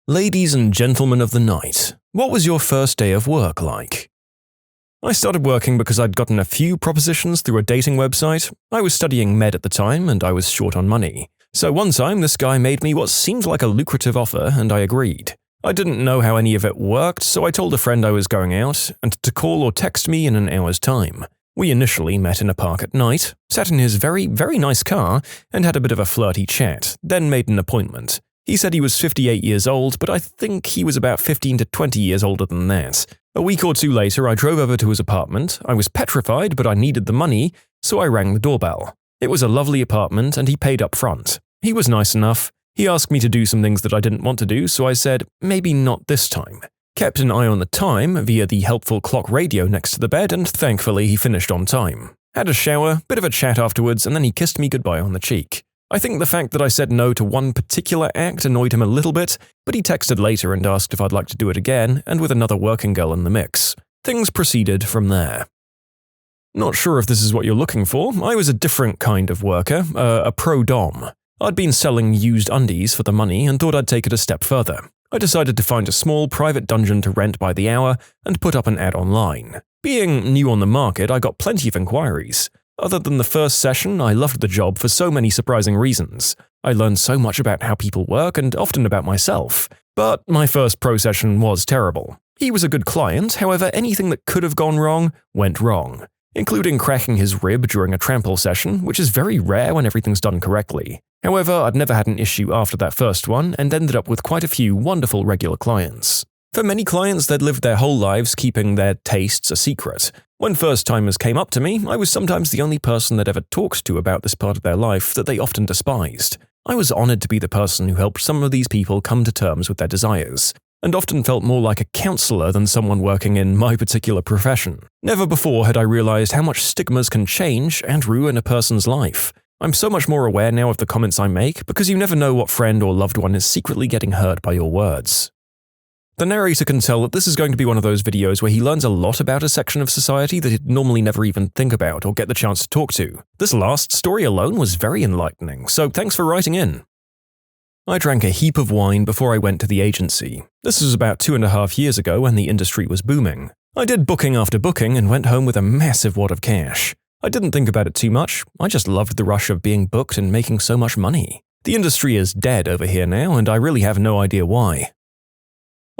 Ladies and gentlemen of the night, what was your first day of work like? I started working because I'd gotten a few propositions through a dating website. I was studying med at the time and I was short on money. So one time this guy made me what seemed like a lucrative offer and I agreed. I didn't know how any of it worked, so I told a friend I was going out and to call or text me in an hour's time. We initially met in a park at night, sat in his very nice car and had a bit of a flirty chat, then made an appointment. He said he was 58 years old, but I think he was about 15 to 20 years older than that. A week or two later, I drove over to his apartment. I was petrified, but I needed the money, so I rang the doorbell. It was a lovely apartment, and he paid up front. He was nice enough. He asked me to do some things that I didn't want to do, so I said, maybe not this time. Kept an eye on the time via the helpful clock radio next to the bed, and thankfully he finished on time. Had a shower, bit of a chat afterwards, and then he kissed me goodbye on the cheek. I think the fact that I said no to one particular act annoyed him a little bit, but he texted later and asked if I'd like to do it again, and with another working girl in the mix. Things proceeded from there. Not sure if this is what you're looking for. I was a different kind of worker, a pro-dom. I'd been selling used undies for the money and thought I'd take it a step further. I decided to find a small private dungeon to rent by the hour and put up an ad online. Being new on the market, I got plenty of inquiries. Other than the first session, I loved the job for so many surprising reasons. I learned so much about how people work and often about myself. But my first pro session was terrible. He was a good client, however, anything that could have gone wrong went wrong, including cracking his rib during a trample session, which is very rare when everything's done correctly. However, I'd never had an issue after that first one and ended up with quite a few wonderful regular clients. For many clients, they'd lived their whole lives keeping their tastes a secret. When first-timers came up to me, I was sometimes the only person they'd ever talked to about this part of their life that they often despised. I was honored to be the person who helped some of these people come to terms with their desires, and often felt more like a counselor than someone working in my particular profession. Never before had I realized how much stigmas can change and ruin a person's life. I'm so much more aware now of the comments I make because you never know what friend or loved one is secretly getting hurt by your words. The narrator can tell that this is going to be one of those videos where he learns a lot about a section of society that he'd normally never even think about or get the chance to talk to. This last story alone was very enlightening, so thanks for writing in. I drank a heap of wine before I went to the agency. This was about 2.5 years ago when the industry was booming. I did booking after booking and went home with a massive wad of cash. I didn't think about it too much, I just loved the rush of being booked and making so much money. The industry is dead over here now and I really have no idea why.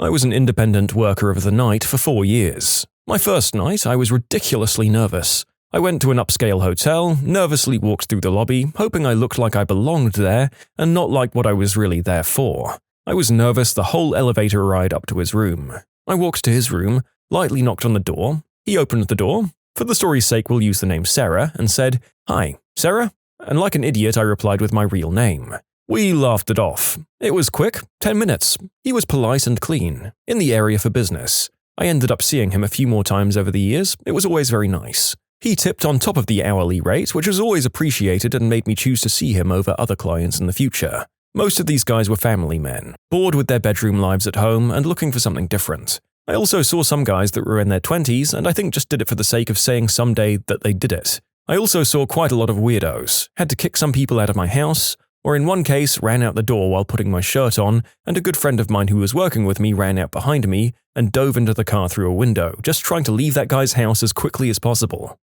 I was an independent worker of the night for 4 years. My first night, I was ridiculously nervous. I went to an upscale hotel, nervously walked through the lobby, hoping I looked like I belonged there and not like what I was really there for. I was nervous the whole elevator ride up to his room. I walked to his room, lightly knocked on the door. He opened the door. For the story's sake, we'll use the name Sarah, and said, "Hi, Sarah?" And like an idiot, I replied with my real name. We laughed it off. It was quick, 10 minutes. He was polite and clean, in the area for business. I ended up seeing him a few more times over the years. It was always very nice. He tipped on top of the hourly rate, which was always appreciated and made me choose to see him over other clients in the future. Most of these guys were family men, bored with their bedroom lives at home and looking for something different. I also saw some guys that were in their 20s and I think just did it for the sake of saying someday that they did it. I also saw quite a lot of weirdos, had to kick some people out of my house, or in one case ran out the door while putting my shirt on, and a good friend of mine who was working with me ran out behind me and dove into the car through a window, just trying to leave that guy's house as quickly as possible.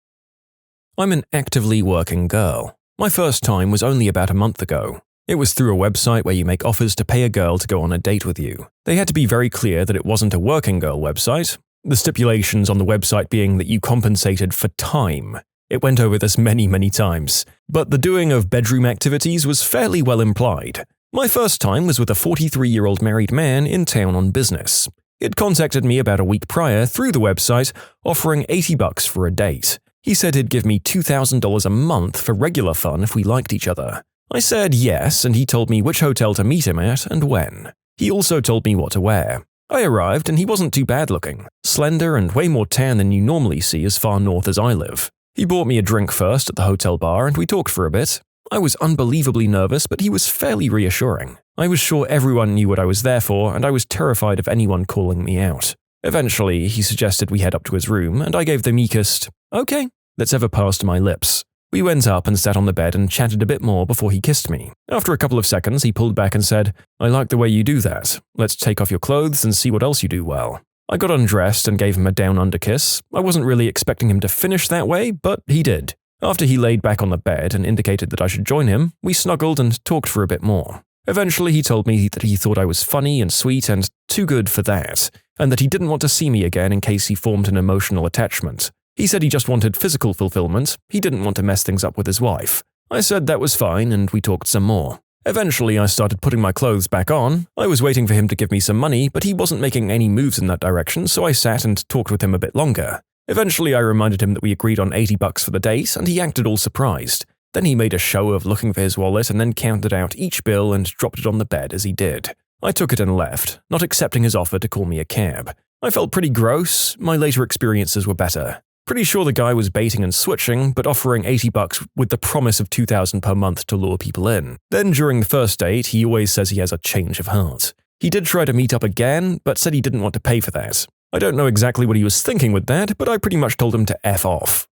I'm an actively working girl. My first time was only about a month ago. It was through a website where you make offers to pay a girl to go on a date with you. They had to be very clear that it wasn't a working girl website, the stipulations on the website being that you compensated for time. It went over this many times, but the doing of bedroom activities was fairly well implied. My first time was with a 43-year-old married man in town on business. He'd contacted me about a week prior through the website, offering $80 for a date. He said he'd give me $2,000 a month for regular fun if we liked each other. I said yes, and he told me which hotel to meet him at and when. He also told me what to wear. I arrived and he wasn't too bad looking, slender and way more tan than you normally see as far north as I live. He bought me a drink first at the hotel bar and we talked for a bit. I was unbelievably nervous, but he was fairly reassuring. I was sure everyone knew what I was there for and I was terrified of anyone calling me out. Eventually, he suggested we head up to his room and I gave the meekest, "Okay," that's ever passed my lips. We went up and sat on the bed and chatted a bit more before he kissed me. After a couple of seconds, he pulled back and said, "I like the way you do that. Let's take off your clothes and see what else you do well." I got undressed and gave him a down-under kiss. I wasn't really expecting him to finish that way, but he did. After he laid back on the bed and indicated that I should join him, we snuggled and talked for a bit more. Eventually, he told me that he thought I was funny and sweet and too good for that, and that he didn't want to see me again in case he formed an emotional attachment. He said he just wanted physical fulfillment. He didn't want to mess things up with his wife. I said that was fine, and we talked some more. Eventually, I started putting my clothes back on. I was waiting for him to give me some money, but he wasn't making any moves in that direction, so I sat and talked with him a bit longer. Eventually, I reminded him that we agreed on $80 for the date, and he acted all surprised. Then he made a show of looking for his wallet and then counted out each bill and dropped it on the bed as he did. I took it and left, not accepting his offer to call me a cab. I felt pretty gross. My later experiences were better. Pretty sure the guy was baiting and switching, but offering $80 with the promise of $2,000 per month to lure people in. Then during the first date, he always says he has a change of heart. He did try to meet up again, but said he didn't want to pay for that. I don't know exactly what he was thinking with that, but I pretty much told him to F off.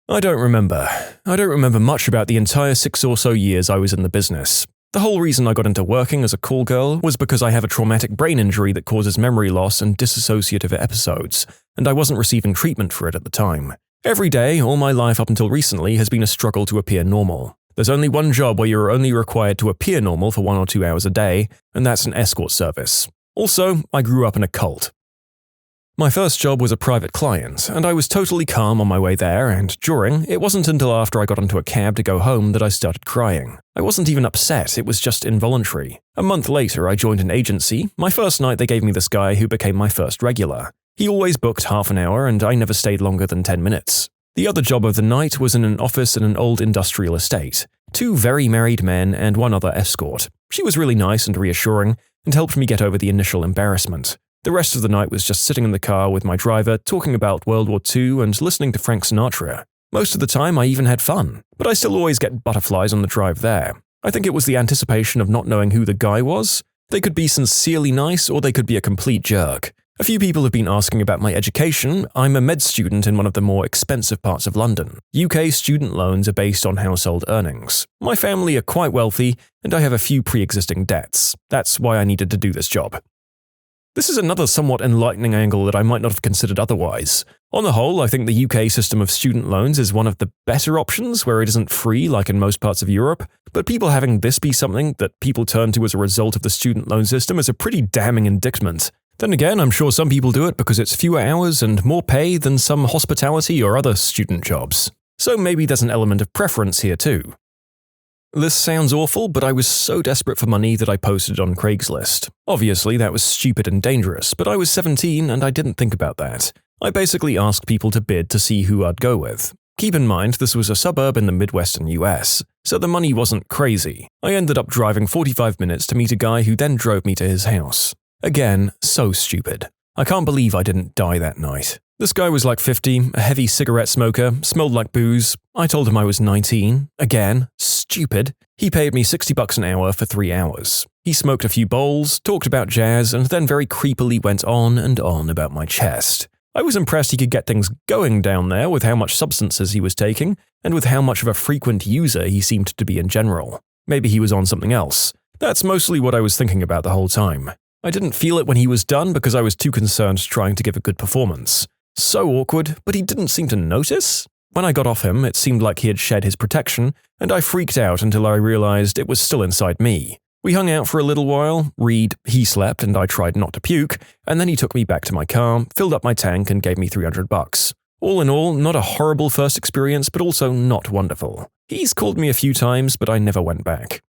I don't remember much about the entire 6 or so years I was in the business. The whole reason I got into working as a call girl was because I have a traumatic brain injury that causes memory loss and dissociative episodes, and I wasn't receiving treatment for it at the time. Every day, all my life up until recently, has been a struggle to appear normal. There's only one job where you're only required to appear normal for 1 or 2 hours a day, and that's an escort service. Also, I grew up in a cult. My first job was a private client, and I was totally calm on my way there, and during, it wasn't until after I got into a cab to go home that I started crying. I wasn't even upset, it was just involuntary. A month later, I joined an agency. My first night, they gave me this guy who became my first regular. He always booked half an hour, and I never stayed longer than 10 minutes. The other job of the night was in an office in an old industrial estate. 2 very married men and 1 other escort. She was really nice and reassuring, and helped me get over the initial embarrassment. The rest of the night was just sitting in the car with my driver, talking about World War II and listening to Frank Sinatra. Most of the time, I even had fun, but I still always get butterflies on the drive there. I think it was the anticipation of not knowing who the guy was. They could be sincerely nice, or they could be a complete jerk. A few people have been asking about my education. I'm a med student in one of the more expensive parts of London. UK student loans are based on household earnings. My family are quite wealthy, and I have a few pre-existing debts. That's why I needed to do this job. This is another somewhat enlightening angle that I might not have considered otherwise. On the whole, I think the UK system of student loans is one of the better options where it isn't free like in most parts of Europe, but people having this be something that people turn to as a result of the student loan system is a pretty damning indictment. Then again, I'm sure some people do it because it's fewer hours and more pay than some hospitality or other student jobs. So maybe there's an element of preference here too. This sounds awful, but I was so desperate for money that I posted on Craigslist. Obviously, that was stupid and dangerous, but I was 17 and I didn't think about that. I basically asked people to bid to see who I'd go with. Keep in mind, this was a suburb in the Midwestern US, so the money wasn't crazy. I ended up driving 45 minutes to meet a guy who then drove me to his house. Again, so stupid. I can't believe I didn't die that night. This guy was like 50, a heavy cigarette smoker, smelled like booze. I told him I was 19. Again, stupid. He paid me $60 an hour for 3 hours. He smoked a few bowls, talked about jazz, and then very creepily went on and on about my chest. I was impressed he could get things going down there with how much substances he was taking, and with how much of a frequent user he seemed to be in general. Maybe he was on something else. That's mostly what I was thinking about the whole time. I didn't feel it when he was done because I was too concerned trying to give a good performance. So awkward, but he didn't seem to notice. When I got off him, it seemed like he had shed his protection, and I freaked out until I realized it was still inside me. We hung out for a little while, he slept and I tried not to puke, and then he took me back to my car, filled up my tank and gave me $300. All in all, not a horrible first experience, but also not wonderful. He's called me a few times, but I never went back.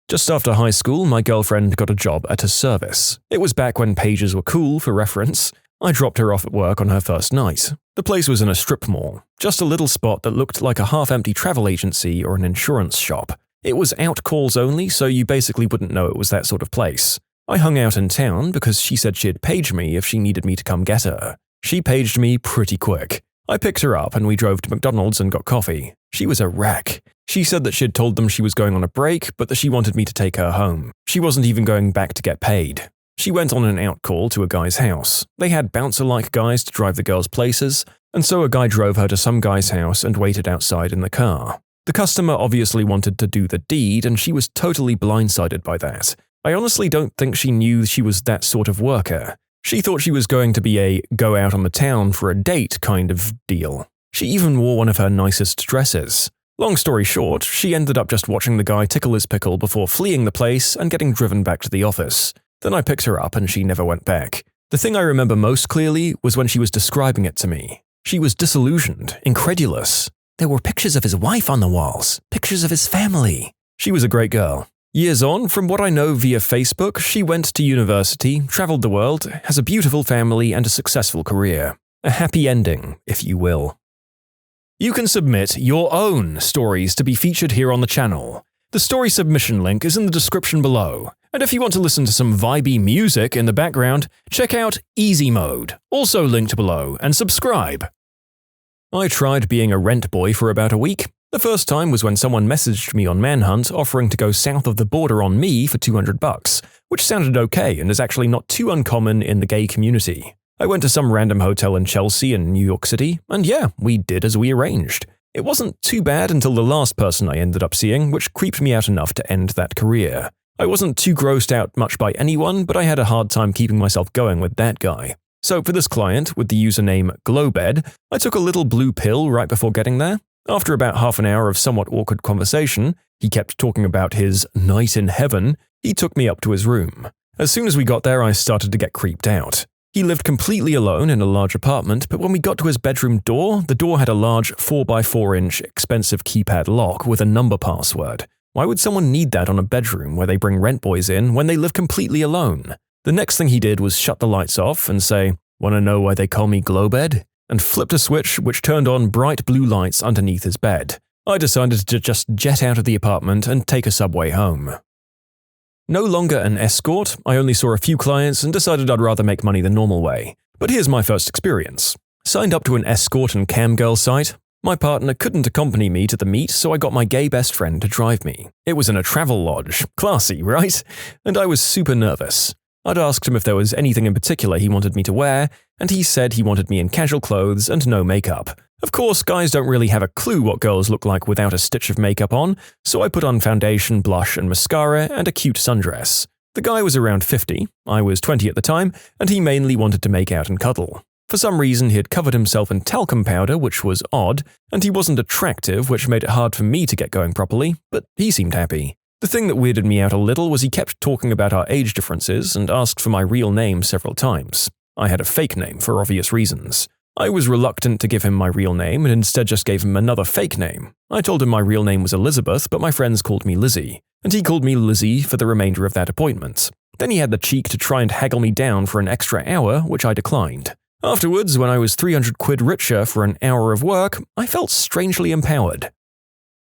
Just after high school, my girlfriend got a job at a service. It was back when pages were cool, for reference. I dropped her off at work on her first night. The place was in a strip mall, just a little spot that looked like a half-empty travel agency or an insurance shop. It was out calls only, so you basically wouldn't know it was that sort of place. I hung out in town because she said she'd page me if she needed me to come get her. She paged me pretty quick. I picked her up and we drove to McDonald's and got coffee. She was a wreck. She said that she'd told them she was going on a break, but that she wanted me to take her home. She wasn't even going back to get paid. She went on an out call to a guy's house. They had bouncer-like guys to drive the girls places. And so a guy drove her to some guy's house and waited outside in the car. The customer obviously wanted to do the deed, and she was totally blindsided by that. I honestly don't think she knew she was that sort of worker. She thought she was going to be a go out on the town for a date kind of deal. She even wore one of her nicest dresses. Long story short, she ended up just watching the guy tickle his pickle before fleeing the place and getting driven back to the office. Then I picked her up and she never went back. The thing I remember most clearly was when she was describing it to me. She was disillusioned, incredulous. There were pictures of his wife on the walls, pictures of his family. She was a great girl. Years on, from what I know via Facebook, she went to university, traveled the world, has a beautiful family and a successful career. A happy ending, if you will. You can submit your own stories to be featured here on the channel. The story submission link is in the description below. And if you want to listen to some vibey music in the background, check out easymode, also linked below, and subscribe. I tried being a rent boy for about a week. The first time was when someone messaged me on Manhunt offering to go south of the border on me for $200, which sounded okay and is actually not too uncommon in the gay community. I went to some random hotel in Chelsea and New York City, and yeah, we did as we arranged. It wasn't too bad until the last person I ended up seeing, which creeped me out enough to end that career. I wasn't too grossed out much by anyone, but I had a hard time keeping myself going with that guy. So for this client, with the username Glowbed, I took a little blue pill right before getting there. After about half an hour of somewhat awkward conversation, he kept talking about his night in heaven, he took me up to his room. As soon as we got there, I started to get creeped out. He lived completely alone in a large apartment, but when we got to his bedroom door, the door had a large 4x4-inch expensive keypad lock with a number password. Why would someone need that on a bedroom where they bring rent boys in when they live completely alone? The next thing he did was shut the lights off and say, "Wanna know why they call me Glowbed?" and flipped a switch which turned on bright blue lights underneath his bed. I decided to just jet out of the apartment and take a subway home. No longer an escort, I only saw a few clients and decided I'd rather make money the normal way. But here's my first experience. Signed up to an escort and camgirl site. My partner couldn't accompany me to the meet, so I got my gay best friend to drive me. It was in a travel lodge. Classy, right? And I was super nervous. I'd asked him if there was anything in particular he wanted me to wear, and he said he wanted me in casual clothes and no makeup. Of course, guys don't really have a clue what girls look like without a stitch of makeup on, so I put on foundation, blush, and mascara, and a cute sundress. The guy was around 50, I was 20 at the time, and he mainly wanted to make out and cuddle. For some reason, he had covered himself in talcum powder, which was odd, and he wasn't attractive, which made it hard for me to get going properly, but he seemed happy. The thing that weirded me out a little was he kept talking about our age differences and asked for my real name several times. I had a fake name for obvious reasons. I was reluctant to give him my real name and instead just gave him another fake name. I told him my real name was Elizabeth, but my friends called me Lizzie, and he called me Lizzie for the remainder of that appointment. Then he had the cheek to try and haggle me down for an extra hour, which I declined. Afterwards, when I was 300 quid richer for an hour of work, I felt strangely empowered.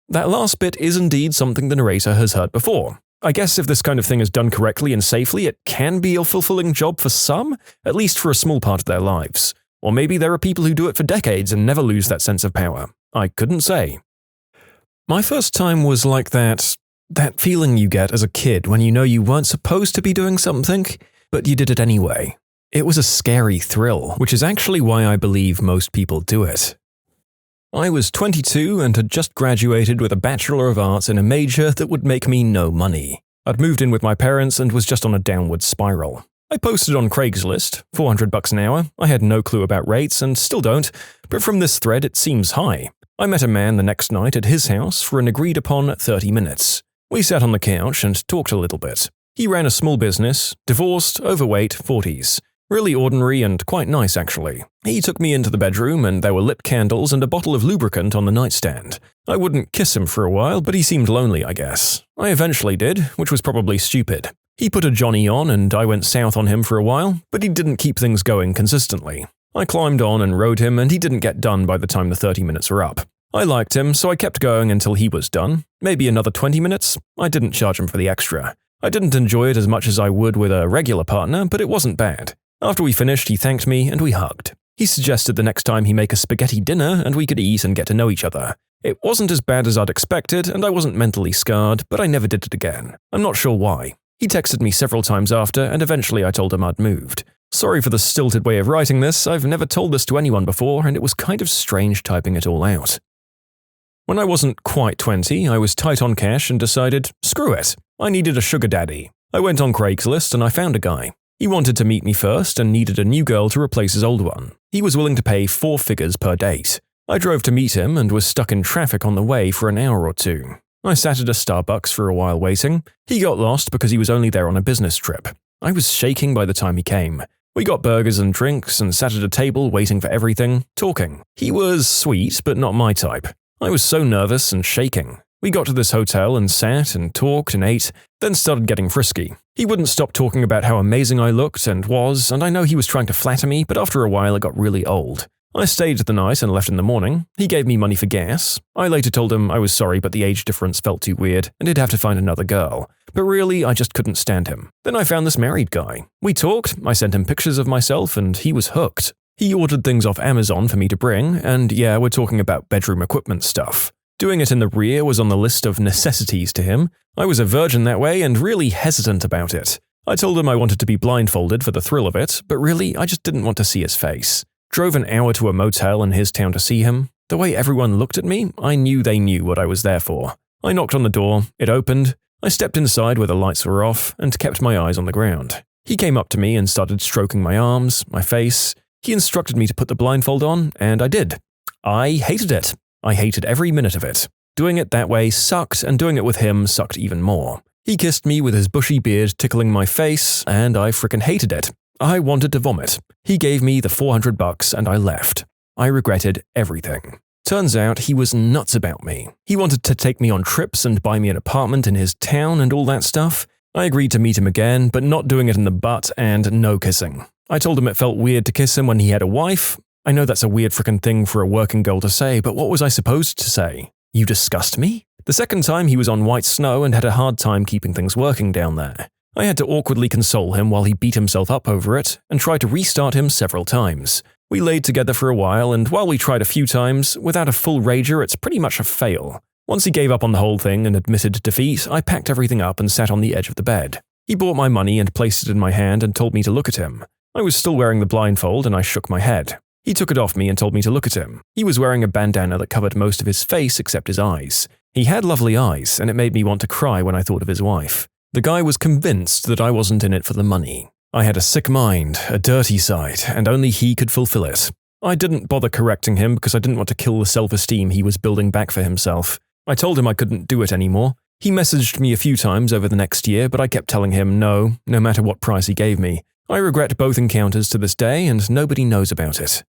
That last bit is indeed something the narrator has heard before. I guess if this kind of thing is done correctly and safely, it can be a fulfilling job for some, at least for a small part of their lives. Or maybe there are people who do it for decades and never lose that sense of power. I couldn't say. My first time was like that feeling you get as a kid when you know you weren't supposed to be doing something, but you did it anyway. It was a scary thrill, which is actually why I believe most people do it. I was 22 and had just graduated with a Bachelor of Arts in a major that would make me no money. I'd moved in with my parents and was just on a downward spiral. I posted on Craigslist, $400 an hour. I had no clue about rates and still don't, but from this thread it seems high. I met a man the next night at his house for an agreed upon 30 minutes. We sat on the couch and talked a little bit. He ran a small business, divorced, overweight, 40s. Really ordinary and quite nice, actually. He took me into the bedroom and there were lit candles and a bottle of lubricant on the nightstand. I wouldn't kiss him for a while, but he seemed lonely, I guess. I eventually did, which was probably stupid. He put a Johnny on and I went south on him for a while, but he didn't keep things going consistently. I climbed on and rode him and he didn't get done by the time the 30 minutes were up. I liked him, so I kept going until he was done. Maybe another 20 minutes. I didn't charge him for the extra. I didn't enjoy it as much as I would with a regular partner, but it wasn't bad. After we finished, he thanked me and we hugged. He suggested the next time he make a spaghetti dinner and we could eat and get to know each other. It wasn't as bad as I'd expected and I wasn't mentally scarred, but I never did it again. I'm not sure why. He texted me several times after and eventually I told him I'd moved. Sorry for the stilted way of writing this, I've never told this to anyone before and it was kind of strange typing it all out. When I wasn't quite 20, I was tight on cash and decided, screw it, I needed a sugar daddy. I went on Craigslist and I found a guy. He wanted to meet me first and needed a new girl to replace his old one. He was willing to pay 4 figures per date. I drove to meet him and was stuck in traffic on the way for an hour or two. I sat at a Starbucks for a while waiting. He got lost because he was only there on a business trip. I was shaking by the time he came. We got burgers and drinks and sat at a table waiting for everything, talking. He was sweet, but not my type. I was so nervous and shaking. We got to this hotel and sat and talked and ate, then started getting frisky. He wouldn't stop talking about how amazing I looked and was, and I know he was trying to flatter me, but after a while it got really old. I stayed the night and left in the morning. He gave me money for gas. I later told him I was sorry but the age difference felt too weird and he'd have to find another girl. But really, I just couldn't stand him. Then I found this married guy. We talked, I sent him pictures of myself and he was hooked. He ordered things off Amazon for me to bring, and yeah, we're talking about bedroom equipment stuff. Doing it in the rear was on the list of necessities to him. I was a virgin that way and really hesitant about it. I told him I wanted to be blindfolded for the thrill of it, but really, I just didn't want to see his face. Drove an hour to a motel in his town to see him. The way everyone looked at me, I knew they knew what I was there for. I knocked on the door, it opened. I stepped inside where the lights were off and kept my eyes on the ground. He came up to me and started stroking my arms, my face. He instructed me to put the blindfold on, and I did. I hated it. I hated every minute of it. Doing it that way sucked, and doing it with him sucked even more. He kissed me with his bushy beard tickling my face, and I frickin' hated it. I wanted to vomit. He gave me the $400 and I left. I regretted everything. Turns out he was nuts about me. He wanted to take me on trips and buy me an apartment in his town and all that stuff. I agreed to meet him again, but not doing it in the butt and no kissing. I told him it felt weird to kiss him when he had a wife. I know that's a weird frickin' thing for a working girl to say, but what was I supposed to say? You disgust me? The second time he was on white snow and had a hard time keeping things working down there. I had to awkwardly console him while he beat himself up over it and tried to restart him several times. We laid together for a while, and while we tried a few times, without a full rager, it's pretty much a fail. Once he gave up on the whole thing and admitted defeat, I packed everything up and sat on the edge of the bed. He bought my money and placed it in my hand and told me to look at him. I was still wearing the blindfold and I shook my head. He took it off me and told me to look at him. He was wearing a bandana that covered most of his face except his eyes. He had lovely eyes, and it made me want to cry when I thought of his wife. The guy was convinced that I wasn't in it for the money. I had a sick mind, a dirty side, and only he could fulfill it. I didn't bother correcting him because I didn't want to kill the self-esteem he was building back for himself. I told him I couldn't do it anymore. He messaged me a few times over the next year, but I kept telling him no matter what price he gave me. I regret both encounters to this day, and nobody knows about it.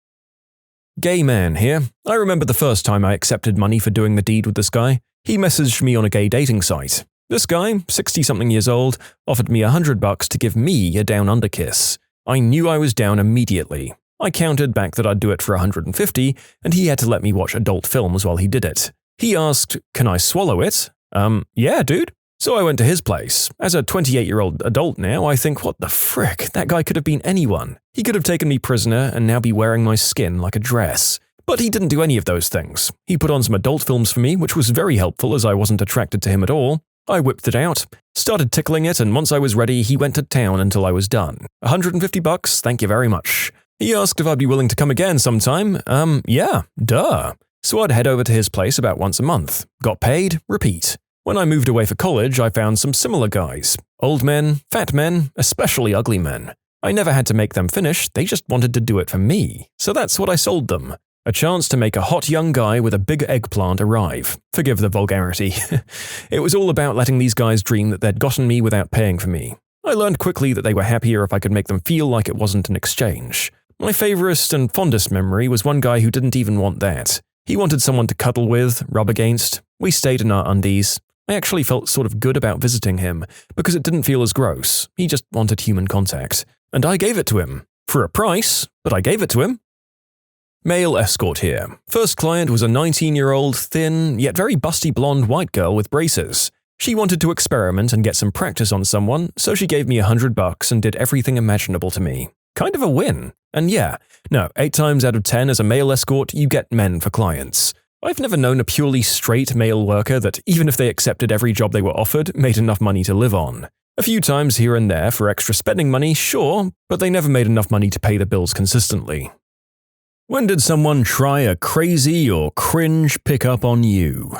Gay man here. I remember the first time I accepted money for doing the deed with this guy. He messaged me on a gay dating site. This guy, 60-something years old, offered me $100 to give me a down-under kiss. I knew I was down immediately. I countered back that I'd do it for $150, and he had to let me watch adult films while he did it. He asked, "Can I swallow it?" Yeah, dude. So I went to his place. As a 28-year-old adult now, I think, what the frick, that guy could have been anyone. He could have taken me prisoner and now be wearing my skin like a dress. But he didn't do any of those things. He put on some adult films for me, which was very helpful as I wasn't attracted to him at all. I whipped it out, started tickling it, and once I was ready, he went to town until I was done. $150, thank you very much. He asked if I'd be willing to come again sometime. Yeah, duh. So I'd head over to his place about once a month. Got paid, repeat. When I moved away for college, I found some similar guys. Old men, fat men, especially ugly men. I never had to make them finish, they just wanted to do it for me. So that's what I sold them. A chance to make a hot young guy with a big eggplant arrive. Forgive the vulgarity. It was all about letting these guys dream that they'd gotten me without paying for me. I learned quickly that they were happier if I could make them feel like it wasn't an exchange. My favorite and fondest memory was one guy who didn't even want that. He wanted someone to cuddle with, rub against. We stayed in our undies. I actually felt sort of good about visiting him, because it didn't feel as gross. He just wanted human contact. And I gave it to him. For a price, but I gave it to him. Male escort here. First client was a 19-year-old, thin, yet very busty blonde white girl with braces. She wanted to experiment and get some practice on someone, so she gave me $100 and did everything imaginable to me. Kind of a win. And yeah, no, 8 times out of 10 as a male escort, you get men for clients. I've never known a purely straight male worker that, even if they accepted every job they were offered, made enough money to live on. A few times here and there for extra spending money, sure, but they never made enough money to pay the bills consistently. When did someone try a crazy or cringe pickup on you?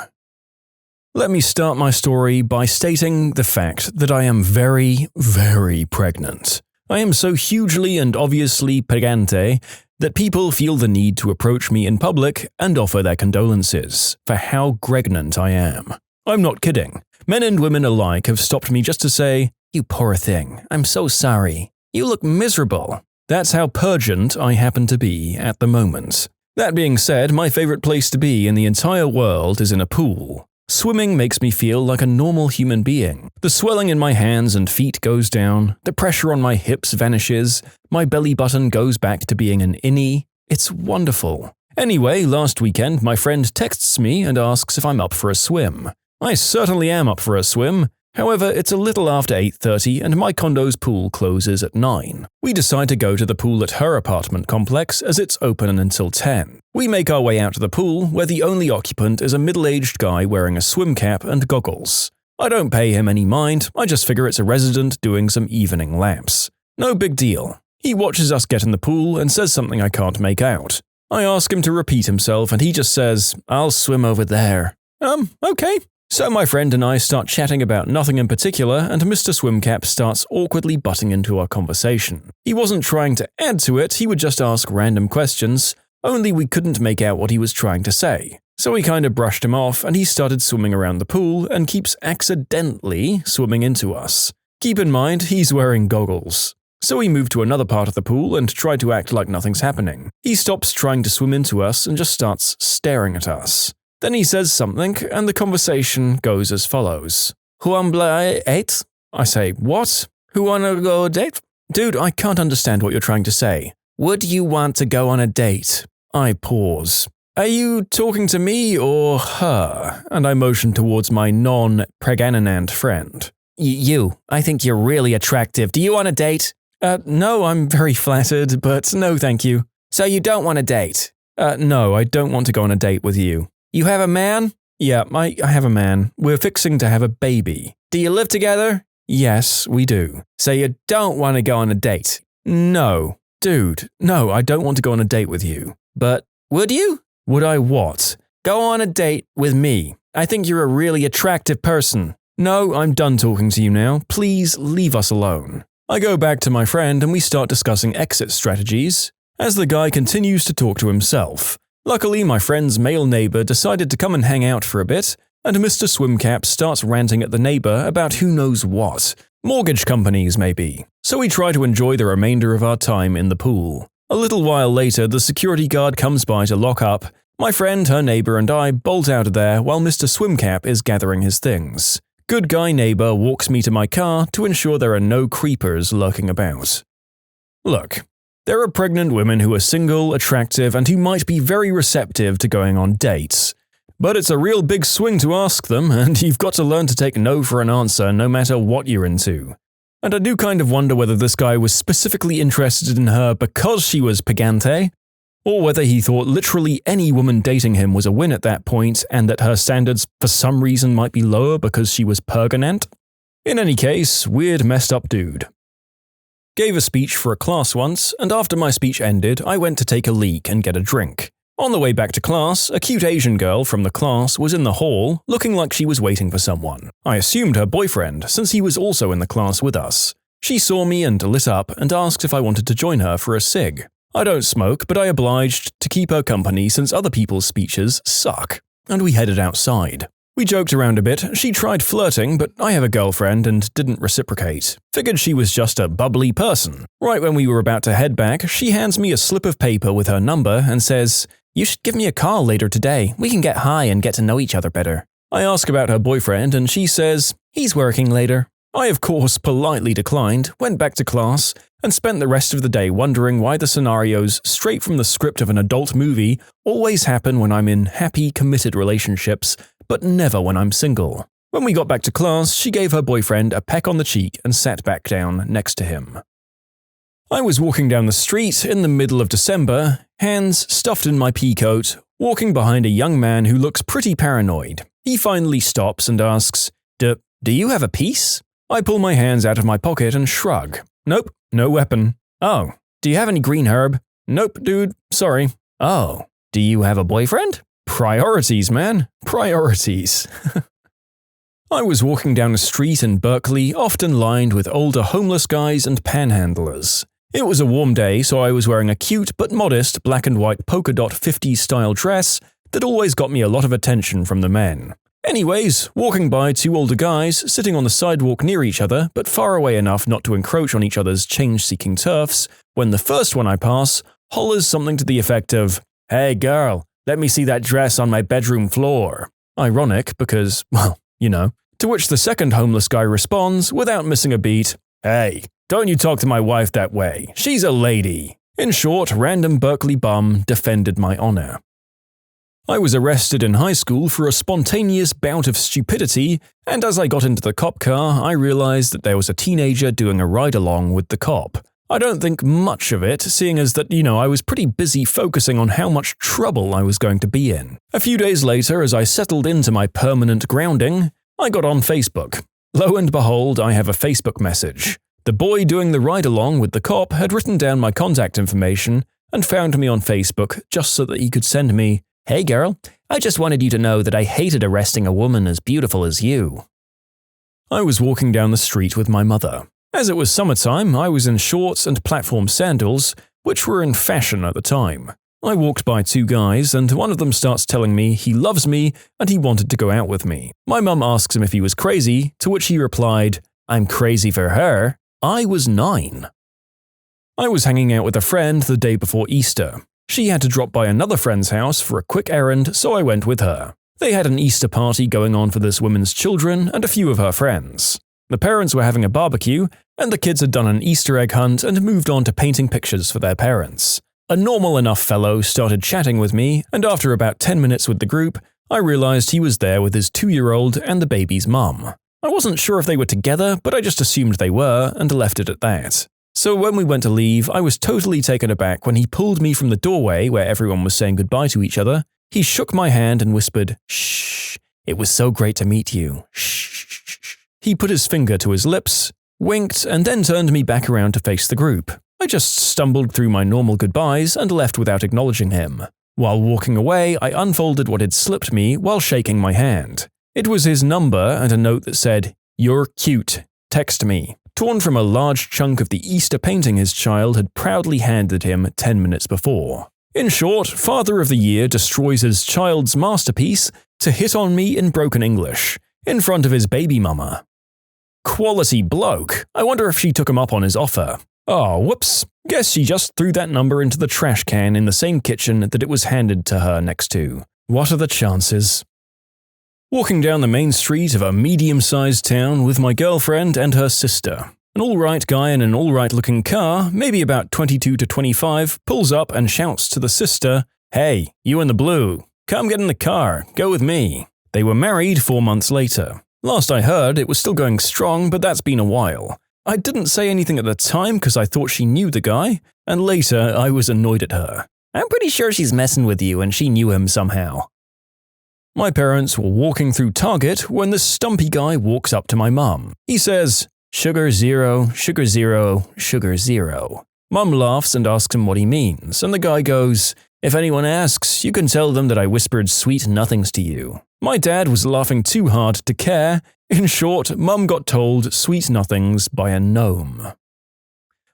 Let me start my story by stating the fact that I am very, very pregnant. I am so hugely and obviously pregante that people feel the need to approach me in public and offer their condolences for how pregnant I am. I'm not kidding. Men and women alike have stopped me just to say, "You poor thing, I'm so sorry. You look miserable." That's how purgent I happen to be at the moment. That being said, my favorite place to be in the entire world is in a pool. Swimming makes me feel like a normal human being. The swelling in my hands and feet goes down, the pressure on my hips vanishes, my belly button goes back to being an innie. It's wonderful. Anyway, last weekend my friend texts me and asks if I'm up for a swim. I certainly am up for a swim. However, it's a little after 8:30 and my condo's pool closes at 9. We decide to go to the pool at her apartment complex as it's open until 10. We make our way out to the pool, where the only occupant is a middle-aged guy wearing a swim cap and goggles. I don't pay him any mind, I just figure it's a resident doing some evening laps. No big deal. He watches us get in the pool and says something I can't make out. I ask him to repeat himself and he just says, "I'll swim over there." Okay. So my friend and I start chatting about nothing in particular, and Mr. Swimcap starts awkwardly butting into our conversation. He wasn't trying to add to it, he would just ask random questions, only we couldn't make out what he was trying to say. So we kinda brushed him off, and he started swimming around the pool and keeps accidentally swimming into us. Keep in mind, he's wearing goggles. So we move to another part of the pool and try to act like nothing's happening. He stops trying to swim into us and just starts staring at us. Then he says something, and the conversation goes as follows. "Who wanna date?" I say, "What? Who wanna go date?" "Dude, I can't understand what you're trying to say." "Would you want to go on a date?" I pause. "Are you talking to me or her?" And I motion towards my non-pregnant friend. You. I think you're really attractive. Do you want a date?" No, I'm very flattered, but no thank you." "So you don't want a date?" No, I don't want to go on a date with you." "You have a man?" "Yeah, I have a man. We're fixing to have a baby." "Do you live together?" "Yes, we do." "So you don't want to go on a date?" "No. Dude, no, I don't want to go on a date with you." "But would you?" "Would I what?" "Go on a date with me. I think you're a really attractive person." "No, I'm done talking to you now. Please leave us alone." I go back to my friend and we start discussing exit strategies, as the guy continues to talk to himself. Luckily, my friend's male neighbor decided to come and hang out for a bit, and Mr. Swimcap starts ranting at the neighbor about who knows what. Mortgage companies, maybe. So we try to enjoy the remainder of our time in the pool. A little while later, the security guard comes by to lock up. My friend, her neighbor, and I bolt out of there while Mr. Swimcap is gathering his things. Good guy neighbor walks me to my car to ensure there are no creepers lurking about. Look. There are pregnant women who are single, attractive, and who might be very receptive to going on dates. But it's a real big swing to ask them, and you've got to learn to take no for an answer no matter what you're into. And I do kind of wonder whether this guy was specifically interested in her because she was pregante, or whether he thought literally any woman dating him was a win at that point and that her standards for some reason might be lower because she was pregnant. In any case, weird messed up dude. Gave a speech for a class once, and after my speech ended, I went to take a leak and get a drink. On the way back to class, a cute Asian girl from the class was in the hall, looking like she was waiting for someone. I assumed her boyfriend, since he was also in the class with us. She saw me and lit up and asked if I wanted to join her for a cig. I don't smoke, but I obliged to keep her company since other people's speeches suck, and we headed outside. We joked around a bit, she tried flirting, but I have a girlfriend and didn't reciprocate. Figured she was just a bubbly person. Right when we were about to head back, she hands me a slip of paper with her number and says, "You should give me a call later today. We can get high and get to know each other better." I ask about her boyfriend and she says, "He's working later." I of course politely declined, went back to class, and spent the rest of the day wondering why the scenarios straight from the script of an adult movie always happen when I'm in happy, committed relationships, but never when I'm single. When we got back to class, she gave her boyfriend a peck on the cheek and sat back down next to him. I was walking down the street in the middle of December, hands stuffed in my pea coat, walking behind a young man who looks pretty paranoid. He finally stops and asks, Do you have a piece?" I pull my hands out of my pocket and shrug. Nope, no weapon. Oh, do you have any green herb? Nope, dude, sorry. Oh, do you have a boyfriend? Priorities, man. Priorities. I was walking down a street in Berkeley, often lined with older homeless guys and panhandlers. It was a warm day, so I was wearing a cute but modest black and white polka dot 50s style dress that always got me a lot of attention from the men. Anyways, walking by two older guys sitting on the sidewalk near each other, but far away enough not to encroach on each other's change-seeking turfs, when the first one I pass hollers something to the effect of, "Hey girl, let me see that dress on my bedroom floor." Ironic because, well, you know. To which the second homeless guy responds, without missing a beat, "Hey, don't you talk to my wife that way. She's a lady." In short, random Berkeley bum defended my honor. I was arrested in high school for a spontaneous bout of stupidity, and as I got into the cop car, I realized that there was a teenager doing a ride-along with the cop. I don't think much of it, seeing as that, I was pretty busy focusing on how much trouble I was going to be in. A few days later, as I settled into my permanent grounding, I got on Facebook. Lo and behold, I have a Facebook message. The boy doing the ride-along with the cop had written down my contact information and found me on Facebook just so that he could send me, "Hey girl, I just wanted you to know that I hated arresting a woman as beautiful as you." I was walking down the street with my mother. As it was summertime, I was in shorts and platform sandals, which were in fashion at the time. I walked by two guys, and one of them starts telling me he loves me and he wanted to go out with me. My mum asks him if he was crazy, to which he replied, "I'm crazy for her. I was 9. I was hanging out with a friend the day before Easter. She had to drop by another friend's house for a quick errand, so I went with her. They had an Easter party going on for this woman's children and a few of her friends. The parents were having a barbecue, and the kids had done an Easter egg hunt and moved on to painting pictures for their parents. A normal enough fellow started chatting with me, and after about 10 minutes with the group, I realized he was there with his 2-year-old and the baby's mum. I wasn't sure if they were together, but I just assumed they were and left it at that. So when we went to leave, I was totally taken aback when he pulled me from the doorway where everyone was saying goodbye to each other. He shook my hand and whispered, "Shh, it was so great to meet you. Shh." He put his finger to his lips, winked, and then turned me back around to face the group. I just stumbled through my normal goodbyes and left without acknowledging him. While walking away, I unfolded what had slipped me while shaking my hand. It was his number and a note that said, "You're cute. Text me," torn from a large chunk of the Easter painting his child had proudly handed him 10 minutes before. In short, Father of the Year destroys his child's masterpiece to hit on me in broken English, in front of his baby mama. Quality bloke. I wonder if she took him up on his offer. Oh, whoops. Guess she just threw that number into the trash can in the same kitchen that it was handed to her next to. What are the chances? Walking down the main street of a medium-sized town with my girlfriend and her sister. An all-right guy in an all-right-looking car, maybe about 22 to 25, pulls up and shouts to the sister, "Hey, you in the blue, come get in the car, go with me." They were married 4 months later. Last I heard, it was still going strong, but that's been a while. I didn't say anything at the time because I thought she knew the guy, and later I was annoyed at her. "I'm pretty sure she's messing with you and she knew him somehow." My parents were walking through Target when this stumpy guy walks up to my mum. He says, "Sugar zero, sugar zero, sugar zero." Mum laughs and asks him what he means, and the guy goes, "If anyone asks, you can tell them that I whispered sweet nothings to you." My dad was laughing too hard to care. In short, Mum got told sweet nothings by a gnome.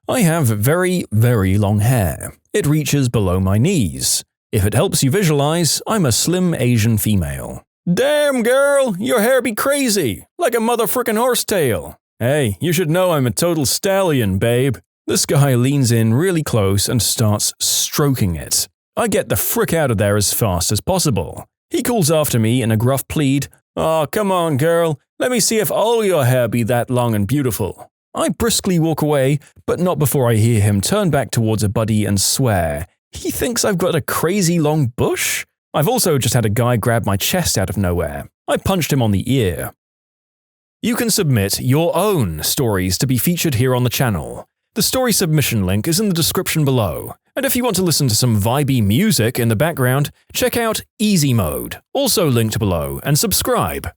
I have very, very long hair. It reaches below my knees. If it helps you visualize, I'm a slim Asian female. "Damn, girl, your hair be crazy, like a motherfucking horsetail." "Hey, you should know I'm a total stallion, babe." This guy leans in really close and starts stroking it. I get the frick out of there as fast as possible. He calls after me in a gruff plead, "Oh, come on, girl, let me see if all your hair be that long and beautiful." I briskly walk away, but not before I hear him turn back towards a buddy and swear, "He thinks I've got a crazy long bush?" I've also just had a guy grab my chest out of nowhere. I punched him on the ear. You can submit your own stories to be featured here on the channel. The story submission link is in the description below. And if you want to listen to some vibey music in the background, check out easymode, also linked below, and subscribe.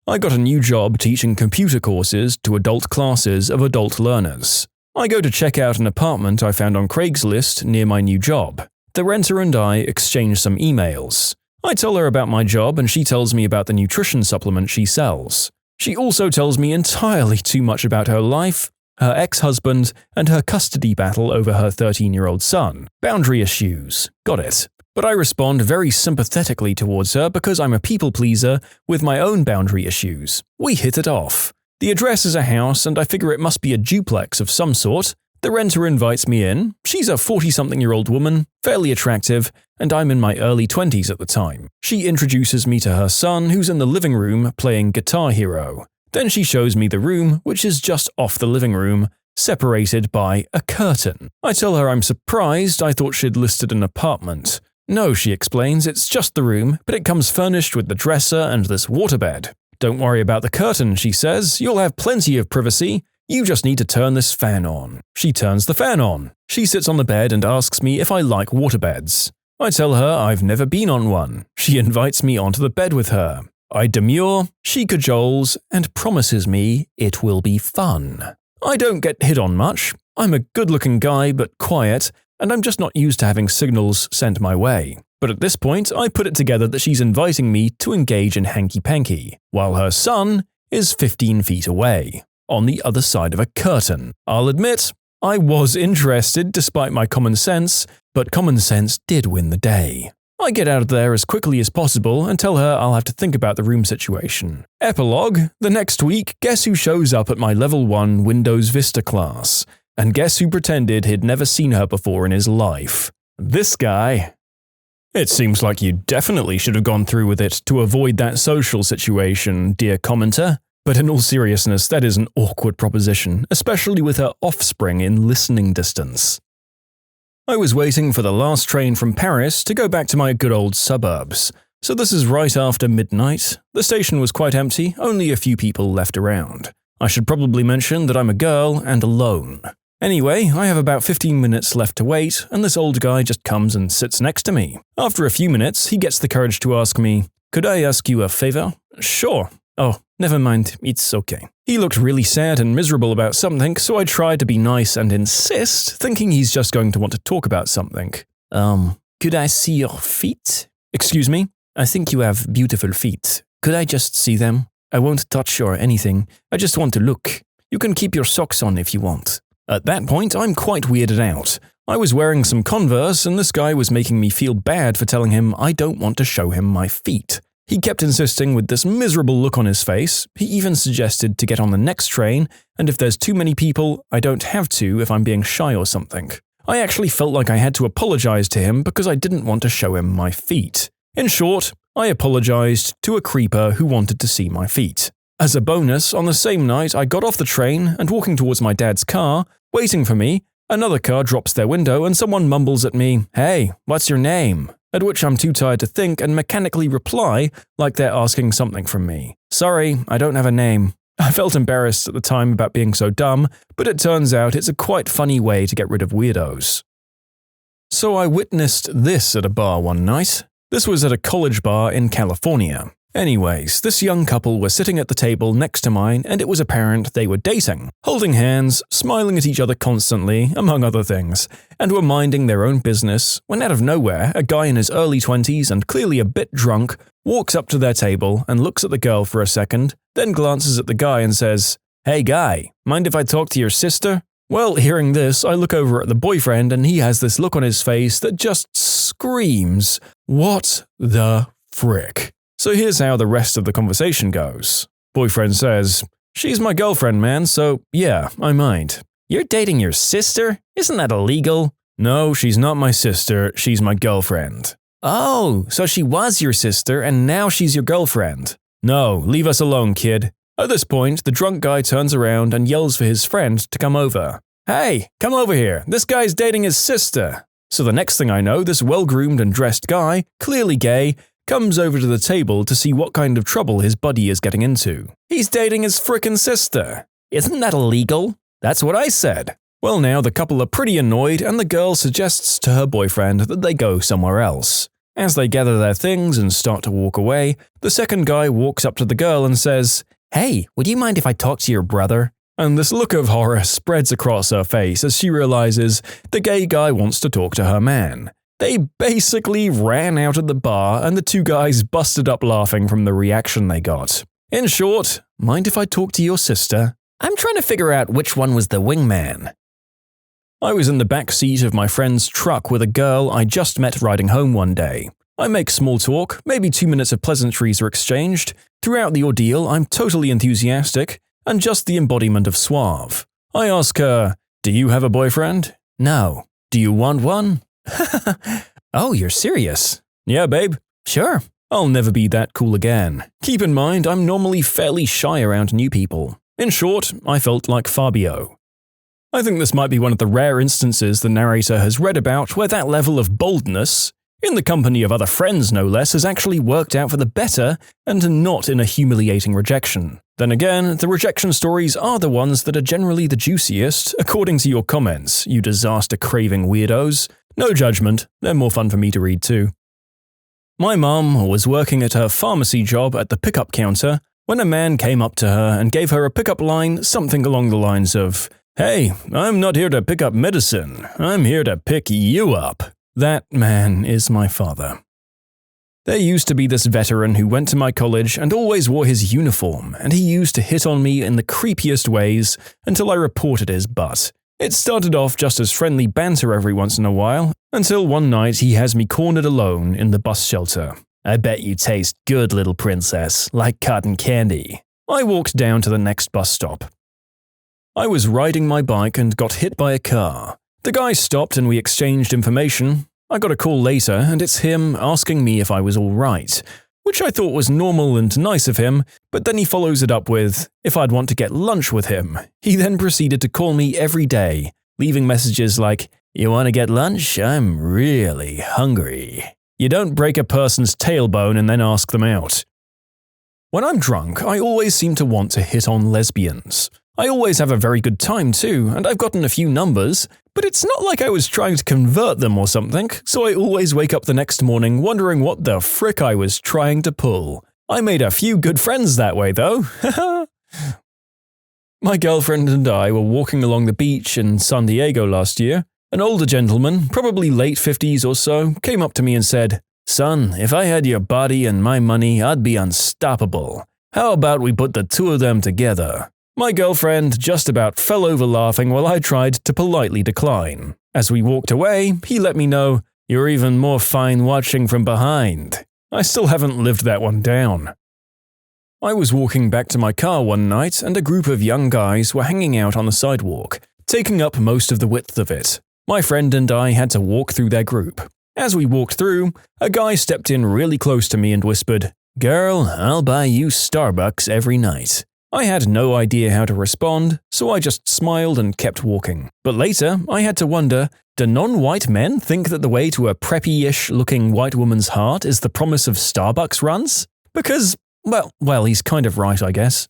I got a new job teaching computer courses to adult classes of adult learners. I go to check out an apartment I found on Craigslist near my new job. The renter and I exchange some emails. I tell her about my job and she tells me about the nutrition supplement she sells. She also tells me entirely too much about her life, her ex-husband, and her custody battle over her 13-year-old son. Boundary issues. Got it. But I respond very sympathetically towards her because I'm a people pleaser with my own boundary issues. We hit it off. The address is a house and I figure it must be a duplex of some sort. The renter invites me in. She's a 40-something-year-old woman, fairly attractive, and I'm in my early 20s at the time. She introduces me to her son, who's in the living room playing Guitar Hero. Then she shows me the room, which is just off the living room, separated by a curtain. I tell her I'm surprised. I thought she'd listed an apartment. No, she explains, it's just the room, but it comes furnished with the dresser and this waterbed. Don't worry about the curtain, she says. You'll have plenty of privacy. You just need to turn this fan on. She turns the fan on. She sits on the bed and asks me if I like waterbeds. I tell her I've never been on one. She invites me onto the bed with her. I demur, she cajoles, and promises me it will be fun. I don't get hit on much. I'm a good-looking guy but quiet, and I'm just not used to having signals sent my way. But at this point, I put it together that she's inviting me to engage in hanky-panky, while her son is 15 feet away, on the other side of a curtain. I'll admit, I was interested despite my common sense, but common sense did win the day. I get out of there as quickly as possible and tell her I'll have to think about the room situation. Epilogue: the next week, guess who shows up at my Level 1 Windows Vista class? And guess who pretended he'd never seen her before in his life? This guy. It seems like you definitely should have gone through with it to avoid that social situation, dear commenter. But in all seriousness, that is an awkward proposition, especially with her offspring in listening distance. I was waiting for the last train from Paris to go back to my good old suburbs. So this is right after midnight. The station was quite empty, only a few people left around. I should probably mention that I'm a girl and alone. Anyway, I have about 15 minutes left to wait, and this old guy just comes and sits next to me. After a few minutes, he gets the courage to ask me, "Could I ask you a favor?" "Sure." "Oh, never mind, it's okay." He looked really sad and miserable about something, so I tried to be nice and insist, thinking he's just going to want to talk about something. Could I see your feet?" "Excuse me?" "I think you have beautiful feet. Could I just see them? I won't touch or anything. I just want to look. You can keep your socks on if you want." At that point, I'm quite weirded out. I was wearing some Converse, and this guy was making me feel bad for telling him I don't want to show him my feet. He kept insisting with this miserable look on his face. He even suggested to get on the next train, and if there's too many people, I don't have to if I'm being shy or something. I actually felt like I had to apologize to him because I didn't want to show him my feet. In short, I apologized to a creeper who wanted to see my feet. As a bonus, on the same night, I got off the train and walking towards my dad's car, waiting for me, another car drops their window and someone mumbles at me, "Hey, what's your name?" At which I'm too tired to think and mechanically reply like they're asking something from me. "Sorry, I don't have a name." I felt embarrassed at the time about being so dumb, but it turns out it's a quite funny way to get rid of weirdos. So I witnessed this at a bar one night. This was at a college bar in California. Anyways, this young couple were sitting at the table next to mine and it was apparent they were dating, holding hands, smiling at each other constantly, among other things, and were minding their own business when out of nowhere, a guy in his early 20s and clearly a bit drunk walks up to their table and looks at the girl for a second, then glances at the guy and says, "Hey guy, mind if I talk to your sister?" Well, hearing this, I look over at the boyfriend and he has this look on his face that just screams, "What the frick?" So here's how the rest of the conversation goes. Boyfriend says, "She's my girlfriend, man, so yeah, I mind." "You're dating your sister? Isn't that illegal?" "No, she's not my sister, she's my girlfriend." "Oh, so she was your sister and now she's your girlfriend." "No, leave us alone, kid." At this point, the drunk guy turns around and yells for his friend to come over. "Hey, come over here, this guy's dating his sister." So the next thing I know, this well-groomed and dressed guy, clearly gay, comes over to the table to see what kind of trouble his buddy is getting into. He's dating his frickin' sister. "Isn't that illegal?" "That's what I said." Well, now the couple are pretty annoyed and the girl suggests to her boyfriend that they go somewhere else. As they gather their things and start to walk away, the second guy walks up to the girl and says, "Hey, would you mind if I talk to your brother?" And this look of horror spreads across her face as she realizes the gay guy wants to talk to her man. They basically ran out of the bar and the two guys busted up laughing from the reaction they got. In short, mind if I talk to your sister? I'm trying to figure out which one was the wingman. I was in the back seat of my friend's truck with a girl I just met riding home one day. I make small talk, maybe 2 minutes of pleasantries are exchanged. Throughout the ordeal, I'm totally enthusiastic and just the embodiment of suave. I ask her, "Do you have a boyfriend?" "No." "Do you want one?" "Oh, you're serious?" "Yeah, babe." "Sure." I'll never be that cool again. Keep in mind, I'm normally fairly shy around new people. In short, I felt like Fabio. I think this might be one of the rare instances the narrator has read about where that level of boldness, in the company of other friends no less, has actually worked out for the better and not in a humiliating rejection. Then again, the rejection stories are the ones that are generally the juiciest, according to your comments, you disaster-craving weirdos. No judgment, they're more fun for me to read too. My mum was working at her pharmacy job at the pickup counter when a man came up to her and gave her a pickup line something along the lines of, "Hey, I'm not here to pick up medicine, I'm here to pick you up." That man is my father. There used to be this veteran who went to my college and always wore his uniform, and he used to hit on me in the creepiest ways until I reported his butt. It started off just as friendly banter every once in a while, until one night he has me cornered alone in the bus shelter. "I bet you taste good, little princess, like cotton candy." I walked down to the next bus stop. I was riding my bike and got hit by a car. The guy stopped and we exchanged information. I got a call later and it's him asking me if I was alright, which I thought was normal and nice of him, but then he follows it up with if I'd want to get lunch with him. He then proceeded to call me every day, leaving messages like, "You want to get lunch? I'm really hungry." You don't break a person's tailbone and then ask them out. When I'm drunk, I always seem to want to hit on lesbians. I always have a very good time too, and I've gotten a few numbers, but it's not like I was trying to convert them or something, so I always wake up the next morning wondering what the frick I was trying to pull. I made a few good friends that way though. My girlfriend and I were walking along the beach in San Diego last year. An older gentleman, probably late 50s or so, came up to me and said, "Son, if I had your body and my money, I'd be unstoppable. How about we put the two of them together?" My girlfriend just about fell over laughing while I tried to politely decline. As we walked away, he let me know, "You're even more fine watching from behind." I still haven't lived that one down. I was walking back to my car one night and a group of young guys were hanging out on the sidewalk, taking up most of the width of it. My friend and I had to walk through their group. As we walked through, a guy stepped in really close to me and whispered, "Girl, I'll buy you Starbucks every night." I had no idea how to respond, so I just smiled and kept walking. But later, I had to wonder, do non-white men think that the way to a preppy-ish looking white woman's heart is the promise of Starbucks runs? Because, well, he's kind of right, I guess.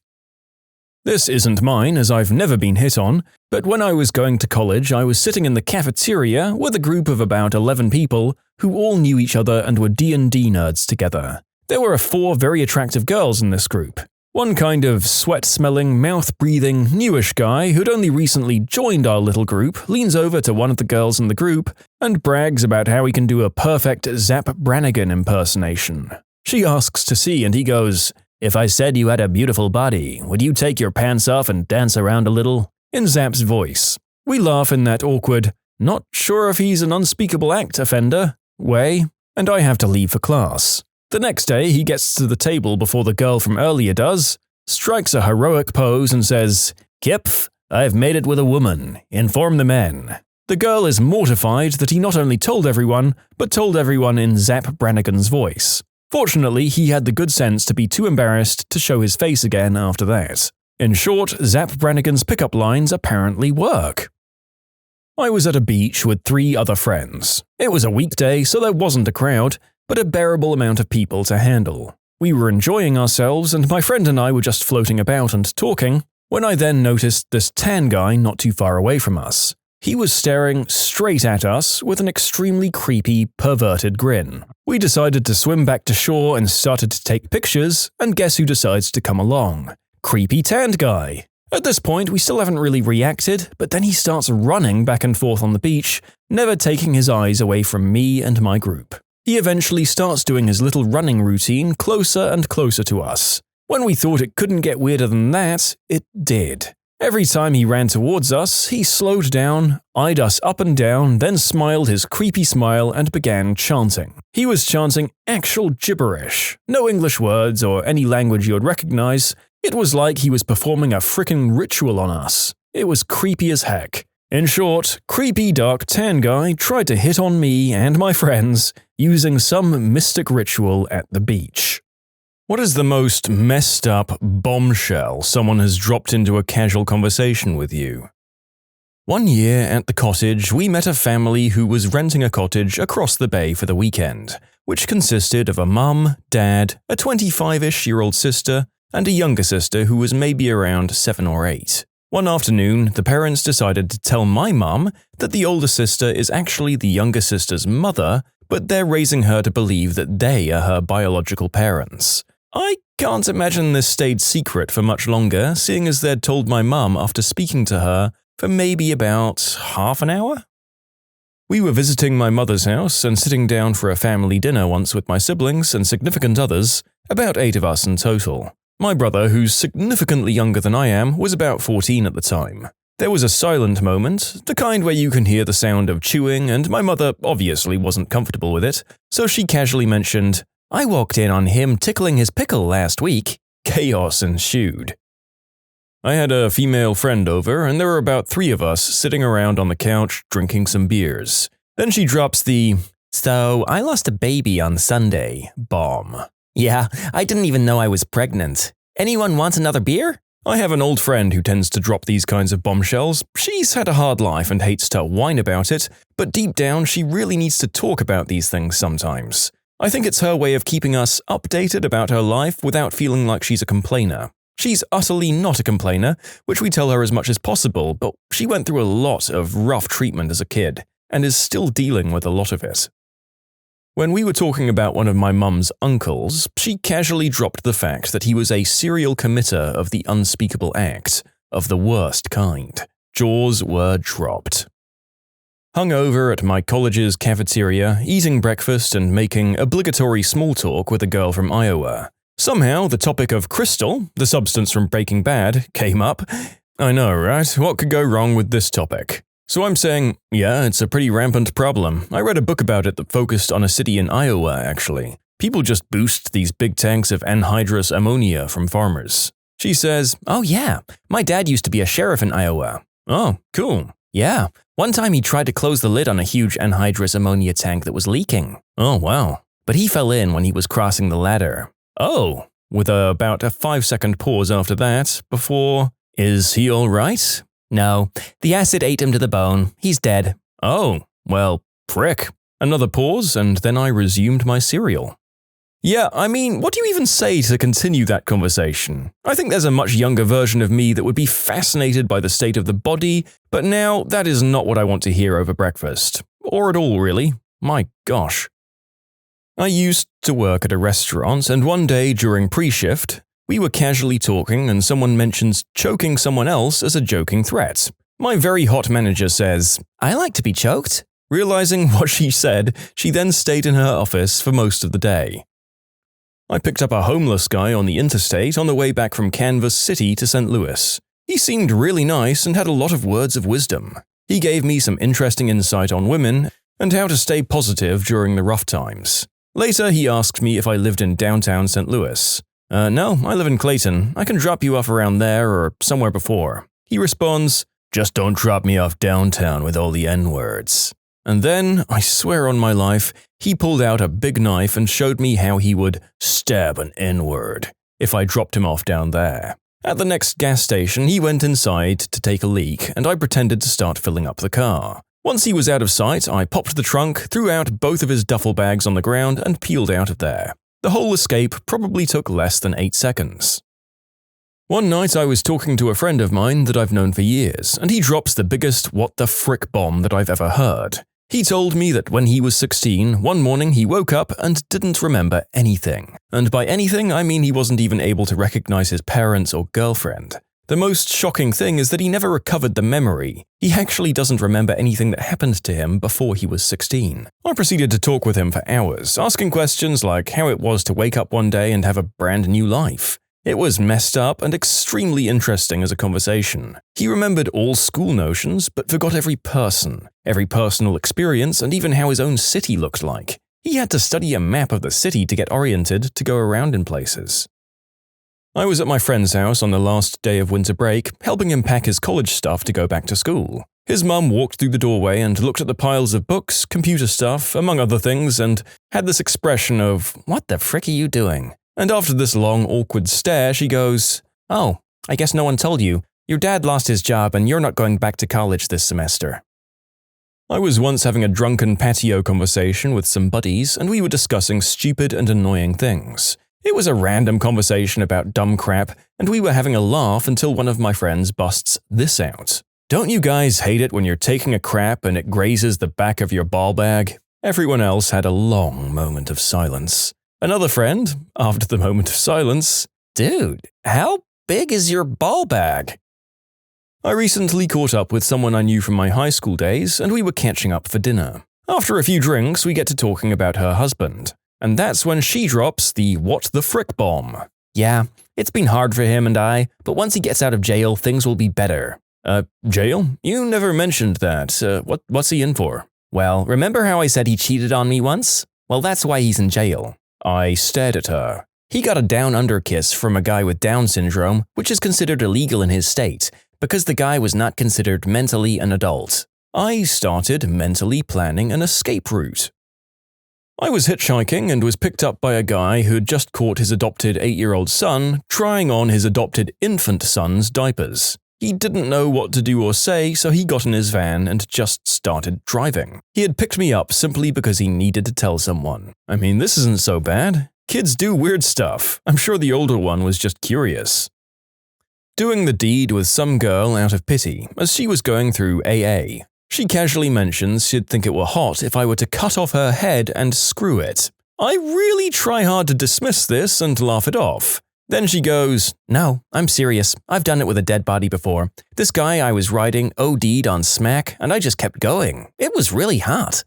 This isn't mine, as I've never been hit on, but when I was going to college, I was sitting in the cafeteria with a group of about 11 people who all knew each other and were D&D nerds together. There were 4 very attractive girls in this group. One kind of sweat-smelling, mouth-breathing, newish guy who'd only recently joined our little group leans over to one of the girls in the group and brags about how he can do a perfect Zap Brannigan impersonation. She asks to see and he goes, "If I said you had a beautiful body, would you take your pants off and dance around a little?" in Zap's voice. We laugh in that awkward, not sure if he's an unspeakable act offender way, and I have to leave for class. The next day, he gets to the table before the girl from earlier does, strikes a heroic pose and says, "Kipf, I've made it with a woman. Inform the men." The girl is mortified that he not only told everyone, but told everyone in Zap Brannigan's voice. Fortunately, he had the good sense to be too embarrassed to show his face again after that. In short, Zap Brannigan's pickup lines apparently work. I was at a beach with 3 other friends. It was a weekday, so there wasn't a crowd, but a bearable amount of people to handle. We were enjoying ourselves and my friend and I were just floating about and talking, when I then noticed this tan guy not too far away from us. He was staring straight at us with an extremely creepy, perverted grin. We decided to swim back to shore and started to take pictures, and guess who decides to come along? Creepy tanned guy. At this point, we still haven't really reacted, but then he starts running back and forth on the beach, never taking his eyes away from me and my group. He eventually starts doing his little running routine closer and closer to us. When we thought it couldn't get weirder than that, it did. Every time he ran towards us, he slowed down, eyed us up and down, then smiled his creepy smile and began chanting. He was chanting actual gibberish, no English words or any language you would recognize. It was like he was performing a frickin' ritual on us. It was creepy as heck. In short, creepy dark tan guy tried to hit on me and my friends using some mystic ritual at the beach. What is the most messed up bombshell someone has dropped into a casual conversation with you? One year at the cottage, we met a family who was renting a cottage across the bay for the weekend, which consisted of a mum, dad, a 25-ish-year-old sister, and a younger sister who was maybe around 7 or 8. One afternoon, the parents decided to tell my mum that the older sister is actually the younger sister's mother, but they're raising her to believe that they are her biological parents. I can't imagine this stayed secret for much longer, seeing as they'd told my mum after speaking to her for maybe about half an hour. We were visiting my mother's house and sitting down for a family dinner once with my siblings and significant others, about 8 of us in total. My brother, who's significantly younger than I am, was about 14 at the time. There was a silent moment, the kind where you can hear the sound of chewing, and my mother obviously wasn't comfortable with it, so she casually mentioned, "I walked in on him tickling his pickle last week." Chaos ensued. I had a female friend over, and there were about 3 of us sitting around on the couch drinking some beers. Then she drops the, "So, I lost a baby on Sunday" bomb. "Yeah, I didn't even know I was pregnant. Anyone want another beer?" I have an old friend who tends to drop these kinds of bombshells. She's had a hard life and hates to whine about it, but deep down she really needs to talk about these things sometimes. I think it's her way of keeping us updated about her life without feeling like she's a complainer. She's utterly not a complainer, which we tell her as much as possible, but she went through a lot of rough treatment as a kid, and is still dealing with a lot of it. When we were talking about one of my mum's uncles, she casually dropped the fact that he was a serial committer of the unspeakable act, of the worst kind. Jaws were dropped. Hungover at my college's cafeteria, eating breakfast and making obligatory small talk with a girl from Iowa. Somehow, the topic of crystal, the substance from Breaking Bad, came up. I know, right? What could go wrong with this topic? So I'm saying, yeah, it's a pretty rampant problem. I read a book about it that focused on a city in Iowa, actually. People just boost these big tanks of anhydrous ammonia from farmers. She says, "Oh yeah, my dad used to be a sheriff in Iowa." "Oh, cool." "Yeah, one time he tried to close the lid on a huge anhydrous ammonia tank that was leaking." "Oh wow." "But he fell in when he was crossing the ladder." "Oh," with about a 5-second pause after that, before, "Is he alright?" "No, the acid ate him to the bone. He's dead." "Oh, well, prick." Another pause, and then I resumed my cereal. Yeah, I mean, what do you even say to continue that conversation? I think there's a much younger version of me that would be fascinated by the state of the body, but now that is not what I want to hear over breakfast. Or at all, really. My gosh. I used to work at a restaurant, and one day during pre-shift, we were casually talking and someone mentions choking someone else as a joking threat. My very hot manager says, "I like to be choked." Realizing what she said, she then stayed in her office for most of the day. I picked up a homeless guy on the interstate on the way back from Kansas City to St. Louis. He seemed really nice and had a lot of words of wisdom. He gave me some interesting insight on women and how to stay positive during the rough times. Later, he asked me if I lived in downtown St. Louis. No, I live in Clayton. I can drop you off around there or somewhere before." He responds, "Just don't drop me off downtown with all the N-words." And then, I swear on my life, he pulled out a big knife and showed me how he would stab an N-word if I dropped him off down there. At the next gas station, he went inside to take a leak, and I pretended to start filling up the car. Once he was out of sight, I popped the trunk, threw out both of his duffel bags on the ground, and peeled out of there. The whole escape probably took less than 8 seconds. One night I was talking to a friend of mine that I've known for years, and he drops the biggest what the frick bomb that I've ever heard. He told me that when he was 16, one morning he woke up and didn't remember anything. And by anything, I mean he wasn't even able to recognize his parents or girlfriend. The most shocking thing is that he never recovered the memory. He actually doesn't remember anything that happened to him before he was 16. I proceeded to talk with him for hours, asking questions like how it was to wake up one day and have a brand new life. It was messed up and extremely interesting as a conversation. He remembered all school notions, but forgot every person, every personal experience, and even how his own city looked like. He had to study a map of the city to get oriented to go around in places. I was at my friend's house on the last day of winter break, helping him pack his college stuff to go back to school. His mum walked through the doorway and looked at the piles of books, computer stuff, among other things, and had this expression of, "What the frick are you doing?" And after this long, awkward stare, she goes, "Oh, I guess no one told you. Your dad lost his job and you're not going back to college this semester." I was once having a drunken patio conversation with some buddies, and we were discussing stupid and annoying things. It was a random conversation about dumb crap, and we were having a laugh until one of my friends busts this out. "Don't you guys hate it when you're taking a crap and it grazes the back of your ball bag?" Everyone else had a long moment of silence. Another friend, after the moment of silence, "Dude, how big is your ball bag?" I recently caught up with someone I knew from my high school days, and we were catching up for dinner. After a few drinks, we get to talking about her husband. And that's when she drops the "what the frick" bomb. "Yeah, it's been hard for him and I, but once he gets out of jail, things will be better." Jail? You never mentioned that. What's he in for?" "Well, remember how I said he cheated on me once? Well, that's why he's in jail." I stared at her. "He got a down-under kiss from a guy with Down syndrome, which is considered illegal in his state, because the guy was not considered mentally an adult." I started mentally planning an escape route. I was hitchhiking and was picked up by a guy who had just caught his adopted 8-year-old son trying on his adopted infant son's diapers. He didn't know what to do or say, so he got in his van and just started driving. He had picked me up simply because he needed to tell someone. I mean, this isn't so bad. Kids do weird stuff. I'm sure the older one was just curious. Doing the deed with some girl out of pity, as she was going through AA. She casually mentions she'd think it were hot if I were to cut off her head and screw it. I really try hard to dismiss this and laugh it off. Then she goes, "No, I'm serious. I've done it with a dead body before. This guy I was riding OD'd on smack, and I just kept going. It was really hot."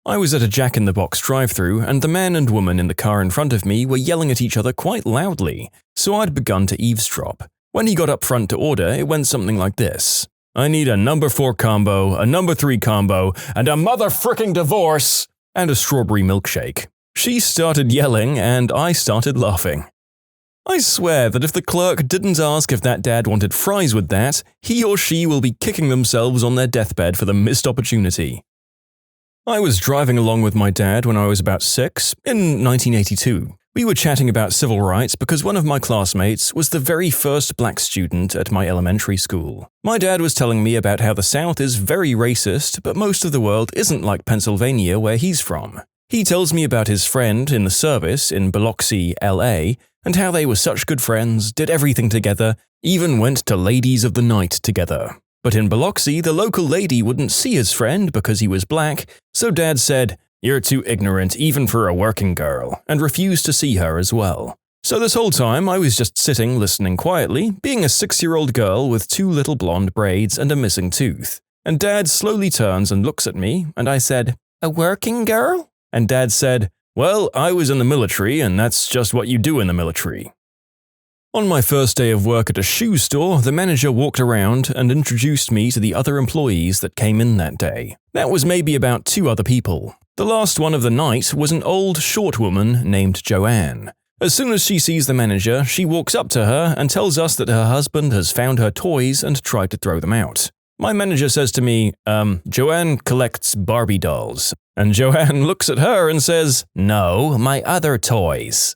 I was at a Jack in the Box drive-thru, and the man and woman in the car in front of me were yelling at each other quite loudly, so I'd begun to eavesdrop. When he got up front to order, it went something like this: "I need a number 4 combo, a number 3 combo, and a mother-fricking divorce, and a strawberry milkshake." She started yelling, and I started laughing. I swear that if the clerk didn't ask if that dad wanted fries with that, he or she will be kicking themselves on their deathbed for the missed opportunity. I was driving along with my dad when I was about 6, in 1982. We were chatting about civil rights because one of my classmates was the very first black student at my elementary school. My dad was telling me about how the South is very racist, but most of the world isn't like Pennsylvania where he's from. He tells me about his friend in the service in Biloxi, LA, and how they were such good friends, did everything together, even went to ladies of the night together. But in Biloxi, the local lady wouldn't see his friend because he was black, so Dad said, "You're too ignorant even for a working girl," and refused to see her as well. So this whole time I was just sitting listening quietly, being a 6-year-old girl with 2 little blonde braids and a missing tooth. And Dad slowly turns and looks at me, and I said, "A working girl?" And Dad said, "Well, I was in the military, and that's just what you do in the military." On my first day of work at a shoe store, the manager walked around and introduced me to the other employees that came in that day. That was maybe about 2 other people. The last one of the night was an old, short woman named Joanne. As soon as she sees the manager, she walks up to her and tells us that her husband has found her toys and tried to throw them out. My manager says to me, Joanne collects Barbie dolls. And Joanne looks at her and says, "No, my other toys."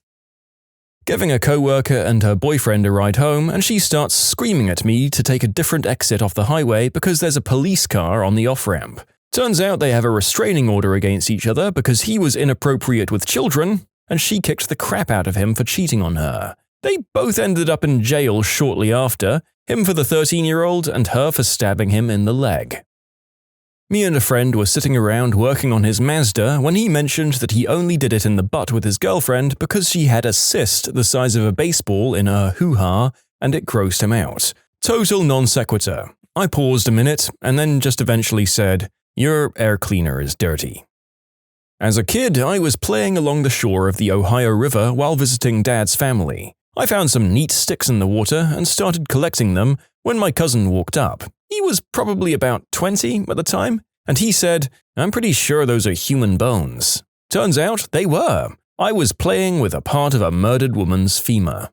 Giving a coworker and her boyfriend a ride home, and she starts screaming at me to take a different exit off the highway because there's a police car on the off-ramp. Turns out they have a restraining order against each other because he was inappropriate with children, and she kicked the crap out of him for cheating on her. They both ended up in jail shortly after, him for the 13-year-old and her for stabbing him in the leg. Me and a friend were sitting around working on his Mazda when he mentioned that he only did it in the butt with his girlfriend because she had a cyst the size of a baseball in her hoo-ha and it grossed him out. Total non sequitur. I paused a minute and then just eventually said, "Your air cleaner is dirty." As a kid, I was playing along the shore of the Ohio River while visiting Dad's family. I found some neat sticks in the water and started collecting them when my cousin walked up. He was probably about 20 at the time, and he said, "I'm pretty sure those are human bones." Turns out they were. I was playing with a part of a murdered woman's femur.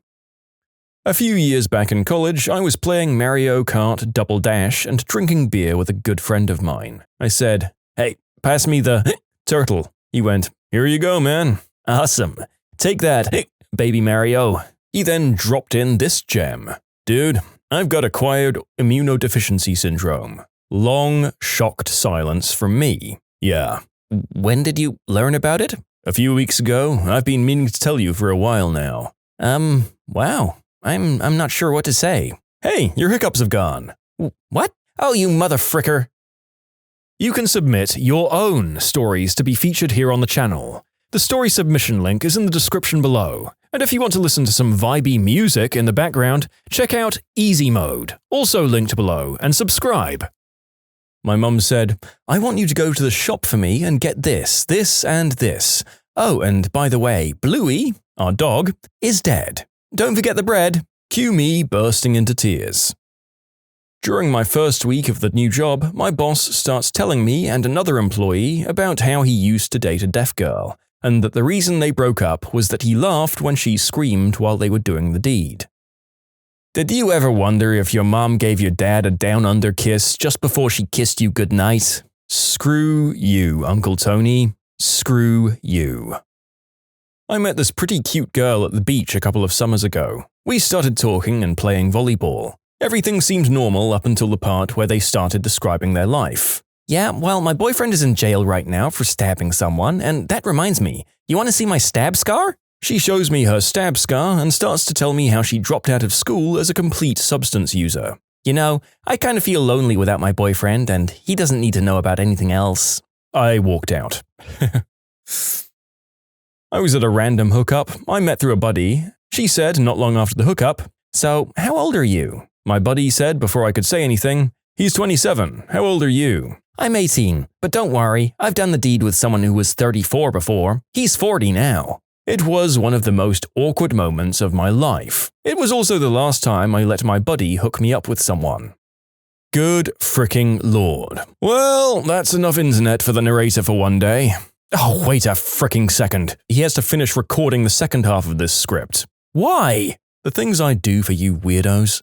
A few years back in college, I was playing Mario Kart Double Dash and drinking beer with a good friend of mine. I said, "Hey, pass me the turtle." He went, "Here you go, man." "Awesome. Take that, baby Mario." He then dropped in this gem. "Dude, I've got acquired immunodeficiency syndrome." Long, shocked silence from me. "Yeah." "When did you learn about it?" "A few weeks ago. I've been meaning to tell you for a while now." Wow. I'm not sure what to say." "Hey, your hiccups have gone." "What? Oh, you motherfricker." You can submit your own stories to be featured here on the channel. The story submission link is in the description below. And if you want to listen to some vibey music in the background, check out easymode, also linked below, and subscribe. My mum said, "I want you to go to the shop for me and get this, this, and this. Oh, and by the way, Bluey, our dog, is dead. Don't forget the bread." Cue me bursting into tears. During my first week of the new job, my boss starts telling me and another employee about how he used to date a deaf girl, and that the reason they broke up was that he laughed when she screamed while they were doing the deed. Did you ever wonder if your mom gave your dad a down-under kiss just before she kissed you goodnight? Screw you, Uncle Tony. Screw you. I met this pretty cute girl at the beach a couple of summers ago. We started talking and playing volleyball. Everything seemed normal up until the part where they started describing their life. "Yeah, well, my boyfriend is in jail right now for stabbing someone, and that reminds me, you want to see my stab scar?" She shows me her stab scar and starts to tell me how she dropped out of school as a complete substance user. "You know, I kind of feel lonely without my boyfriend, and he doesn't need to know about anything else." I walked out. I was at a random hookup I met through a buddy. She said, not long after the hookup, "So, how old are you?" My buddy said before I could say anything, "He's 27. How old are you?" "I'm 18, but don't worry, I've done the deed with someone who was 34 before. He's 40 now." It was one of the most awkward moments of my life. It was also the last time I let my buddy hook me up with someone. Good fricking lord. Well, that's enough internet for the narrator for one day. Oh, wait a fricking second. He has to finish recording the second half of this script. Why? The things I do for you weirdos.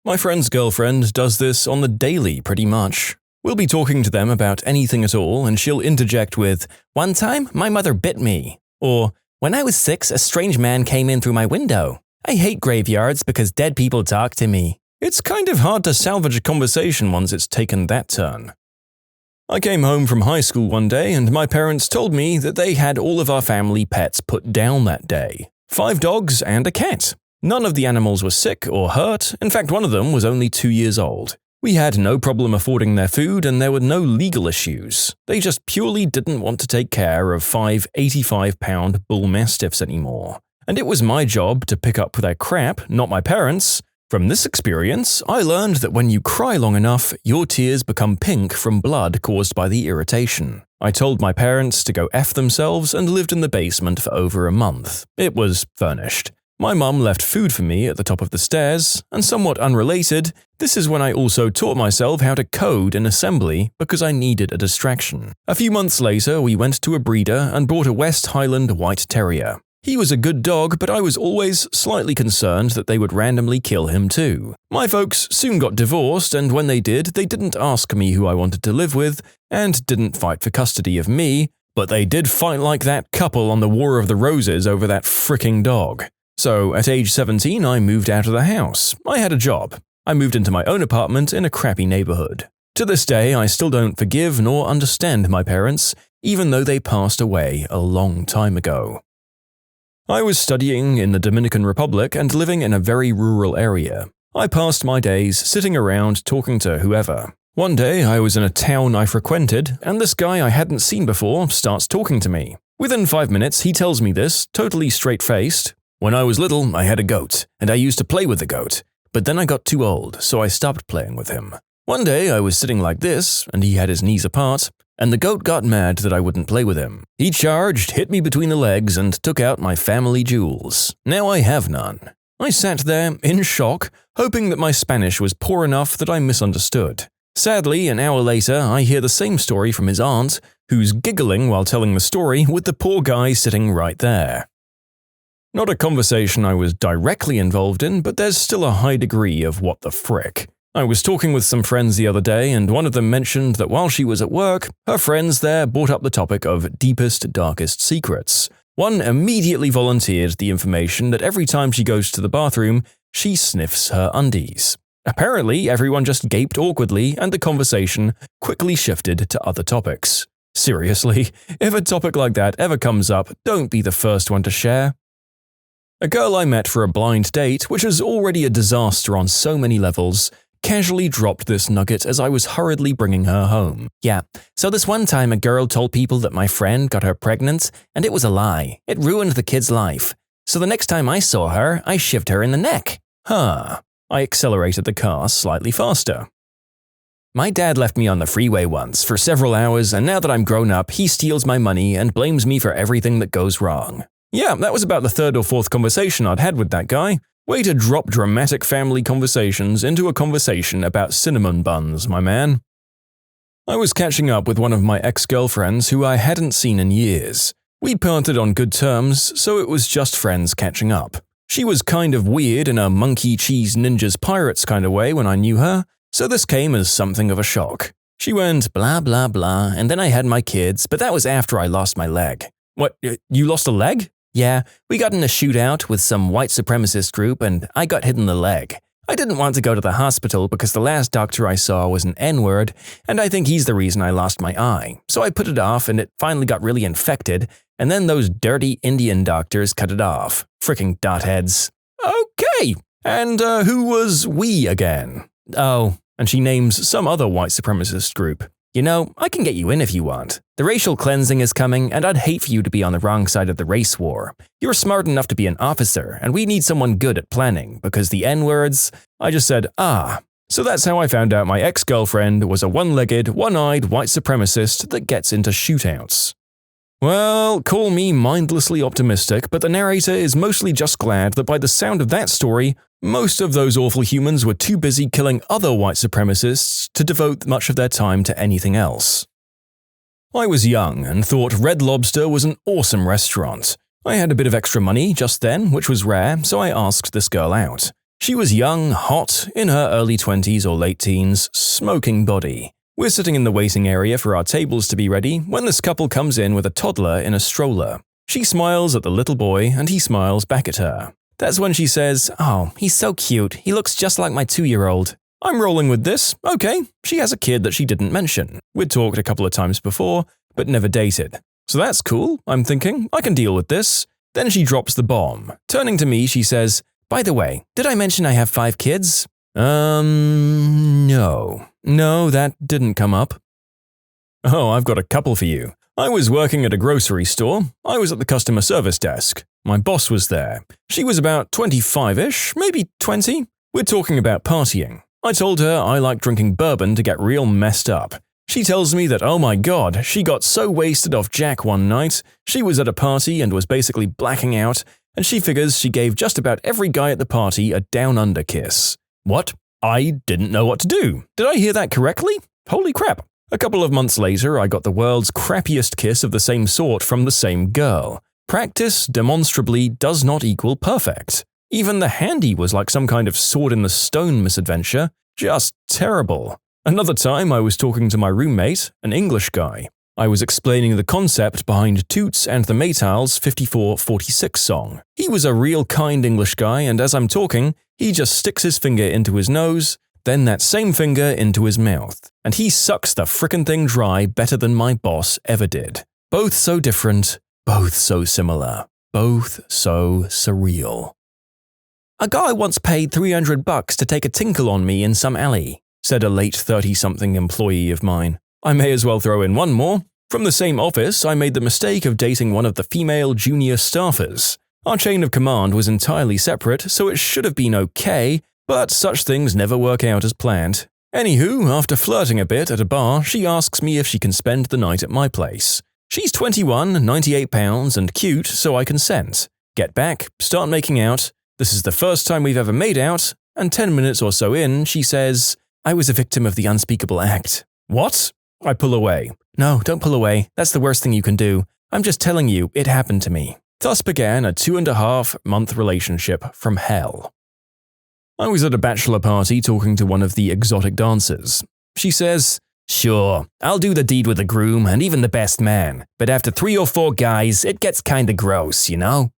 My friend's girlfriend does this on the daily pretty much. We'll be talking to them about anything at all and she'll interject with, "One time, my mother bit me." Or, "When I was 6, a strange man came in through my window. I hate graveyards because dead people talk to me." It's kind of hard to salvage a conversation once it's taken that turn. I came home from high school one day and my parents told me that they had all of our family pets put down that day. 5 dogs and a cat. None of the animals were sick or hurt. In fact, one of them was only 2 years old. We had no problem affording their food and there were no legal issues. They just purely didn't want to take care of 5 85-pound bull mastiffs anymore. And it was my job to pick up their crap, not my parents'. From this experience, I learned that when you cry long enough, your tears become pink from blood caused by the irritation. I told my parents to go F themselves and lived in the basement for over a month. It was furnished. My mum left food for me at the top of the stairs, and somewhat unrelated, this is when I also taught myself how to code in assembly because I needed a distraction. A few months later, we went to a breeder and bought a West Highland White Terrier. He was a good dog, but I was always slightly concerned that they would randomly kill him too. My folks soon got divorced, and when they did, they didn't ask me who I wanted to live with, and didn't fight for custody of me, but they did fight like that couple on the War of the Roses over that fricking dog. So, at age 17, I moved out of the house. I had a job. I moved into my own apartment in a crappy neighborhood. To this day, I still don't forgive nor understand my parents, even though they passed away a long time ago. I was studying in the Dominican Republic and living in a very rural area. I passed my days sitting around talking to whoever. One day I was in a town I frequented, and this guy I hadn't seen before starts talking to me. Within 5 minutes, he tells me this, totally straight-faced. When I was little, I had a goat, and I used to play with the goat. But then I got too old, so I stopped playing with him. One day I was sitting like this, and he had his knees apart, and the goat got mad that I wouldn't play with him. He charged, hit me between the legs, and took out my family jewels. Now I have none. I sat there, in shock, hoping that my Spanish was poor enough that I misunderstood. Sadly, an hour later, I hear the same story from his aunt, who's giggling while telling the story with the poor guy sitting right there. Not a conversation I was directly involved in, but there's still a high degree of what the frick. I was talking with some friends the other day, and one of them mentioned that while she was at work, her friends there brought up the topic of deepest, darkest secrets. One immediately volunteered the information that every time she goes to the bathroom, she sniffs her undies. Apparently, everyone just gaped awkwardly, and the conversation quickly shifted to other topics. Seriously, if a topic like that ever comes up, don't be the first one to share. A girl I met for a blind date, which was already a disaster on so many levels, casually dropped this nugget as I was hurriedly bringing her home. Yeah, so this one time a girl told people that my friend got her pregnant, and it was a lie. It ruined the kid's life. So the next time I saw her, I shivved her in the neck. Huh. I accelerated the car slightly faster. My dad left me on the freeway once for several hours, and now that I'm grown up, he steals my money and blames me for everything that goes wrong. Yeah, that was about the third or fourth conversation I'd had with that guy. Way to drop dramatic family conversations into a conversation about cinnamon buns, my man. I was catching up with one of my ex-girlfriends who I hadn't seen in years. We parted on good terms, so it was just friends catching up. She was kind of weird in a monkey cheese ninjas pirates kind of way when I knew her, so this came as something of a shock. She went blah blah blah, and then I had my kids, but that was after I lost my leg. What, you lost a leg? Yeah, we got in a shootout with some white supremacist group and I got hit in the leg. I didn't want to go to the hospital because the last doctor I saw was an N-word, and I think he's the reason I lost my eye. So I put it off and it finally got really infected, and then those dirty Indian doctors cut it off. Fricking dotheads. Okay, and who was we again? Oh, and she names some other white supremacist group. You know, I can get you in if you want. The racial cleansing is coming, and I'd hate for you to be on the wrong side of the race war. You're smart enough to be an officer, and we need someone good at planning, because the N-words… I just said, ah. So that's how I found out my ex-girlfriend was a one-legged, one-eyed white supremacist that gets into shootouts. Well, call me mindlessly optimistic, but the narrator is mostly just glad that by the sound of that story, most of those awful humans were too busy killing other white supremacists to devote much of their time to anything else. I was young and thought Red Lobster was an awesome restaurant. I had a bit of extra money just then, which was rare, so I asked this girl out. She was young, hot, in her early 20s or late teens, smoking body. We're sitting in the waiting area for our tables to be ready when this couple comes in with a toddler in a stroller. She smiles at the little boy and he smiles back at her. That's when she says, "Oh, he's so cute. He looks just like my 2-year-old. I'm rolling with this. Okay, she has a kid that she didn't mention. We'd talked a couple of times before, but never dated. So that's cool, I'm thinking. I can deal with this. Then she drops the bomb. Turning to me, she says, "By the way, did I mention I have 5 kids?" No. No, that didn't come up. Oh, I've got a couple for you. I was working at a grocery store. I was at the customer service desk. My boss was there. She was about 25-ish, maybe 20. We're talking about partying. I told her I like drinking bourbon to get real messed up. She tells me that, oh my god, she got so wasted off Jack one night, she was at a party and was basically blacking out, and she figures she gave just about every guy at the party a down-under kiss. What? I didn't know what to do. Did I hear that correctly? Holy crap. A couple of months later, I got the world's crappiest kiss of the same sort from the same girl. Practice, demonstrably, does not equal perfect. Even the handy was like some kind of sword-in-the-stone misadventure. Just terrible. Another time, I was talking to my roommate, an English guy. I was explaining the concept behind Toots and the Maytals' 54-46 song. He was a real kind English guy, and as I'm talking, he just sticks his finger into his nose, then that same finger into his mouth, and he sucks the frickin' thing dry better than my boss ever did. Both so different, both so similar. both so surreal. "A guy once paid $300 to take a tinkle on me in some alley," said a late 30-something employee of mine. I may as well throw in one more. From the same office, I made the mistake of dating one of the female junior staffers. Our chain of command was entirely separate, so it should have been okay, but such things never work out as planned. Anywho, after flirting a bit at a bar, she asks me if she can spend the night at my place. She's 21, 98 pounds, and cute, so I consent. Get back, start making out. This is the first time we've ever made out, and 10 minutes or so in, she says, "I was a victim of the unspeakable act." What? I pull away. "No, don't pull away. That's the worst thing you can do. I'm just telling you, it happened to me." Thus began a 2.5-month relationship from hell. I was at a bachelor party talking to one of the exotic dancers. She says, "Sure, I'll do the deed with the groom and even the best man, but after 3 or 4 guys, it gets kinda gross, you know?"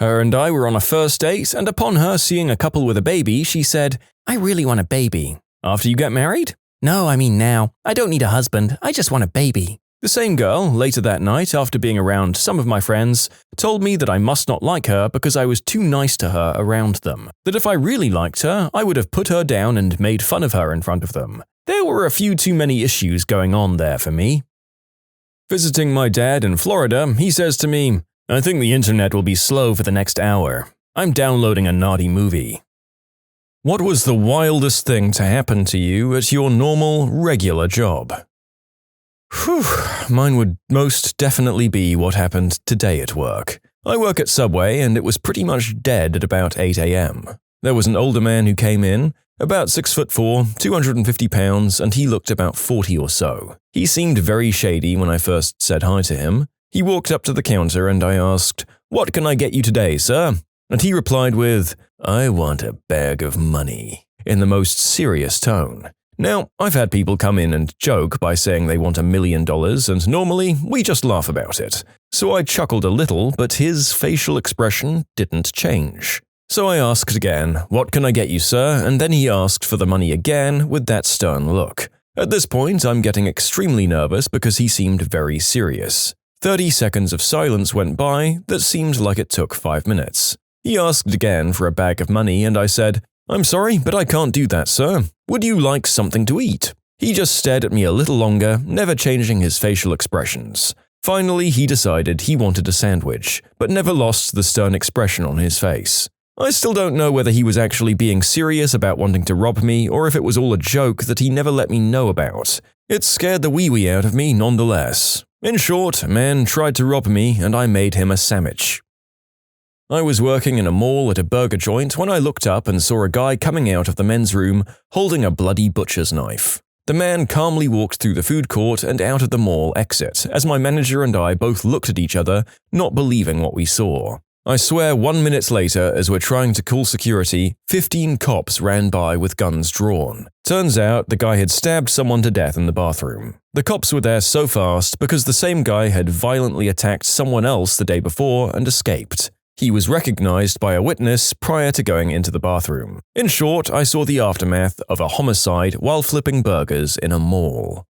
Her and I were on a first date, and upon her seeing a couple with a baby, she said, "I really want a baby." "After you get married?" "No, I mean now. I don't need a husband, I just want a baby." The same girl, later that night, after being around some of my friends, told me that I must not like her because I was too nice to her around them. That if I really liked her, I would have put her down and made fun of her in front of them. There were a few too many issues going on there for me. Visiting my dad in Florida, he says to me, "I think the internet will be slow for the next hour. I'm downloading a naughty movie." What was the wildest thing to happen to you at your normal, regular job? Whew, mine would most definitely be what happened today at work. I work at Subway and it was pretty much dead at about 8 a.m. There was an older man who came in, about 6'4", 250 pounds, and he looked about 40 or so. He seemed very shady when I first said hi to him. He walked up to the counter and I asked, "What can I get you today, sir?" And he replied with, "I want a bag of money," in the most serious tone. Now, I've had people come in and joke by saying they want $1 million, and normally we just laugh about it. So I chuckled a little, but his facial expression didn't change. So I asked again, "What can I get you, sir?" And then he asked for the money again with that stern look. At this point, I'm getting extremely nervous because he seemed very serious. 30 seconds of silence went by that seemed like it took 5 minutes. He asked again for a bag of money and I said, "I'm sorry, but I can't do that, sir. Would you like something to eat?" He just stared at me a little longer, never changing his facial expressions. Finally, he decided he wanted a sandwich, but never lost the stern expression on his face. I still don't know whether he was actually being serious about wanting to rob me or if it was all a joke that he never let me know about. It scared the wee-wee out of me nonetheless. In short, a man tried to rob me and I made him a sandwich. I was working in a mall at a burger joint when I looked up and saw a guy coming out of the men's room holding a bloody butcher's knife. The man calmly walked through the food court and out of the mall exit as my manager and I both looked at each other, not believing what we saw. I swear 1 minute later, as we're trying to call security, 15 cops ran by with guns drawn. Turns out the guy had stabbed someone to death in the bathroom. The cops were there so fast because the same guy had violently attacked someone else the day before and escaped. He was recognized by a witness prior to going into the bathroom. In short, I saw the aftermath of a homicide while flipping burgers in a mall.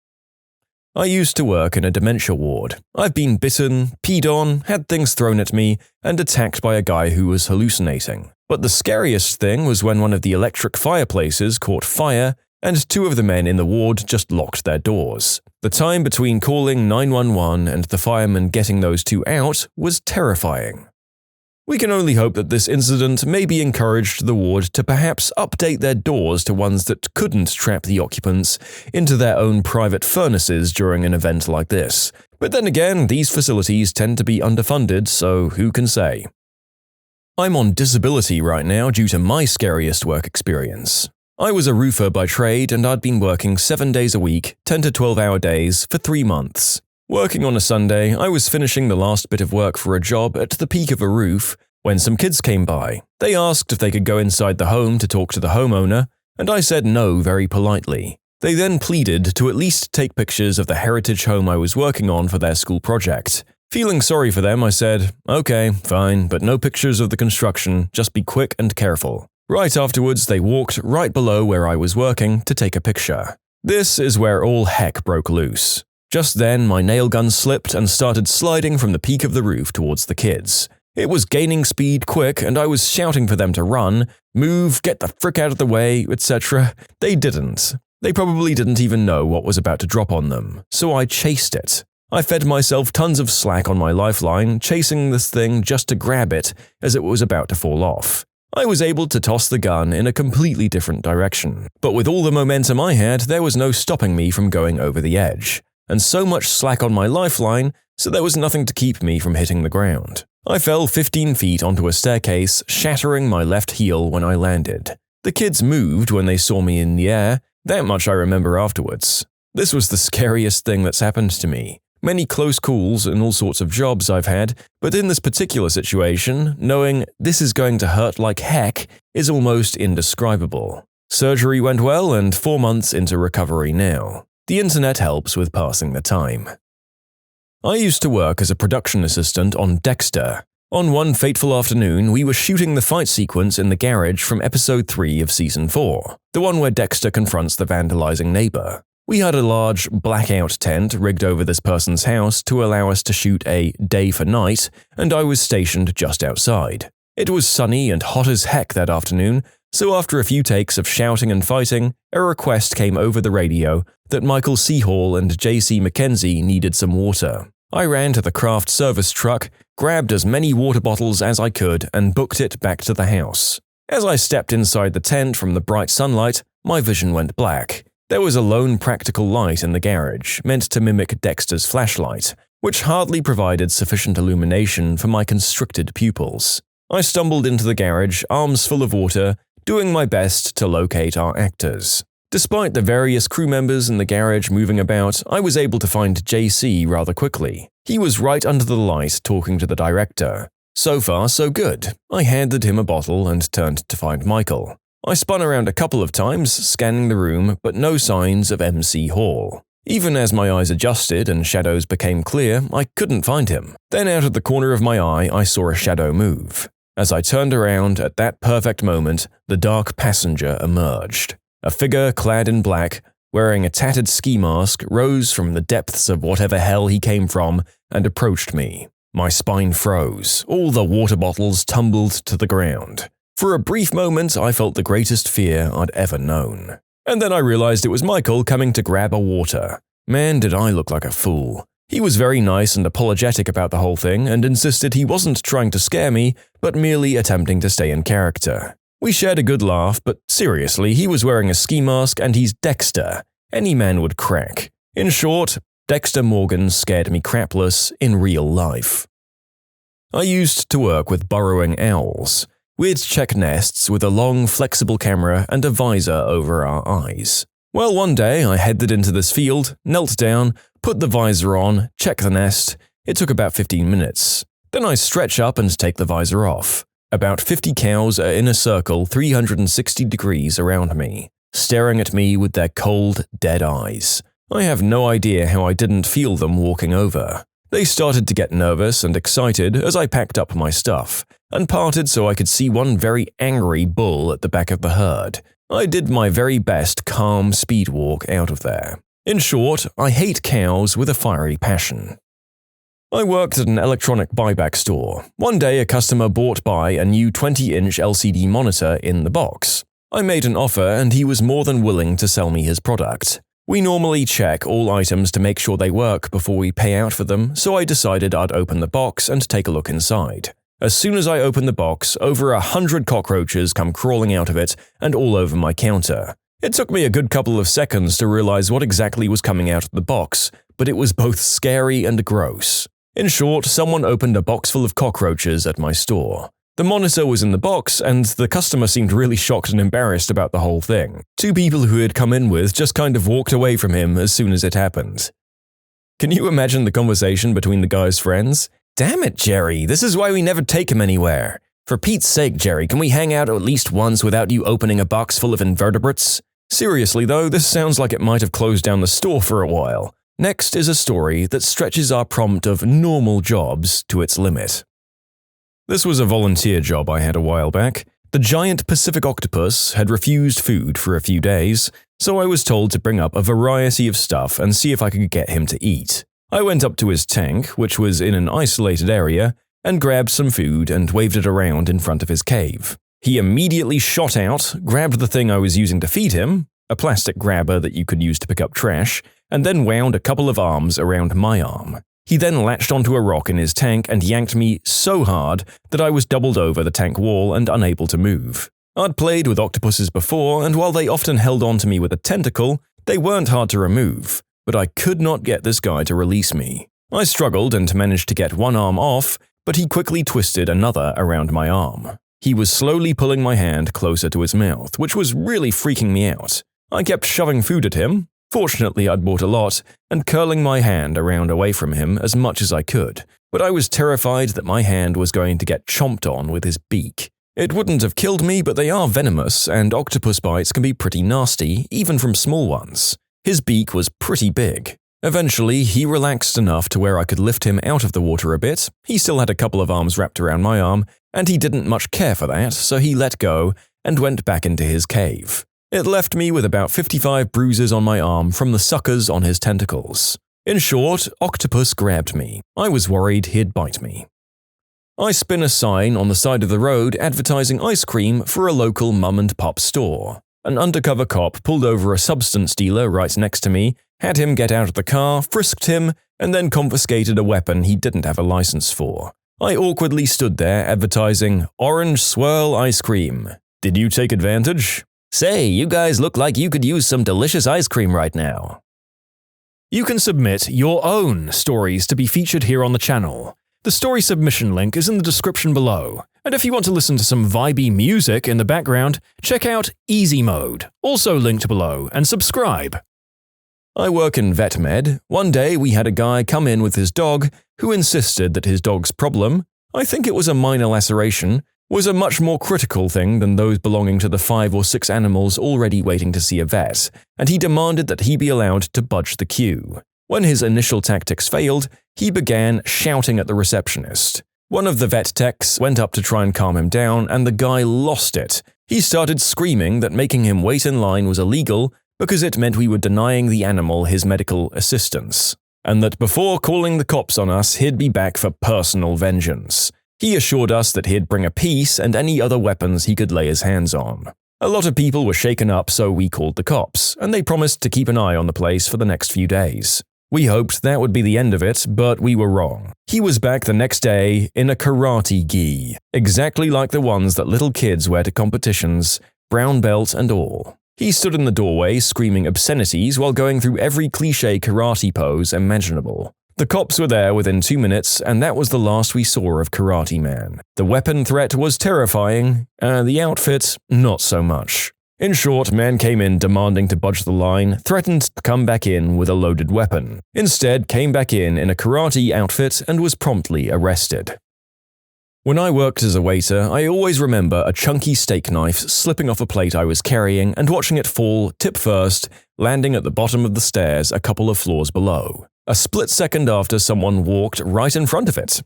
I used to work in a dementia ward. I've been bitten, peed on, had things thrown at me, and attacked by a guy who was hallucinating. But the scariest thing was when one of the electric fireplaces caught fire and 2 of the men in the ward just locked their doors. The time between calling 911 and the firemen getting those 2 out was terrifying. We can only hope that this incident maybe encouraged the ward to perhaps update their doors to ones that couldn't trap the occupants into their own private furnaces during an event like this. But then again, these facilities tend to be underfunded, so who can say? I'm on disability right now due to my scariest work experience. I was a roofer by trade and I'd been working 7 days a week, 10 to 12-hour days, for 3 months. Working on a Sunday, I was finishing the last bit of work for a job at the peak of a roof when some kids came by. They asked if they could go inside the home to talk to the homeowner, and I said no very politely. They then pleaded to at least take pictures of the heritage home I was working on for their school project. Feeling sorry for them, I said, "Okay, fine, but no pictures of the construction, just be quick and careful." Right afterwards, they walked right below where I was working to take a picture. This is where all heck broke loose. Just then, my nail gun slipped and started sliding from the peak of the roof towards the kids. It was gaining speed quick, and I was shouting for them to run, move, get the frick out of the way, etc. They didn't. They probably didn't even know what was about to drop on them, so I chased it. I fed myself tons of slack on my lifeline, chasing this thing just to grab it as it was about to fall off. I was able to toss the gun in a completely different direction, but with all the momentum I had, there was no stopping me from going over the edge, and so much slack on my lifeline, so there was nothing to keep me from hitting the ground. I fell 15 feet onto a staircase, shattering my left heel when I landed. The kids moved when they saw me in the air, that much I remember afterwards. This was the scariest thing that's happened to me. Many close calls and all sorts of jobs I've had, but in this particular situation, knowing this is going to hurt like heck is almost indescribable. Surgery went well and 4 months into recovery now. The internet helps with passing the time. I used to work as a production assistant on Dexter. On one fateful afternoon, we were shooting the fight sequence in the garage from episode 3 of season 4, the one where Dexter confronts the vandalizing neighbor. We had a large blackout tent rigged over this person's house to allow us to shoot a day for night, and I was stationed just outside. It was sunny and hot as heck that afternoon, so after a few takes of shouting and fighting, a request came over the radio that Michael C. Hall and J.C. McKenzie needed some water. I ran to the craft service truck, grabbed as many water bottles as I could, and booked it back to the house. As I stepped inside the tent from the bright sunlight, my vision went black. There was a lone practical light in the garage, meant to mimic Dexter's flashlight, which hardly provided sufficient illumination for my constricted pupils. I stumbled into the garage, arms full of water, doing my best to locate our actors. Despite the various crew members in the garage moving about, I was able to find JC rather quickly. He was right under the light talking to the director. So far, so good. I handed him a bottle and turned to find Michael. I spun around a couple of times, scanning the room, but no signs of MC Hall. Even as my eyes adjusted and shadows became clear, I couldn't find him. Then out of the corner of my eye, I saw a shadow move. As I turned around at that perfect moment, the dark passenger emerged. A figure clad in black, wearing a tattered ski mask, rose from the depths of whatever hell he came from and approached me. My spine froze. All the water bottles tumbled to the ground. For a brief moment, I felt the greatest fear I'd ever known. And then I realized it was Michael coming to grab a water. Man, did I look like a fool. He was very nice and apologetic about the whole thing and insisted he wasn't trying to scare me, but merely attempting to stay in character. We shared a good laugh, but seriously, he was wearing a ski mask and he's Dexter. Any man would crack. In short, Dexter Morgan scared me crapless in real life. I used to work with burrowing owls. We'd check nests with a long, flexible camera and a visor over our eyes. Well, one day I headed into this field, knelt down, put the visor on, check the nest. It took about 15 minutes. Then I stretch up and take the visor off. About 50 cows are in a circle 360 degrees around me, staring at me with their cold, dead eyes. I have no idea how I didn't feel them walking over. They started to get nervous and excited as I packed up my stuff, and parted so I could see one very angry bull at the back of the herd. I did my very best calm speed walk out of there. In short, I hate cows with a fiery passion. I worked at an electronic buyback store. One day a customer bought by a new 20-inch LCD monitor in the box. I made an offer and he was more than willing to sell me his product. We normally check all items to make sure they work before we pay out for them, so I decided I'd open the box and take a look inside. As soon as I open the box, over 100 cockroaches come crawling out of it and all over my counter. It took me a good couple of seconds to realize what exactly was coming out of the box, but it was both scary and gross. In short, someone opened a box full of cockroaches at my store. The monitor was in the box, and the customer seemed really shocked and embarrassed about the whole thing. Two people who had come in with just kind of walked away from him as soon as it happened. Can you imagine the conversation between the guy's friends? "Damn it, Jerry, this is why we never take him anywhere. For Pete's sake, Jerry, can we hang out at least once without you opening a box full of invertebrates?" Seriously though, this sounds like it might have closed down the store for a while. Next is a story that stretches our prompt of normal jobs to its limit. This was a volunteer job I had a while back. The giant Pacific octopus had refused food for a few days, so I was told to bring up a variety of stuff and see if I could get him to eat. I went up to his tank, which was in an isolated area, and grabbed some food and waved it around in front of his cave. He immediately shot out, grabbed the thing I was using to feed him, a plastic grabber that you could use to pick up trash, and then wound a couple of arms around my arm. He then latched onto a rock in his tank and yanked me so hard that I was doubled over the tank wall and unable to move. I'd played with octopuses before, and while they often held on to me with a tentacle, they weren't hard to remove, but I could not get this guy to release me. I struggled and managed to get one arm off, but he quickly twisted another around my arm. He was slowly pulling my hand closer to his mouth, which was really freaking me out. I kept shoving food at him. Fortunately, I'd bought a lot, and curling my hand around away from him as much as I could, but I was terrified that my hand was going to get chomped on with his beak. It wouldn't have killed me, but they are venomous, and octopus bites can be pretty nasty, even from small ones. His beak was pretty big. Eventually, he relaxed enough to where I could lift him out of the water a bit. He still had a couple of arms wrapped around my arm, and he didn't much care for that, so he let go and went back into his cave. It left me with about 55 bruises on my arm from the suckers on his tentacles. In short, octopus grabbed me. I was worried he'd bite me. I spin a sign on the side of the road advertising ice cream for a local mum-and-pop store. An undercover cop pulled over a substance dealer right next to me, had him get out of the car, frisked him, and then confiscated a weapon he didn't have a license for. I awkwardly stood there advertising orange swirl ice cream. Did you take advantage? Say, you guys look like you could use some delicious ice cream right now. You can submit your own stories to be featured here on the channel. The story submission link is in the description below. And if you want to listen to some vibey music in the background, check out easymode, also linked below, and subscribe. I work in vet med. One day we had a guy come in with his dog who insisted that his dog's problem, I think it was a minor laceration, was a much more critical thing than those belonging to the 5 or 6 animals already waiting to see a vet, and he demanded that he be allowed to budge the queue. When his initial tactics failed, he began shouting at the receptionist. One of the vet techs went up to try and calm him down, and the guy lost it. He started screaming that making him wait in line was illegal because it meant we were denying the animal his medical assistance, and that before calling the cops on us, he'd be back for personal vengeance. He assured us that he'd bring a piece and any other weapons he could lay his hands on. A lot of people were shaken up, so we called the cops, and they promised to keep an eye on the place for the next few days. We hoped that would be the end of it, but we were wrong. He was back the next day in a karate gi, exactly like the ones that little kids wear to competitions, brown belt and all. He stood in the doorway screaming obscenities while going through every cliché karate pose imaginable. The cops were there within 2 minutes, and that was the last we saw of Karate Man. The weapon threat was terrifying, the outfit, not so much. In short, man came in demanding to budge the line, threatened to come back in with a loaded weapon. Instead, came back in a karate outfit and was promptly arrested. When I worked as a waiter, I always remember a chunky steak knife slipping off a plate I was carrying and watching it fall, tip first, landing at the bottom of the stairs a couple of floors below. A split second after someone walked right in front of it.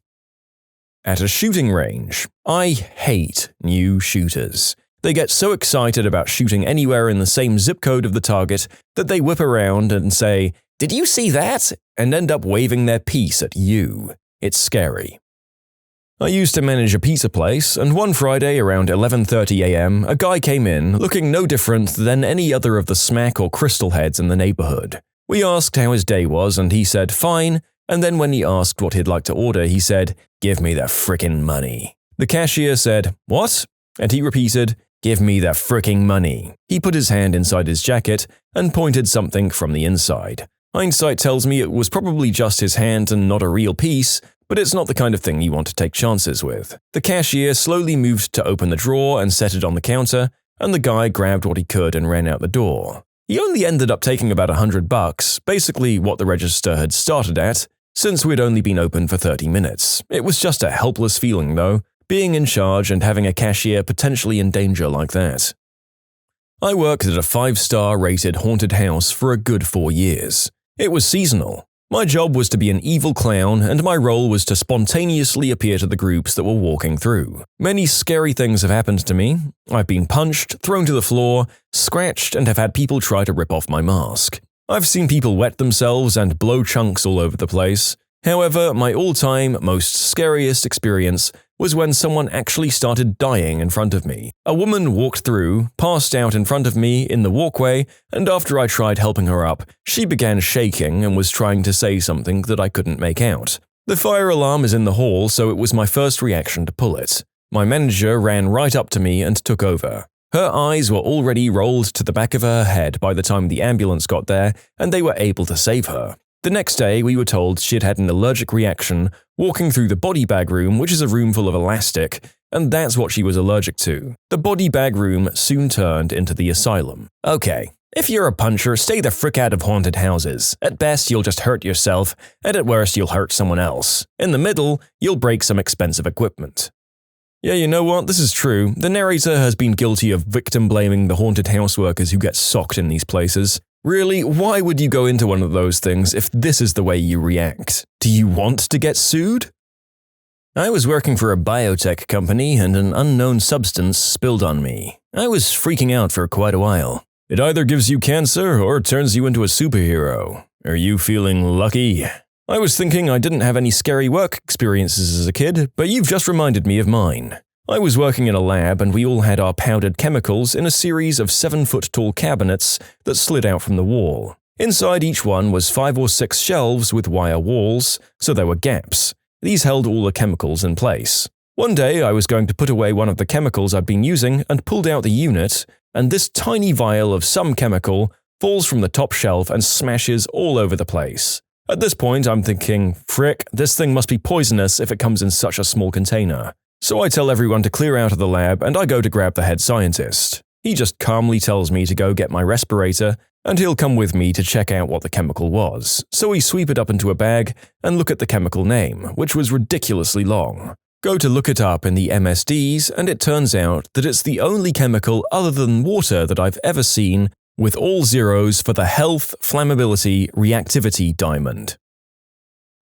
At a shooting range, I hate new shooters. They get so excited about shooting anywhere in the same zip code of the target that they whip around and say, "Did you see that?" and end up waving their piece at you. It's scary. I used to manage a pizza place, and one Friday around 11:30 a.m., a guy came in looking no different than any other of the smack or crystal heads in the neighborhood. We asked how his day was, and he said, fine, and then when he asked what he'd like to order, he said, "Give me the frickin' money." The cashier said, "What?" And he repeated, "Give me the fricking money." He put his hand inside his jacket and pointed something from the inside. Hindsight tells me it was probably just his hand and not a real piece, but it's not the kind of thing you want to take chances with. The cashier slowly moved to open the drawer and set it on the counter, and the guy grabbed what he could and ran out the door. He only ended up taking about $100, basically what the register had started at, since we'd only been open for 30 minutes. It was just a helpless feeling, though, being in charge and having a cashier potentially in danger like that. I worked at a 5-star rated haunted house for a good 4 years. It was seasonal. My job was to be an evil clown, and my role was to spontaneously appear to the groups that were walking through. Many scary things have happened to me. I've been punched, thrown to the floor, scratched, and have had people try to rip off my mask. I've seen people wet themselves and blow chunks all over the place. However, my all-time, most scariest experience was when someone actually started dying in front of me. A woman walked through, passed out in front of me in the walkway, and after I tried helping her up, she began shaking and was trying to say something that I couldn't make out. The fire alarm is in the hall, so it was my first reaction to pull it. My manager ran right up to me and took over. Her eyes were already rolled to the back of her head by the time the ambulance got there, and they were able to save her. The next day, we were told she'd had an allergic reaction walking through the body bag room, which is a room full of elastic, and that's what she was allergic to. The body bag room soon turned into the asylum. Okay, if you're a puncher, stay the frick out of haunted houses. At best, you'll just hurt yourself, and at worst, you'll hurt someone else. In the middle, you'll break some expensive equipment. Yeah, you know what? This is true. The narrator has been guilty of victim-blaming the haunted house workers who get socked in these places. Really, why would you go into one of those things if this is the way you react? Do you want to get sued? I was working for a biotech company and an unknown substance spilled on me. I was freaking out for quite a while. It either gives you cancer or turns you into a superhero. Are you feeling lucky? I was thinking I didn't have any scary work experiences as a kid, but you've just reminded me of mine. I was working in a lab and we all had our powdered chemicals in a series of 7-foot-tall cabinets that slid out from the wall. Inside each one was 5 or 6 shelves with wire walls, so there were gaps. These held all the chemicals in place. One day I was going to put away one of the chemicals I'd been using and pulled out the unit, and this tiny vial of some chemical falls from the top shelf and smashes all over the place. At this point I'm thinking, frick, this thing must be poisonous if it comes in such a small container. So I tell everyone to clear out of the lab and I go to grab the head scientist. He just calmly tells me to go get my respirator and he'll come with me to check out what the chemical was. So we sweep it up into a bag and look at the chemical name, which was ridiculously long. Go to look it up in the MSDs and it turns out that it's the only chemical other than water that I've ever seen with all zeros for the health, flammability, reactivity diamond.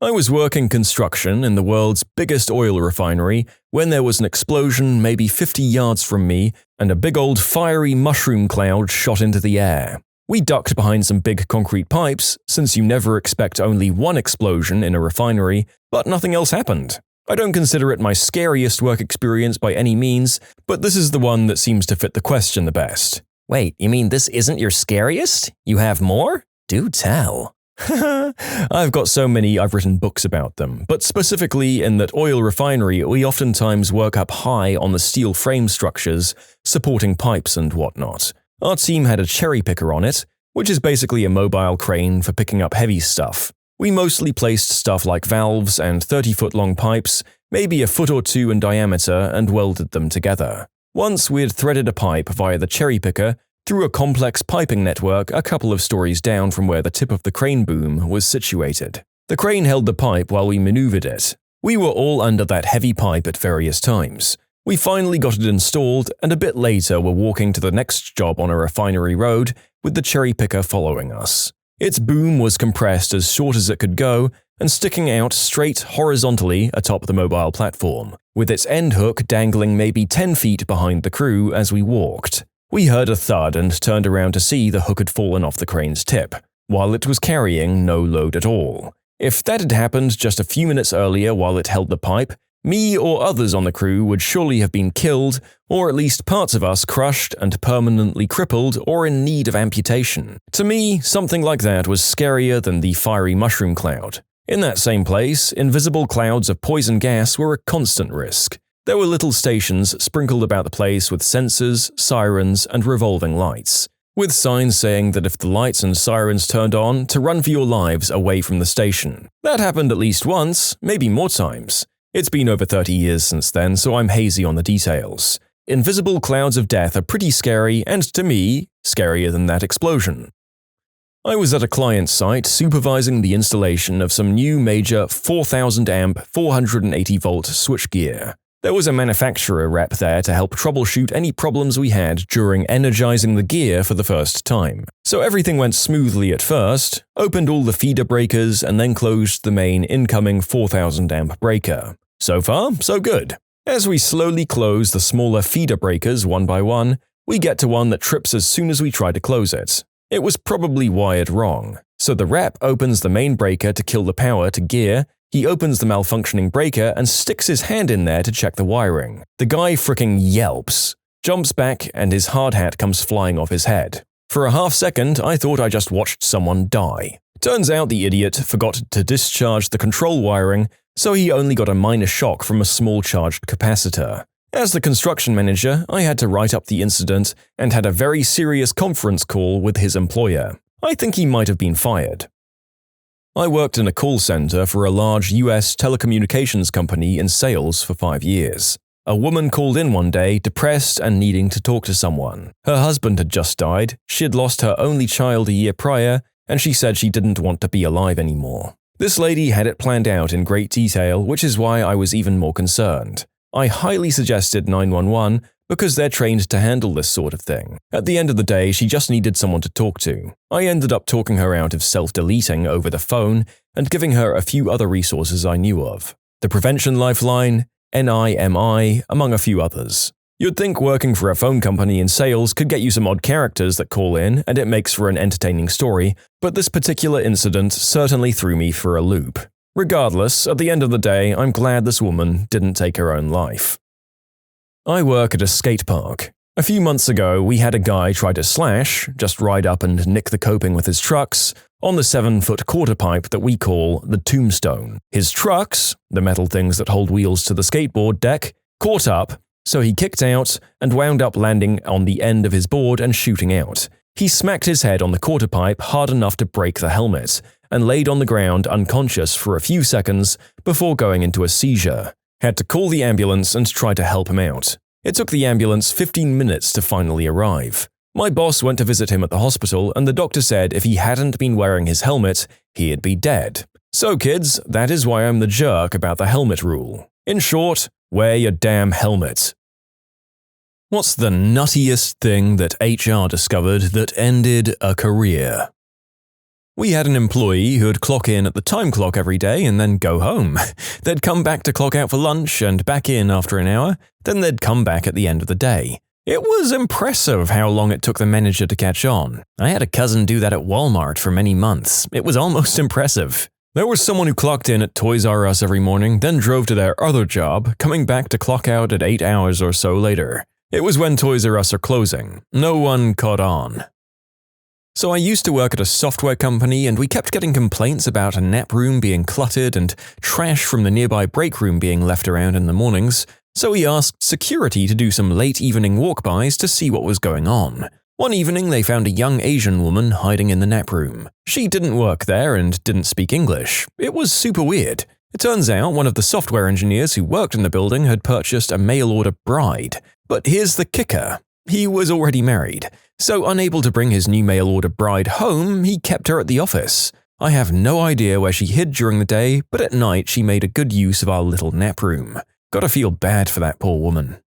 I was working construction in the world's biggest oil refinery when there was an explosion maybe 50 yards from me and a big old fiery mushroom cloud shot into the air. We ducked behind some big concrete pipes, since you never expect only one explosion in a refinery, but nothing else happened. I don't consider it my scariest work experience by any means, but this is the one that seems to fit the question the best. Wait, you mean this isn't your scariest? You have more? Do tell. I've got so many I've written books about them, but specifically in that oil refinery we oftentimes work up high on the steel frame structures, supporting pipes and whatnot. Our team had a cherry picker on it, which is basically a mobile crane for picking up heavy stuff. We mostly placed stuff like valves and 30-foot-long pipes, maybe a foot or two in diameter, and welded them together. Once we had threaded a pipe via the cherry picker through a complex piping network a couple of stories down from where the tip of the crane boom was situated. The crane held the pipe while we maneuvered it. We were all under that heavy pipe at various times. We finally got it installed, and a bit later were walking to the next job on a refinery road with the cherry picker following us. Its boom was compressed as short as it could go and sticking out straight horizontally atop the mobile platform, with its end hook dangling maybe 10 feet behind the crew as we walked. We heard a thud and turned around to see the hook had fallen off the crane's tip, while it was carrying no load at all. If that had happened just a few minutes earlier while it held the pipe, me or others on the crew would surely have been killed, or at least parts of us crushed and permanently crippled or in need of amputation. To me, something like that was scarier than the fiery mushroom cloud. In that same place, invisible clouds of poison gas were a constant risk. There were little stations sprinkled about the place with sensors, sirens, and revolving lights, with signs saying that if the lights and sirens turned on, to run for your lives away from the station. That happened at least once, maybe more times. It's been over 30 years since then, so I'm hazy on the details. Invisible clouds of death are pretty scary, and to me, scarier than that explosion. I was at a client site supervising the installation of some new major 4000 amp 480 volt switchgear. There was a manufacturer rep there to help troubleshoot any problems we had during energizing the gear for the first time. So everything went smoothly at first, opened all the feeder breakers, and then closed the main incoming 4000 amp breaker. So far, so good. As we slowly close the smaller feeder breakers one by one, we get to one that trips as soon as we try to close it. It was probably wired wrong. So the rep opens the main breaker to kill the power to gear. He opens the malfunctioning breaker and sticks his hand in there to check the wiring. The guy fricking yelps, jumps back, and his hard hat comes flying off his head. For a half second, I thought I just watched someone die. Turns out the idiot forgot to discharge the control wiring, so he only got a minor shock from a small charged capacitor. As the construction manager, I had to write up the incident and had a very serious conference call with his employer. I think he might have been fired. I worked in a call center for a large US telecommunications company in sales for 5 years. A woman called in one day, depressed and needing to talk to someone. Her husband had just died, she'd lost her only child a year prior, and she said she didn't want to be alive anymore. This lady had it planned out in great detail, which is why I was even more concerned. I highly suggested 911 because they're trained to handle this sort of thing. At the end of the day, she just needed someone to talk to. I ended up talking her out of self-deleting over the phone and giving her a few other resources I knew of. The Prevention Lifeline, NIMI, among a few others. You'd think working for a phone company in sales could get you some odd characters that call in and it makes for an entertaining story, but this particular incident certainly threw me for a loop. Regardless, at the end of the day, I'm glad this woman didn't take her own life. I work at a skate park. A few months ago, we had a guy try to slash, just ride up and nick the coping with his trucks, on the 7-foot quarter pipe that we call the tombstone. His trucks, the metal things that hold wheels to the skateboard deck, caught up, so he kicked out and wound up landing on the end of his board and shooting out. He smacked his head on the quarter pipe hard enough to break the helmet, and laid on the ground unconscious for a few seconds before going into a seizure. Had to call the ambulance and try to help him out. It took the ambulance 15 minutes to finally arrive. My boss went to visit him at the hospital and the doctor said if he hadn't been wearing his helmet, he'd be dead. So kids, that is why I'm the jerk about the helmet rule. In short, wear your damn helmet. What's the nuttiest thing that HR discovered that ended a career? We had an employee who'd clock in at the time clock every day and then go home. They'd come back to clock out for lunch and back in after an hour, then they'd come back at the end of the day. It was impressive how long it took the manager to catch on. I had a cousin do that at Walmart for many months. It was almost impressive. There was someone who clocked in at Toys R Us every morning, then drove to their other job, coming back to clock out at 8 hours or so later. It was when Toys R Us are closing. No one caught on. So I used to work at a software company and we kept getting complaints about a nap room being cluttered and trash from the nearby break room being left around in the mornings, so we asked security to do some late evening walk-bys to see what was going on. One evening they found a young Asian woman hiding in the nap room. She didn't work there and didn't speak English. It was super weird. It turns out one of the software engineers who worked in the building had purchased a mail-order bride. But here's the kicker. He was already married, so unable to bring his new mail-order bride home, he kept her at the office. I have no idea where she hid during the day, but at night she made a good use of our little nap room. Gotta feel bad for that poor woman.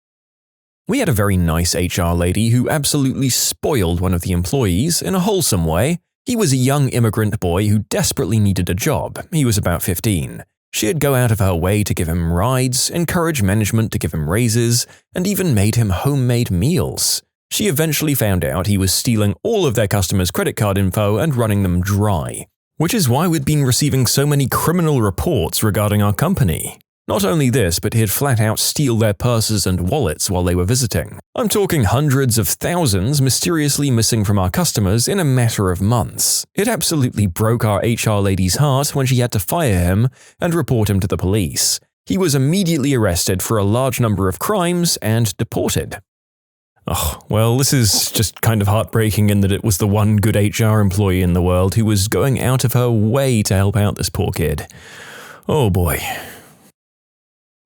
We had a very nice HR lady who absolutely spoiled one of the employees in a wholesome way. He was a young immigrant boy who desperately needed a job. He was about 15. She'd go out of her way to give him rides, encourage management to give him raises, and even made him homemade meals. She eventually found out he was stealing all of their customers' credit card info and running them dry, which is why we'd been receiving so many criminal reports regarding our company. Not only this, but he'd flat out steal their purses and wallets while they were visiting. I'm talking hundreds of thousands mysteriously missing from our customers in a matter of months. It absolutely broke our HR lady's heart when she had to fire him and report him to the police. He was immediately arrested for a large number of crimes and deported. Oh, well, this is just kind of heartbreaking in that it was the one good HR employee in the world who was going out of her way to help out this poor kid. Oh boy.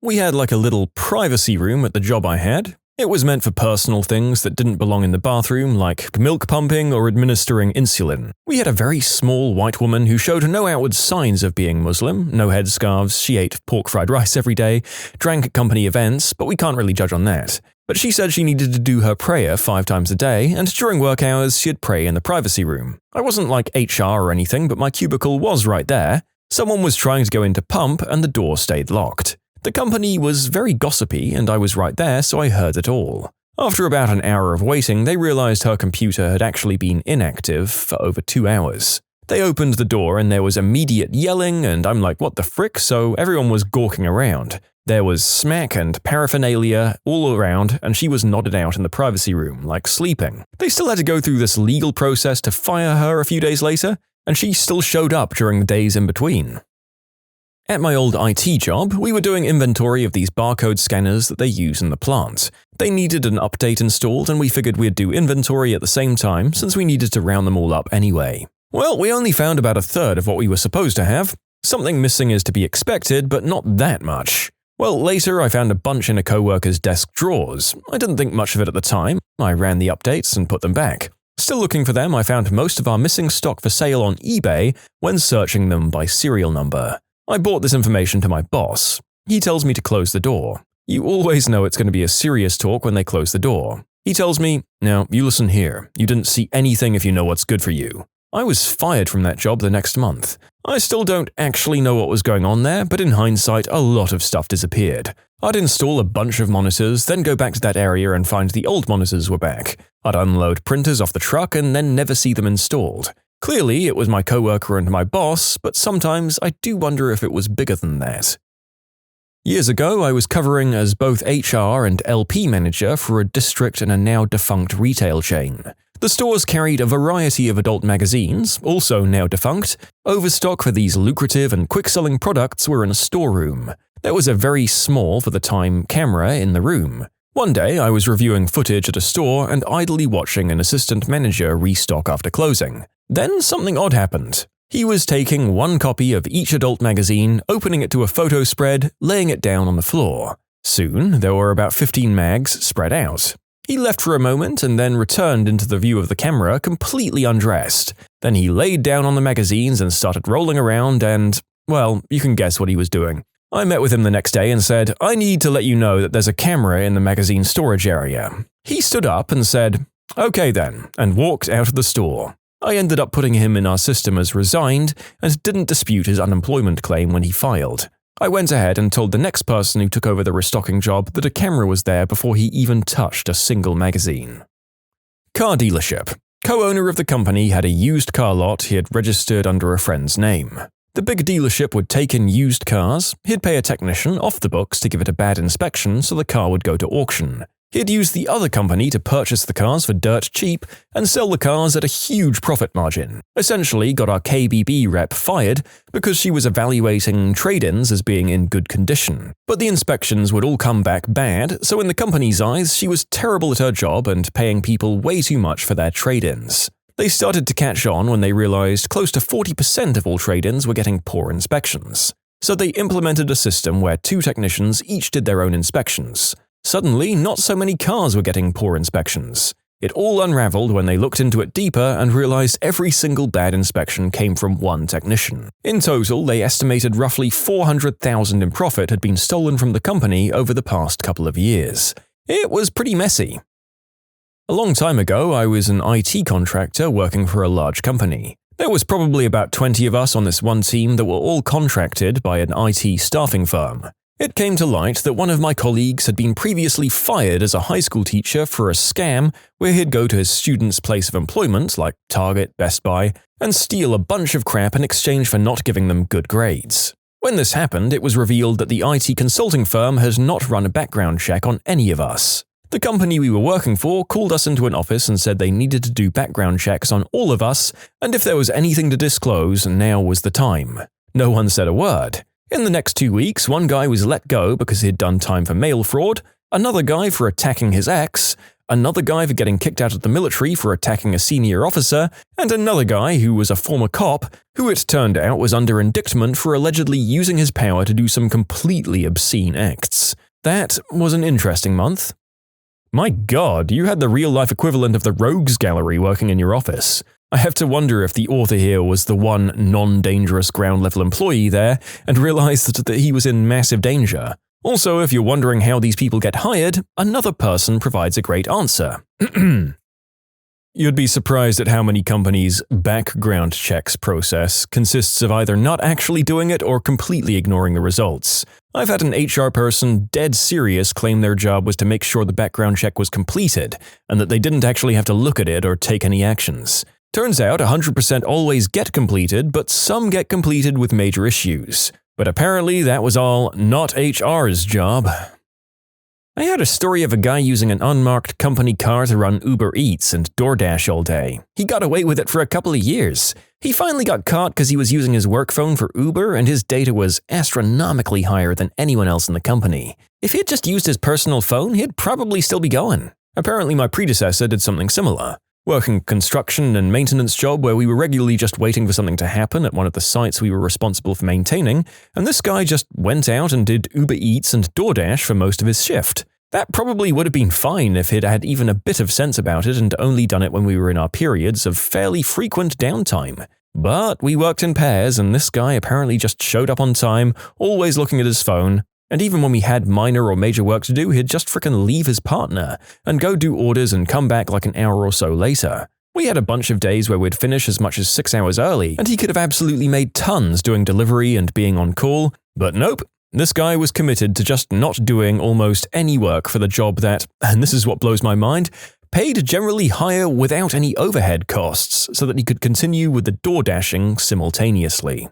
We had like a little privacy room at the job I had. It was meant for personal things that didn't belong in the bathroom, like milk pumping or administering insulin. We had a very small white woman who showed no outward signs of being Muslim, no headscarves, she ate pork fried rice every day, drank at company events, but we can't really judge on that. But she said she needed to do her prayer 5 times a day, and during work hours she'd pray in the privacy room. I wasn't like HR or anything, but my cubicle was right there. Someone was trying to go in to pump, and the door stayed locked. The company was very gossipy, and I was right there, so I heard it all. After about an hour of waiting, they realized her computer had actually been inactive for over 2 hours. They opened the door and there was immediate yelling, and I'm like, what the frick? So everyone was gawking around. There was smack and paraphernalia all around, and she was nodded out in the privacy room, like sleeping. They still had to go through this legal process to fire her a few days later, and she still showed up during the days in between. At my old IT job, we were doing inventory of these barcode scanners that they use in the plant. They needed an update installed, and we figured we'd do inventory at the same time since we needed to round them all up anyway. Well, we only found about 1/3 of what we were supposed to have. Something missing is to be expected, but not that much. Well, later I found a bunch in a coworker's desk drawers. I didn't think much of it at the time. I ran the updates and put them back. Still looking for them, I found most of our missing stock for sale on eBay when searching them by serial number. I brought this information to my boss. He tells me to close the door. You always know it's going to be a serious talk when they close the door. He tells me, "Now, you listen here. You didn't see anything if you know what's good for you." I was fired from that job the next month. I still don't actually know what was going on there, but in hindsight, a lot of stuff disappeared. I'd install a bunch of monitors, then go back to that area and find the old monitors were back. I'd unload printers off the truck and then never see them installed. Clearly, it was my coworker and my boss, but sometimes I do wonder if it was bigger than that. Years ago, I was covering as both HR and LP manager for a district in a now defunct retail chain. The stores carried a variety of adult magazines, also now defunct. Overstock for these lucrative and quick-selling products were in a storeroom. There was a very small, for the time, camera in the room. One day, I was reviewing footage at a store and idly watching an assistant manager restock after closing. Then something odd happened. He was taking one copy of each adult magazine, opening it to a photo spread, laying it down on the floor. Soon, there were about 15 mags spread out. He left for a moment and then returned into the view of the camera completely undressed. Then he laid down on the magazines and started rolling around and, well, you can guess what he was doing. I met with him the next day and said, "I need to let you know that there's a camera in the magazine storage area." He stood up and said, "Okay then," and walked out of the store. I ended up putting him in our system as resigned and didn't dispute his unemployment claim when he filed. I went ahead and told the next person who took over the restocking job that a camera was there before he even touched a single magazine. Car dealership. Co-owner of the company had a used car lot he had registered under a friend's name. The big dealership would take in used cars, he'd pay a technician off the books to give it a bad inspection so the car would go to auction. He'd use the other company to purchase the cars for dirt cheap and sell the cars at a huge profit margin. Essentially got our KBB rep fired because she was evaluating trade-ins as being in good condition. But the inspections would all come back bad, so in the company's eyes, she was terrible at her job and paying people way too much for their trade-ins. They started to catch on when they realized close to 40% of all trade-ins were getting poor inspections. So they implemented a system where 2 technicians each did their own inspections. Suddenly, not so many cars were getting poor inspections. It all unraveled when they looked into it deeper and realized every single bad inspection came from one technician. In total, they estimated roughly $400,000 in profit had been stolen from the company over the past couple of years. It was pretty messy. A long time ago, I was an IT contractor working for a large company. There was probably about 20 of us on this one team that were all contracted by an IT staffing firm. It came to light that one of my colleagues had been previously fired as a high school teacher for a scam where he'd go to his student's place of employment, like Target, Best Buy, and steal a bunch of crap in exchange for not giving them good grades. When this happened, it was revealed that the IT consulting firm had not run a background check on any of us. The company we were working for called us into an office and said they needed to do background checks on all of us, and if there was anything to disclose, now was the time. No one said a word. In the next 2 weeks, one guy was let go because he'd done time for mail fraud, another guy for attacking his ex, another guy for getting kicked out of the military for attacking a senior officer, and another guy who was a former cop who it turned out was under indictment for allegedly using his power to do some completely obscene acts. That was an interesting month. My god, you had the real-life equivalent of the rogues gallery working in your office. I have to wonder if the author here was the one non-dangerous ground-level employee there and realized that he was in massive danger. Also, if you're wondering how these people get hired, another person provides a great answer. You'd be surprised at how many companies' background checks process consists of either not actually doing it or completely ignoring the results. I've had an HR person dead serious claim their job was to make sure the background check was completed and that they didn't actually have to look at it or take any actions. Turns out 100% always get completed, but some get completed with major issues. But apparently that was all not HR's job. I had a story of a guy using an unmarked company car to run Uber Eats and DoorDash all day. He got away with it for a couple of years. He finally got caught because he was using his work phone for Uber and his data was astronomically higher than anyone else in the company. If he'd just used his personal phone, he'd probably still be going. Apparently my predecessor did something similar. Working a construction and maintenance job where we were regularly just waiting for something to happen at one of the sites we were responsible for maintaining, and this guy just went out and did Uber Eats and DoorDash for most of his shift. That probably would have been fine if he'd had even a bit of sense about it and only done it when we were in our periods of fairly frequent downtime. But we worked in pairs and this guy apparently just showed up on time, always looking at his phone, and even when we had minor or major work to do, he'd just frickin' leave his partner and go do orders and come back like an hour or so later. We had a bunch of days where we'd finish as much as 6 hours early, and he could have absolutely made tons doing delivery and being on call, but nope. This guy was committed to just not doing almost any work for the job that, and this is what blows my mind, paid generally higher without any overhead costs so that he could continue with the door dashing simultaneously.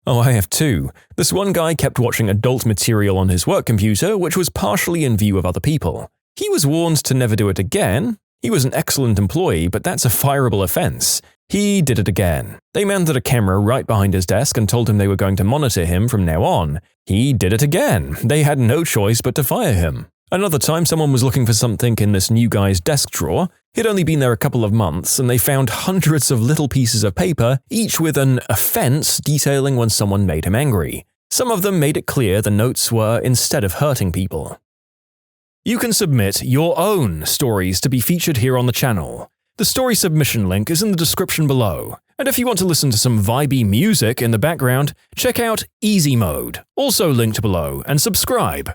Oh, I have two. This one guy kept watching adult material on his work computer, which was partially in view of other people. He was warned to never do it again. He was an excellent employee, but that's a fireable offense. He did it again. They mounted a camera right behind his desk and told him they were going to monitor him from now on. He did it again. They had no choice but to fire him. Another time, someone was looking for something in this new guy's desk drawer. He'd only been there a couple of months, and they found hundreds of little pieces of paper, each with an offense detailing when someone made him angry. Some of them made it clear the notes were instead of hurting people. You can submit your own stories to be featured here on the channel. The story submission link is in the description below. And if you want to listen to some vibey music in the background, check out easymode, also linked below, and subscribe.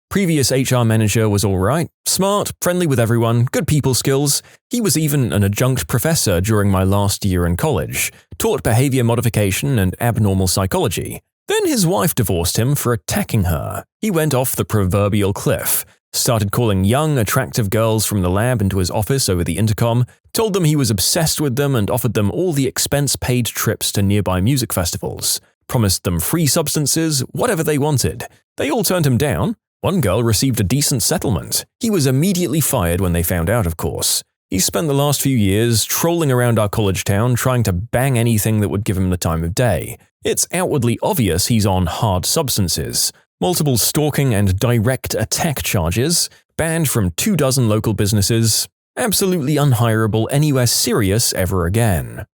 Previous HR manager was alright, smart, friendly with everyone, good people skills. He was even an adjunct professor during my last year in college, taught behavior modification and abnormal psychology. Then his wife divorced him for attacking her. He went off the proverbial cliff, started calling young, attractive girls from the lab into his office over the intercom, told them he was obsessed with them and offered them all the expense-paid trips to nearby music festivals, promised them free substances, whatever they wanted. They all turned him down. One girl received a decent settlement. He was immediately fired when they found out, of course. He spent the last few years trolling around our college town trying to bang anything that would give him the time of day. It's outwardly obvious he's on hard substances. Multiple stalking and direct attack charges, banned from 24 local businesses, absolutely unhireable anywhere serious ever again.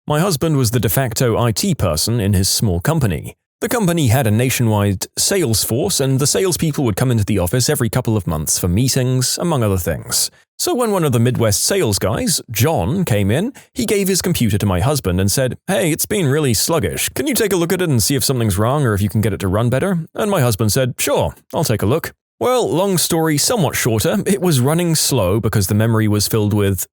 My husband was the de facto IT person in his small company. The company had a nationwide sales force, and the salespeople would come into the office every couple of months for meetings, among other things. So when one of the Midwest sales guys, John, came in, he gave his computer to my husband and said, "Hey, it's been really sluggish. Can you take a look at it and see if something's wrong or if you can get it to run better?" And my husband said, "Sure, I'll take a look." Well, long story somewhat shorter, it was running slow because the memory was filled with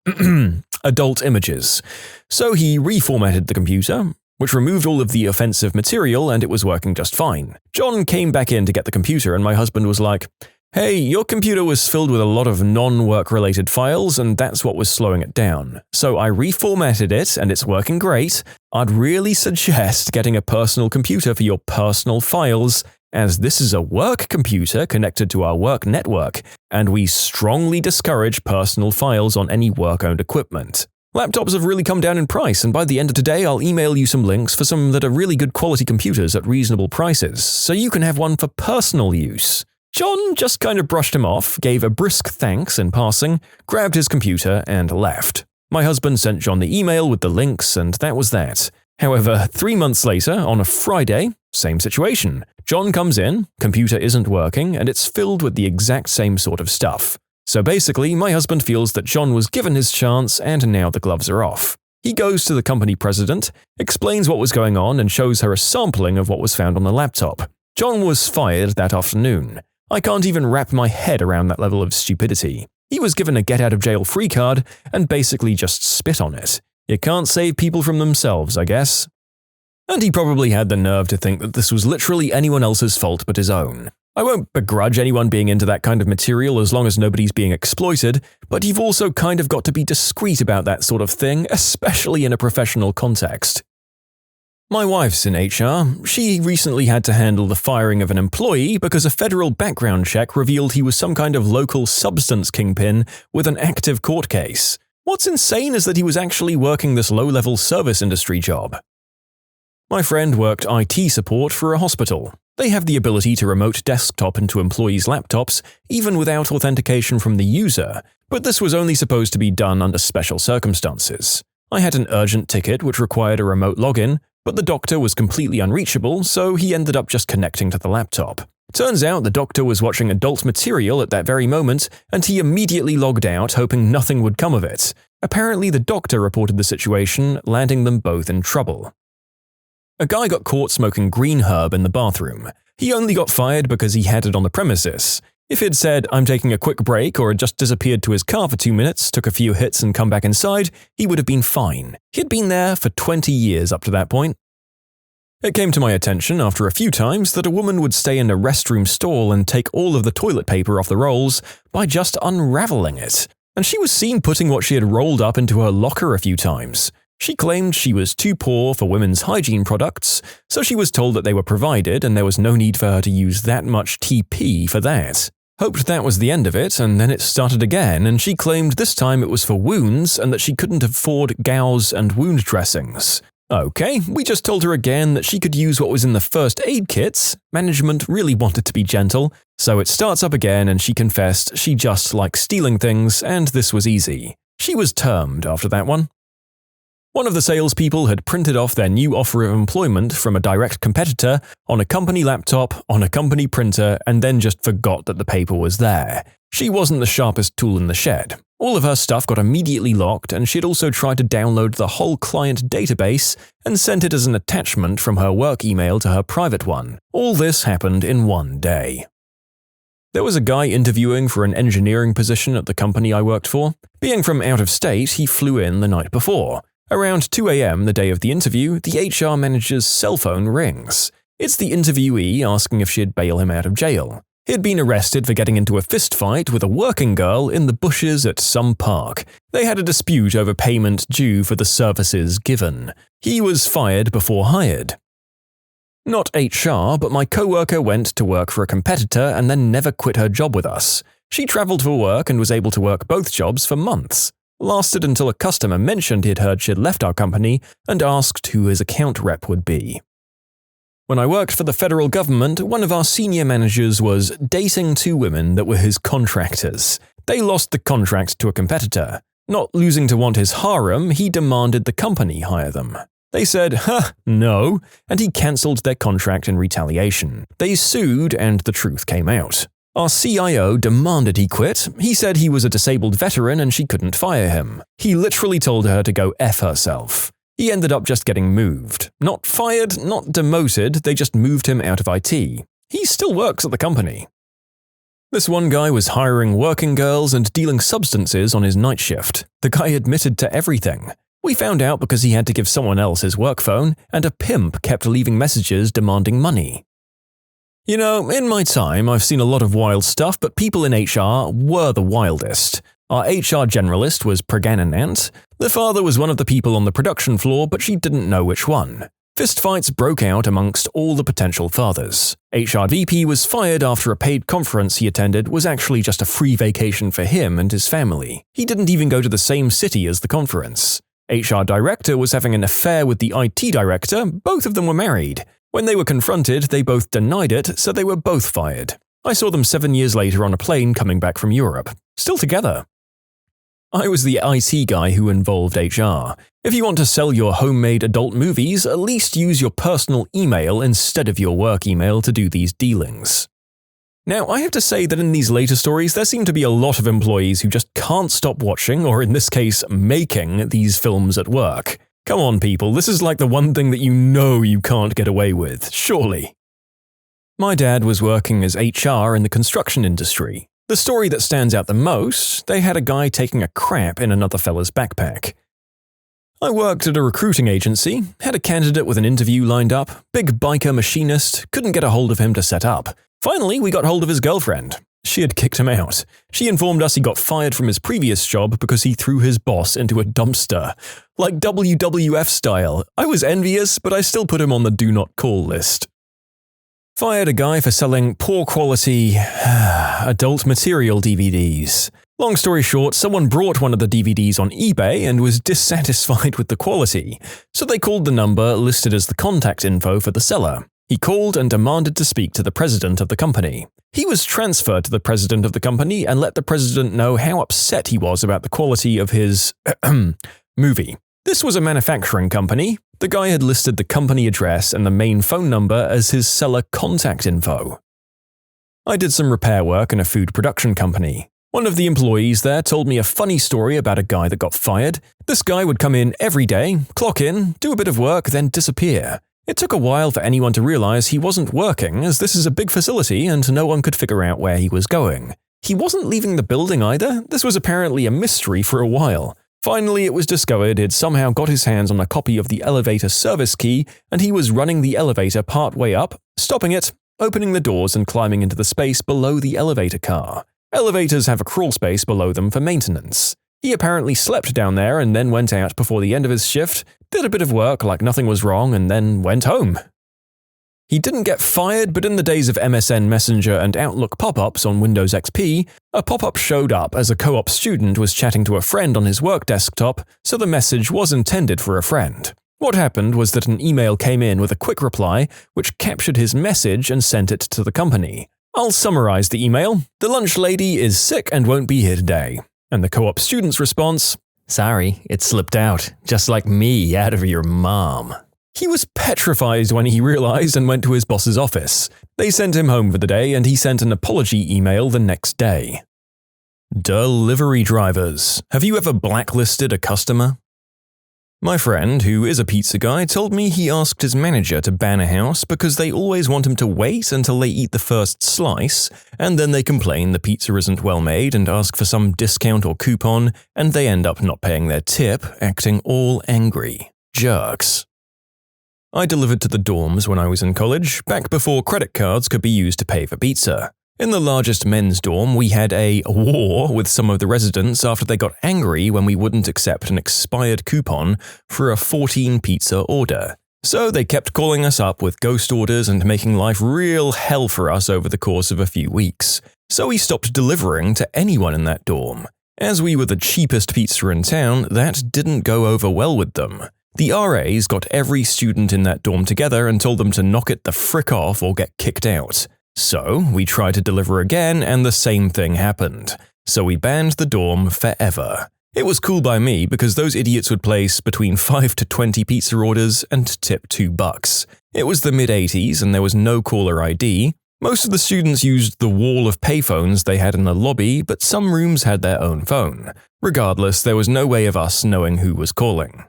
adult images. So he reformatted the computer, which removed all of the offensive material, and it was working just fine. John came back in to get the computer, and my husband was like, "Hey, your computer was filled with a lot of non-work-related files, and that's what was slowing it down. So I reformatted it, and it's working great. I'd really suggest getting a personal computer for your personal files, as this is a work computer connected to our work network, and we strongly discourage personal files on any work-owned equipment. Laptops have really come down in price, and by the end of today I'll email you some links for some that are really good quality computers at reasonable prices, so you can have one for personal use." John just kind of brushed him off, gave a brisk thanks in passing, grabbed his computer, and left. My husband sent John the email with the links, and that was that. However, 3 months later, on a Friday, Same situation. John comes in, computer isn't working, and it's filled with the exact same sort of stuff. So basically, my husband feels that John was given his chance and now the gloves are off. He goes to the company president, explains what was going on, and shows her a sampling of what was found on the laptop. John was fired that afternoon. I can't even wrap my head around that level of stupidity. He was given a get-out-of-jail-free card and basically just spit on it. You can't save people from themselves, I guess. And he probably had the nerve to think that this was literally anyone else's fault but his own. I won't begrudge anyone being into that kind of material as long as nobody's being exploited, but you've also kind of got to be discreet about that sort of thing, especially in a professional context. My wife's in HR. She recently had to handle the firing of an employee because a federal background check revealed he was some kind of local substance kingpin with an active court case. What's insane is that he was actually working this low-level service industry job. My friend worked IT support for a hospital. They have the ability to remote desktop into employees' laptops, even without authentication from the user, but this was only supposed to be done under special circumstances. I had an urgent ticket which required a remote login, but the doctor was completely unreachable, so he ended up just connecting to the laptop. Turns out the doctor was watching adult material at that very moment, and he immediately logged out, hoping nothing would come of it. Apparently, the doctor reported the situation, landing them both in trouble. A guy got caught smoking green herb in the bathroom. He only got fired because he had it on the premises. If he'd said, "I'm taking a quick break," or had just disappeared to his car for 2 minutes, took a few hits and come back inside, he would have been fine. He'd been there for 20 years up to that point. It came to my attention after a few times that a woman would stay in a restroom stall and take all of the toilet paper off the rolls by just unraveling it. And she was seen putting what she had rolled up into her locker a few times. She claimed she was too poor for women's hygiene products, so she was told that they were provided and there was no need for her to use that much TP for that. Hoped that was the end of it, and then it started again, and she claimed this time it was for wounds and that she couldn't afford gauze and wound dressings. Okay, we just told her again that she could use what was in the first aid kits. Management really wanted to be gentle, so it starts up again and she confessed she just likes stealing things and this was easy. She was termed after that one. One of the salespeople had printed off their new offer of employment from a direct competitor on a company laptop, on a company printer, and then just forgot that the paper was there. She wasn't the sharpest tool in the shed. All of her stuff got immediately locked, and she'd also tried to download the whole client database and sent it as an attachment from her work email to her private one. All this happened in one day. There was a guy interviewing for an engineering position at the company I worked for. Being from out of state, he flew in the night before. Around 2 a.m. the day of the interview, the HR manager's cell phone rings. It's the interviewee asking if she'd bail him out of jail. He'd been arrested for getting into a fistfight with a working girl in the bushes at some park. They had a dispute over payment due for the services given. He was fired before hired. Not HR, but my coworker went to work for a competitor and then never quit her job with us. She traveled for work and was able to work both jobs for months. Lasted until a customer mentioned he'd heard she'd left our company and asked who his account rep would be. When I worked for the federal government, one of our senior managers was dating 2 women that were his contractors. They lost the contract to a competitor. Not losing to want his harem, he demanded the company hire them. They said, no, and he cancelled their contract in retaliation. They sued and the truth came out. Our CIO demanded he quit. He said he was a disabled veteran and she couldn't fire him. He literally told her to go F herself. He ended up just getting moved. Not fired, not demoted, they just moved him out of IT. He still works at the company. This one guy was hiring working girls and dealing substances on his night shift. The guy admitted to everything. We found out because he had to give someone else his work phone, and a pimp kept leaving messages demanding money. You know, in my time, I've seen a lot of wild stuff, but people in HR were the wildest. Our HR generalist was pregnant. The father was one of the people on the production floor, but she didn't know which one. Fistfights broke out amongst all the potential fathers. HR VP was fired after a paid conference he attended was actually just a free vacation for him and his family. He didn't even go to the same city as the conference. HR director was having an affair with the IT director. Both of them were married. When they were confronted, they both denied it, so they were both fired. I saw them 7 years later on a plane coming back from Europe. Still together. I was the IT guy who involved HR. If you want to sell your homemade adult movies, at least use your personal email instead of your work email to do these dealings. Now, I have to say that in these later stories, there seem to be a lot of employees who just can't stop watching, or in this case, making, these films at work. Come on, people, this is like the one thing that you know you can't get away with, surely. My dad was working as HR in the construction industry. The story that stands out the most, they had a guy taking a crap in another fella's backpack. I worked at a recruiting agency, had a candidate with an interview lined up, big biker machinist, couldn't get a hold of him to set up. Finally, we got hold of his girlfriend. She had kicked him out. She informed us he got fired from his previous job because he threw his boss into a dumpster. Like WWF style. I was envious, but I still put him on the do not call list. Fired a guy for selling poor quality adult material DVDs. Long story short, someone brought one of the DVDs on eBay and was dissatisfied with the quality, so they called the number listed as the contact info for the seller. He called and demanded to speak to the president of the company. He was transferred to the president of the company and let the president know how upset he was about the quality of his movie. This was a manufacturing company. The guy had listed the company address and the main phone number as his seller contact info. I did some repair work in a food production company. One of the employees there told me a funny story about a guy that got fired. This guy would come in every day, clock in, do a bit of work, then disappear. It took a while for anyone to realize he wasn't working, as this is a big facility and no one could figure out where he was going. He wasn't leaving the building either. This was apparently a mystery for a while. Finally, it was discovered he'd somehow got his hands on a copy of the elevator service key, and he was running the elevator part way up, stopping it, opening the doors and climbing into the space below the elevator car. Elevators have a crawl space below them for maintenance. He apparently slept down there and then went out before the end of his shift, did a bit of work like nothing was wrong, and then went home. He didn't get fired, but in the days of MSN Messenger and Outlook pop-ups on Windows XP, a pop-up showed up as a co-op student was chatting to a friend on his work desktop, so the message was intended for a friend. What happened was that an email came in with a quick reply, which captured his message and sent it to the company. I'll summarize the email. The lunch lady is sick and won't be here today. And the co-op student's response, "Sorry, it slipped out, just like me out of your mom." He was petrified when he realized and went to his boss's office. They sent him home for the day and he sent an apology email the next day. Delivery drivers. Have you ever blacklisted a customer? My friend, who is a pizza guy, told me he asked his manager to ban a house because they always want him to wait until they eat the first slice, and then they complain the pizza isn't well made and ask for some discount or coupon, and they end up not paying their tip, acting all angry. Jerks. I delivered to the dorms when I was in college, back before credit cards could be used to pay for pizza. In the largest men's dorm, we had a war with some of the residents after they got angry when we wouldn't accept an expired coupon for a 14-pizza order. So they kept calling us up with ghost orders and making life real hell for us over the course of a few weeks. So we stopped delivering to anyone in that dorm. As we were the cheapest pizza in town, that didn't go over well with them. The RAs got every student in that dorm together and told them to knock it the frick off or get kicked out. So, we tried to deliver again and the same thing happened. So we banned the dorm forever. It was cool by me because those idiots would place between 5 to 20 pizza orders and tip $2. It was the mid-80s and there was no caller ID. Most of the students used the wall of payphones they had in the lobby, but some rooms had their own phone. Regardless, there was no way of us knowing who was calling.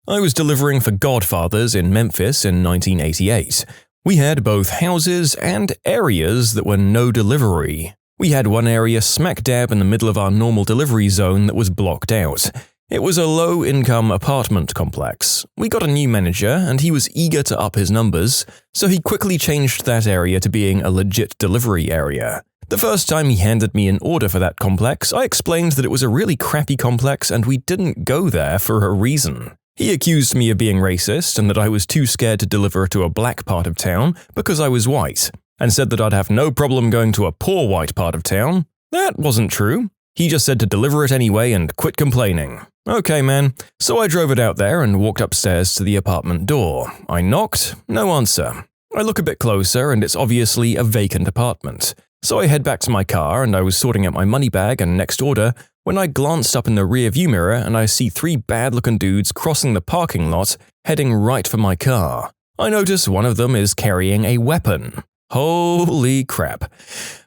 I was delivering for Godfathers in Memphis in 1988. We had both houses and areas that were no delivery. We had one area smack dab in the middle of our normal delivery zone that was blocked out. It was a low-income apartment complex. We got a new manager, and he was eager to up his numbers, so he quickly changed that area to being a legit delivery area. The first time he handed me an order for that complex, I explained that it was a really crappy complex and we didn't go there for a reason. He accused me of being racist and that I was too scared to deliver to a black part of town because I was white, and said that I'd have no problem going to a poor white part of town. That wasn't true. He just said to deliver it anyway and quit complaining. Okay, man. So I drove it out there and walked upstairs to the apartment door. I knocked, no answer. I look a bit closer and it's obviously a vacant apartment. So I head back to my car and I was sorting out my money bag and next order when I glanced up in the rearview mirror and I see 3 bad-looking dudes crossing the parking lot, heading right for my car. I notice one of them is carrying a weapon. Holy crap.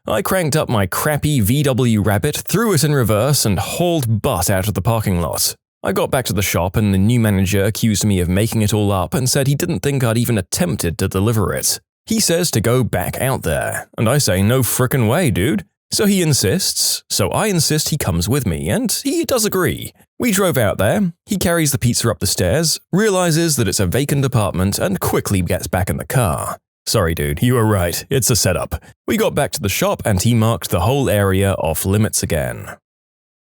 I cranked up my crappy VW Rabbit, threw it in reverse, and hauled butt out of the parking lot. I got back to the shop and the new manager accused me of making it all up and said he didn't think I'd even attempted to deliver it. He says to go back out there, and I say no frickin' way, dude. So he insists, so I insist he comes with me, and he does agree. We drove out there, he carries the pizza up the stairs, realizes that it's a vacant apartment, and quickly gets back in the car. Sorry dude, you were right, it's a setup. We got back to the shop and he marked the whole area off limits again.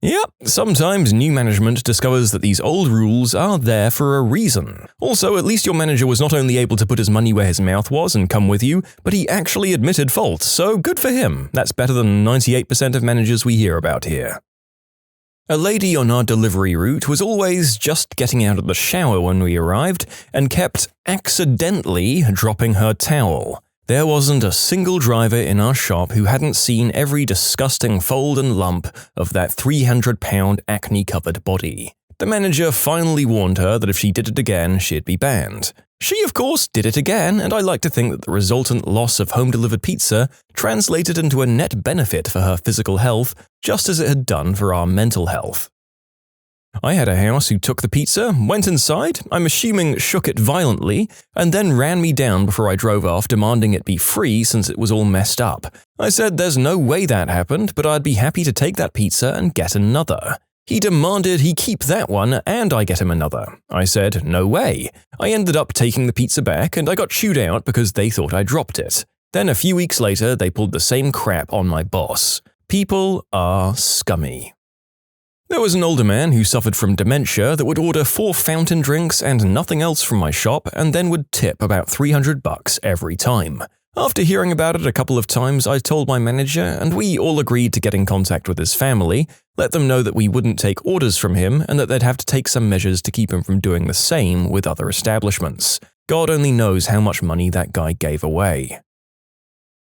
Yep, sometimes new management discovers that these old rules are there for a reason. Also, at least your manager was not only able to put his money where his mouth was and come with you, but he actually admitted fault, so good for him. That's better than 98% of managers we hear about here. A lady on our delivery route was always just getting out of the shower when we arrived and kept accidentally dropping her towel. There wasn't a single driver in our shop who hadn't seen every disgusting fold and lump of that 300-pound acne-covered body. The manager finally warned her that if she did it again, she'd be banned. She, of course, did it again, and I like to think that the resultant loss of home-delivered pizza translated into a net benefit for her physical health, just as it had done for our mental health. I had a house who took the pizza, went inside, I'm assuming shook it violently, and then ran me down before I drove off demanding it be free since it was all messed up. I said there's no way that happened, but I'd be happy to take that pizza and get another. He demanded he keep that one and I get him another. I said no way. I ended up taking the pizza back and I got chewed out because they thought I dropped it. Then a few weeks later they pulled the same crap on my boss. People are scummy. There was an older man who suffered from dementia that would order 4 fountain drinks and nothing else from my shop and then would tip about $300 every time. After hearing about it a couple of times, I told my manager and we all agreed to get in contact with his family, let them know that we wouldn't take orders from him and that they'd have to take some measures to keep him from doing the same with other establishments. God only knows how much money that guy gave away.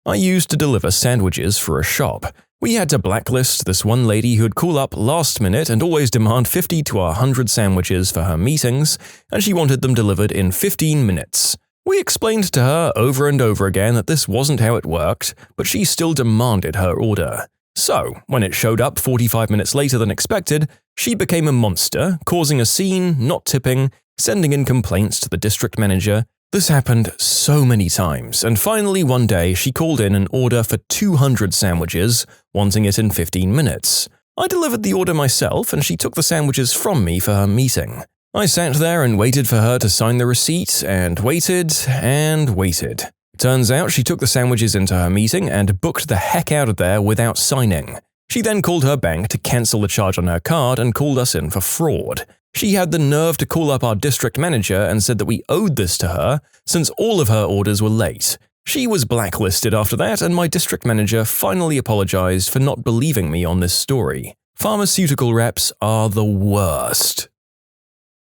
I used to deliver sandwiches for a shop. We had to blacklist this one lady who'd call up last minute and always demand 50 to 100 sandwiches for her meetings, and she wanted them delivered in 15 minutes. We explained to her over and over again that this wasn't how it worked, but she still demanded her order. So, when it showed up 45 minutes later than expected, she became a monster, causing a scene, not tipping, sending in complaints to the district manager. This happened so many times, and finally one day she called in an order for 200 sandwiches, wanting it in 15 minutes. I delivered the order myself and she took the sandwiches from me for her meeting. I sat there and waited for her to sign the receipt, and waited, and waited. Turns out she took the sandwiches into her meeting and booked the heck out of there without signing. She then called her bank to cancel the charge on her card and called us in for fraud. She had the nerve to call up our district manager and said that we owed this to her since all of her orders were late. She was blacklisted after that, and my district manager finally apologized for not believing me on this story. Pharmaceutical reps are the worst.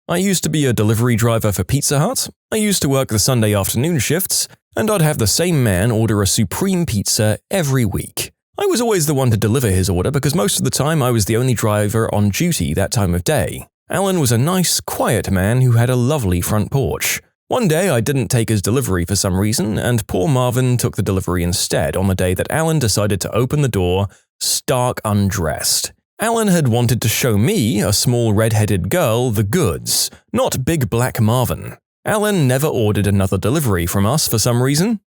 I used to be a delivery driver for Pizza Hut. I used to work the Sunday afternoon shifts, and I'd have the same man order a supreme pizza every week. I was always the one to deliver his order because most of the time I was the only driver on duty that time of day. Alan was a nice, quiet man who had a lovely front porch. One day I didn't take his delivery for some reason, and poor Marvin took the delivery instead on the day that Alan decided to open the door, stark undressed. Alan had wanted to show me, a small red-headed girl, the goods, not big black Marvin. Alan never ordered another delivery from us for some reason.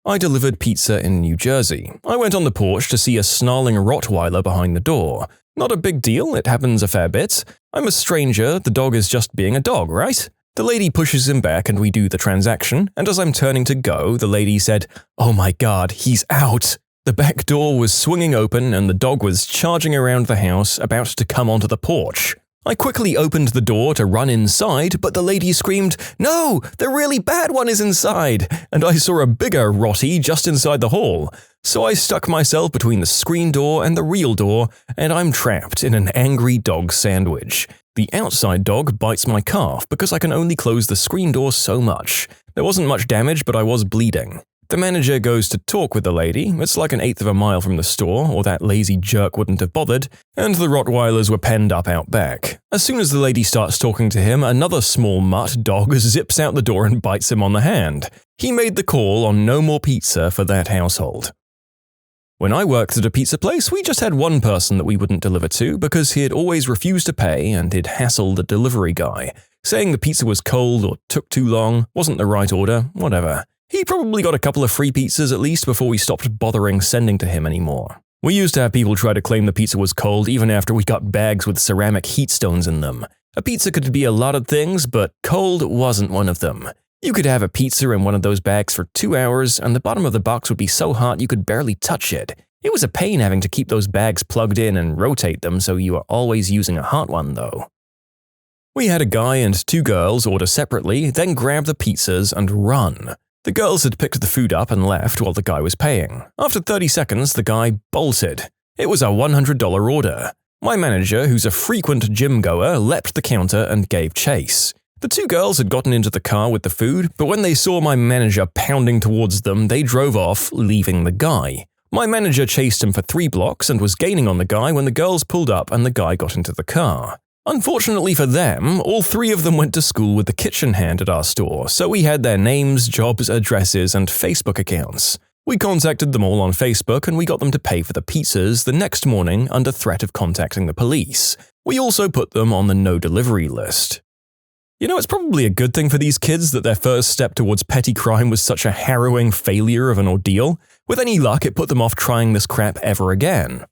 I delivered pizza in New Jersey. I went on the porch to see a snarling Rottweiler behind the door. Not a big deal, it happens a fair bit. I'm a stranger, the dog is just being a dog, right? The lady pushes him back and we do the transaction, and as I'm turning to go, the lady said, "Oh my god, he's out!" The back door was swinging open and the dog was charging around the house, about to come onto the porch. I quickly opened the door to run inside, but the lady screamed, "No, the really bad one is inside!" And I saw a bigger Rottie just inside the hall. So I stuck myself between the screen door and the real door, and I'm trapped in an angry dog sandwich. The outside dog bites my calf because I can only close the screen door so much. There wasn't much damage, but I was bleeding. The manager goes to talk with the lady. It's like an eighth of a mile from the store, or that lazy jerk wouldn't have bothered, and the Rottweilers were penned up out back. As soon as the lady starts talking to him, another small mutt dog zips out the door and bites him on the hand. He made the call on no more pizza for that household. When I worked at a pizza place, we just had one person that we wouldn't deliver to because he had always refused to pay and he'd hassled the delivery guy, saying the pizza was cold or took too long, wasn't the right order, whatever. He probably got a couple of free pizzas at least before we stopped bothering sending to him anymore. We used to have people try to claim the pizza was cold even after we got bags with ceramic heat stones in them. A pizza could be a lot of things, but cold wasn't one of them. You could have a pizza in one of those bags for 2 hours, and the bottom of the box would be so hot you could barely touch it. It was a pain having to keep those bags plugged in and rotate them so you were always using a hot one, though. We had a guy and 2 girls order separately, then grab the pizzas and run. The girls had picked the food up and left while the guy was paying. After 30 seconds, the guy bolted. It was a $100 order. My manager, who's a frequent gym goer, leapt the counter and gave chase. The 2 girls had gotten into the car with the food, but when they saw my manager pounding towards them, they drove off, leaving the guy. My manager chased him for 3 blocks and was gaining on the guy when the girls pulled up and the guy got into the car. Unfortunately for them, all 3 of them went to school with the kitchen hand at our store, so we had their names, jobs, addresses, and Facebook accounts. We contacted them all on Facebook and we got them to pay for the pizzas the next morning under threat of contacting the police. We also put them on the no delivery list. You know, it's probably a good thing for these kids that their first step towards petty crime was such a harrowing failure of an ordeal. With any luck, it put them off trying this crap ever again.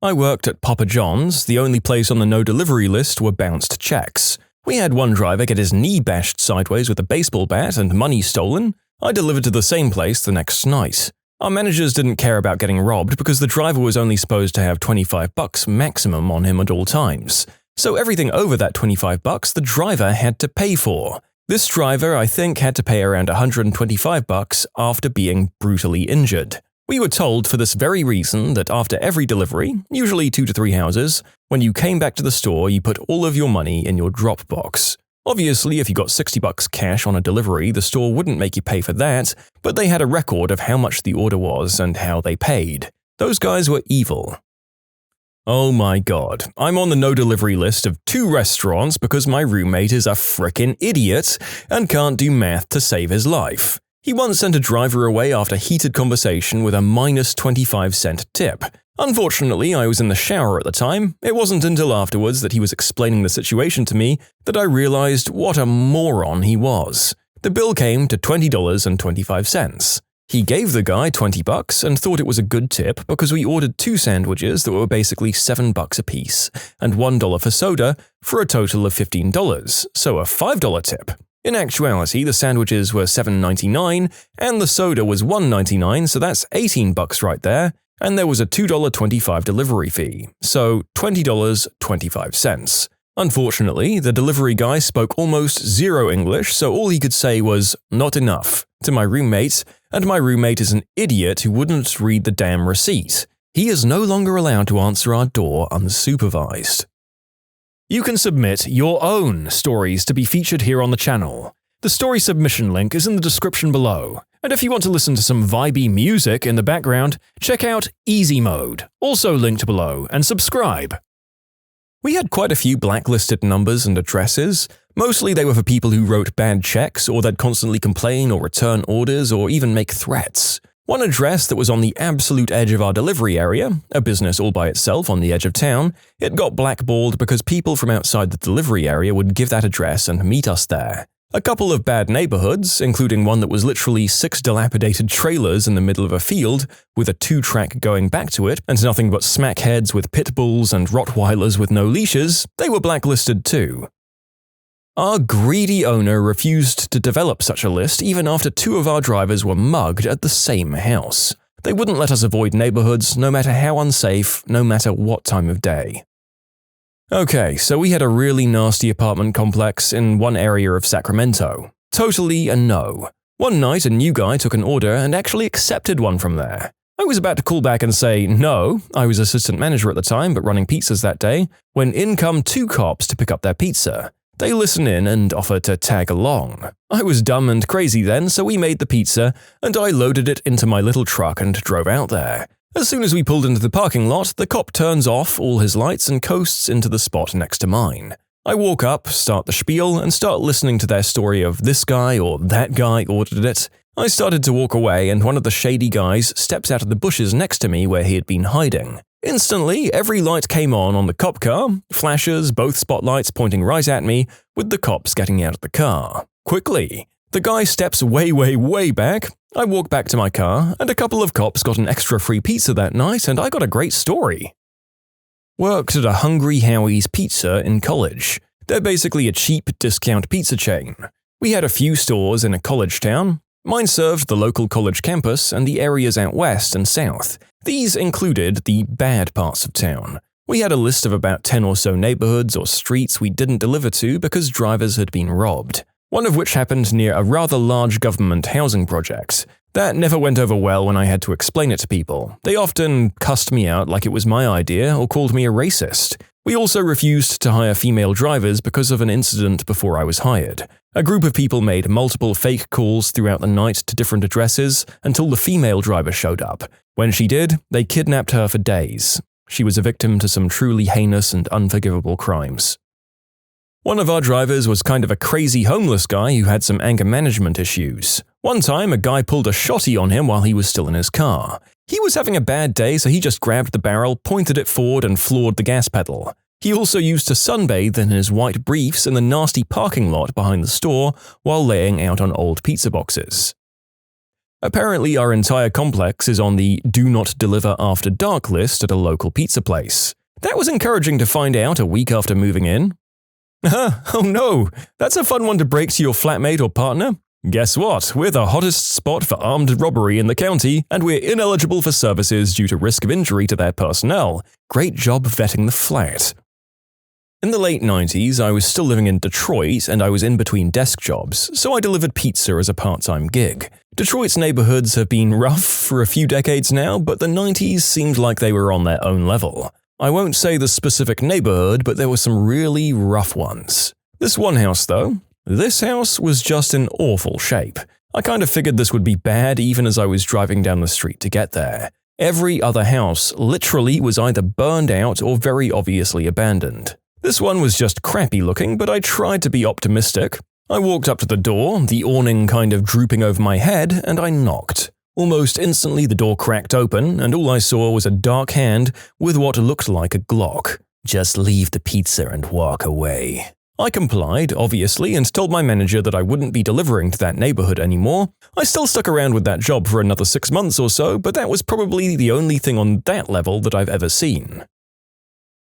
I worked at Papa John's. The only place on the no delivery list were bounced checks. We had one driver get his knee bashed sideways with a baseball bat and money stolen. I delivered to the same place the next night. Our managers didn't care about getting robbed because the driver was only supposed to have $25 maximum on him at all times. So everything over that $25 the driver had to pay for. This driver, I think, had to pay around $125 after being brutally injured. We were told for this very reason that after every delivery, usually 2 to 3 houses, when you came back to the store, you put all of your money in your drop box. Obviously, if you got $60 cash on a delivery, the store wouldn't make you pay for that, but they had a record of how much the order was and how they paid. Those guys were evil. Oh my god, I'm on the no delivery list of 2 restaurants because my roommate is a frickin' idiot and can't do math to save his life. He once sent a driver away after heated conversation with a minus 25-cent tip. Unfortunately, I was in the shower at the time. It wasn't until afterwards that he was explaining the situation to me that I realized what a moron he was. The bill came to $20.25. He gave the guy $20 and thought it was a good tip because we ordered 2 sandwiches that were basically $7 a piece and $1 for soda for a total of $15, so a $5 tip. In actuality, the sandwiches were $7.99 and the soda was $1.99, so that's $18 right there, and there was a $2.25 delivery fee, so $20.25. Unfortunately, the delivery guy spoke almost zero English, so all he could say was, "Not enough," to my roommate, and my roommate is an idiot who wouldn't read the damn receipt. He is no longer allowed to answer our door unsupervised. You can submit your own stories to be featured here on the channel. The story submission link is in the description below, and if you want to listen to some vibey music in the background, check out easymode, also linked below, and subscribe. We had quite a few blacklisted numbers and addresses. Mostly they were for people who wrote bad checks or that constantly complain or return orders or even make threats. One address that was on the absolute edge of our delivery area, a business all by itself on the edge of town, it got blackballed because people from outside the delivery area would give that address and meet us there. A couple of bad neighborhoods, including one that was literally 6 dilapidated trailers in the middle of a field, with a 2-track going back to it, and nothing but smackheads with pit bulls and Rottweilers with no leashes, they were blacklisted too. Our greedy owner refused to develop such a list even after 2 of our drivers were mugged at the same house. They wouldn't let us avoid neighborhoods, no matter how unsafe, no matter what time of day. Okay, so we had a really nasty apartment complex in one area of Sacramento. Totally a no. One night, a new guy took an order and actually accepted one from there. I was about to call back and say no, I was assistant manager at the time but running pizzas that day, when in come 2 cops to pick up their pizza. They listen in and offer to tag along. I was dumb and crazy then, so we made the pizza, and I loaded it into my little truck and drove out there. As soon as we pulled into the parking lot, the cop turns off all his lights and coasts into the spot next to mine. I walk up, start the spiel, and start listening to their story of this guy or that guy ordered it. I started to walk away, and one of the shady guys steps out of the bushes next to me where he had been hiding. Instantly, every light came on the cop car, flashes, both spotlights pointing right at me, with the cops getting out of the car. Quickly. The guy steps way back. I walk back to my car, and a couple of cops got an extra free pizza that night, and I got a great story. Worked at a Hungry Howie's Pizza in college. They're basically a cheap discount pizza chain. We had a few stores in a college town. Mine served the local college campus and the areas out west and south. These included the bad parts of town. We had a list of about 10 or so neighborhoods or streets we didn't deliver to because drivers had been robbed. One of which happened near a rather large government housing project. That never went over well when I had to explain it to people. They often cussed me out like it was my idea or called me a racist. We also refused to hire female drivers because of an incident before I was hired. A group of people made multiple fake calls throughout the night to different addresses until the female driver showed up. When she did, they kidnapped her for days. She was a victim to some truly heinous and unforgivable crimes. One of our drivers was kind of a crazy homeless guy who had some anger management issues. One time, a guy pulled a shotty on him while he was still in his car. He was having a bad day, so he just grabbed the barrel, pointed it forward, and floored the gas pedal. He also used to sunbathe in his white briefs in the nasty parking lot behind the store while laying out on old pizza boxes. Apparently, our entire complex is on the Do Not Deliver After Dark list at a local pizza place. That was encouraging to find out a week after moving in. Oh no, that's a fun one to break to your flatmate or partner. Guess what? We're the hottest spot for armed robbery in the county, and we're ineligible for services due to risk of injury to their personnel. Great job vetting the flat. In the late 90s, I was still living in Detroit and I was in between desk jobs, so I delivered pizza as a part-time gig. Detroit's neighborhoods have been rough for a few decades now, but the 90s seemed like they were on their own level. I won't say the specific neighborhood, but there were some really rough ones. This one house, though, this house was just in awful shape. I kind of figured this would be bad even as I was driving down the street to get there. Every other house literally was either burned out or very obviously abandoned. This one was just crappy looking, but I tried to be optimistic. I walked up to the door, the awning kind of drooping over my head, and I knocked. Almost instantly the door cracked open, and all I saw was a dark hand with what looked like a Glock. Just leave the pizza and walk away. I complied, obviously, and told my manager that I wouldn't be delivering to that neighborhood anymore. I still stuck around with that job for another 6 months or so, but that was probably the only thing on that level that I've ever seen.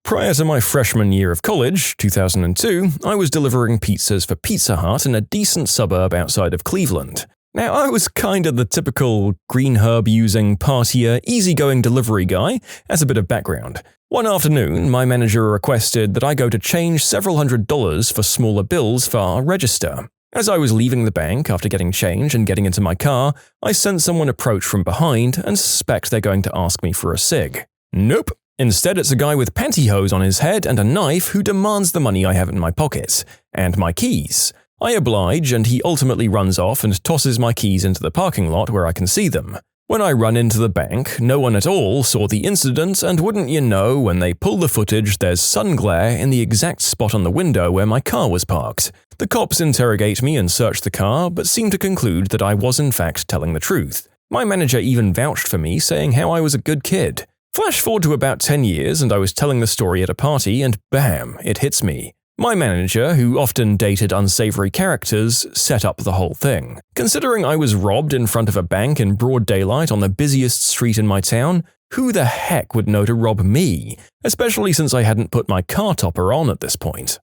Prior to my freshman year of college, 2002, I was delivering pizzas for Pizza Hut in a decent suburb outside of Cleveland. Now, I was kind of the typical green herb-using, partier, easygoing delivery guy. As a bit of background, one afternoon, my manager requested that I go to change several $100s for smaller bills for our register. As I was leaving the bank after getting change and getting into my car, I sense someone approach from behind and suspect they're going to ask me for a cig. Nope. Instead, it's a guy with pantyhose on his head and a knife who demands the money I have in my pocket, and my keys. I oblige, and he ultimately runs off and tosses my keys into the parking lot where I can see them. When I run into the bank, no one at all saw the incident, and wouldn't you know, when they pull the footage, there's sun glare in the exact spot on the window where my car was parked. The cops interrogate me and search the car, but seem to conclude that I was in fact telling the truth. My manager even vouched for me, saying how I was a good kid. Flash forward to about 10 years, and I was telling the story at a party, and bam, it hits me. My manager, who often dated unsavory characters, set up the whole thing. Considering I was robbed in front of a bank in broad daylight on the busiest street in my town, who the heck would know to rob me, especially since I hadn't put my car topper on at this point?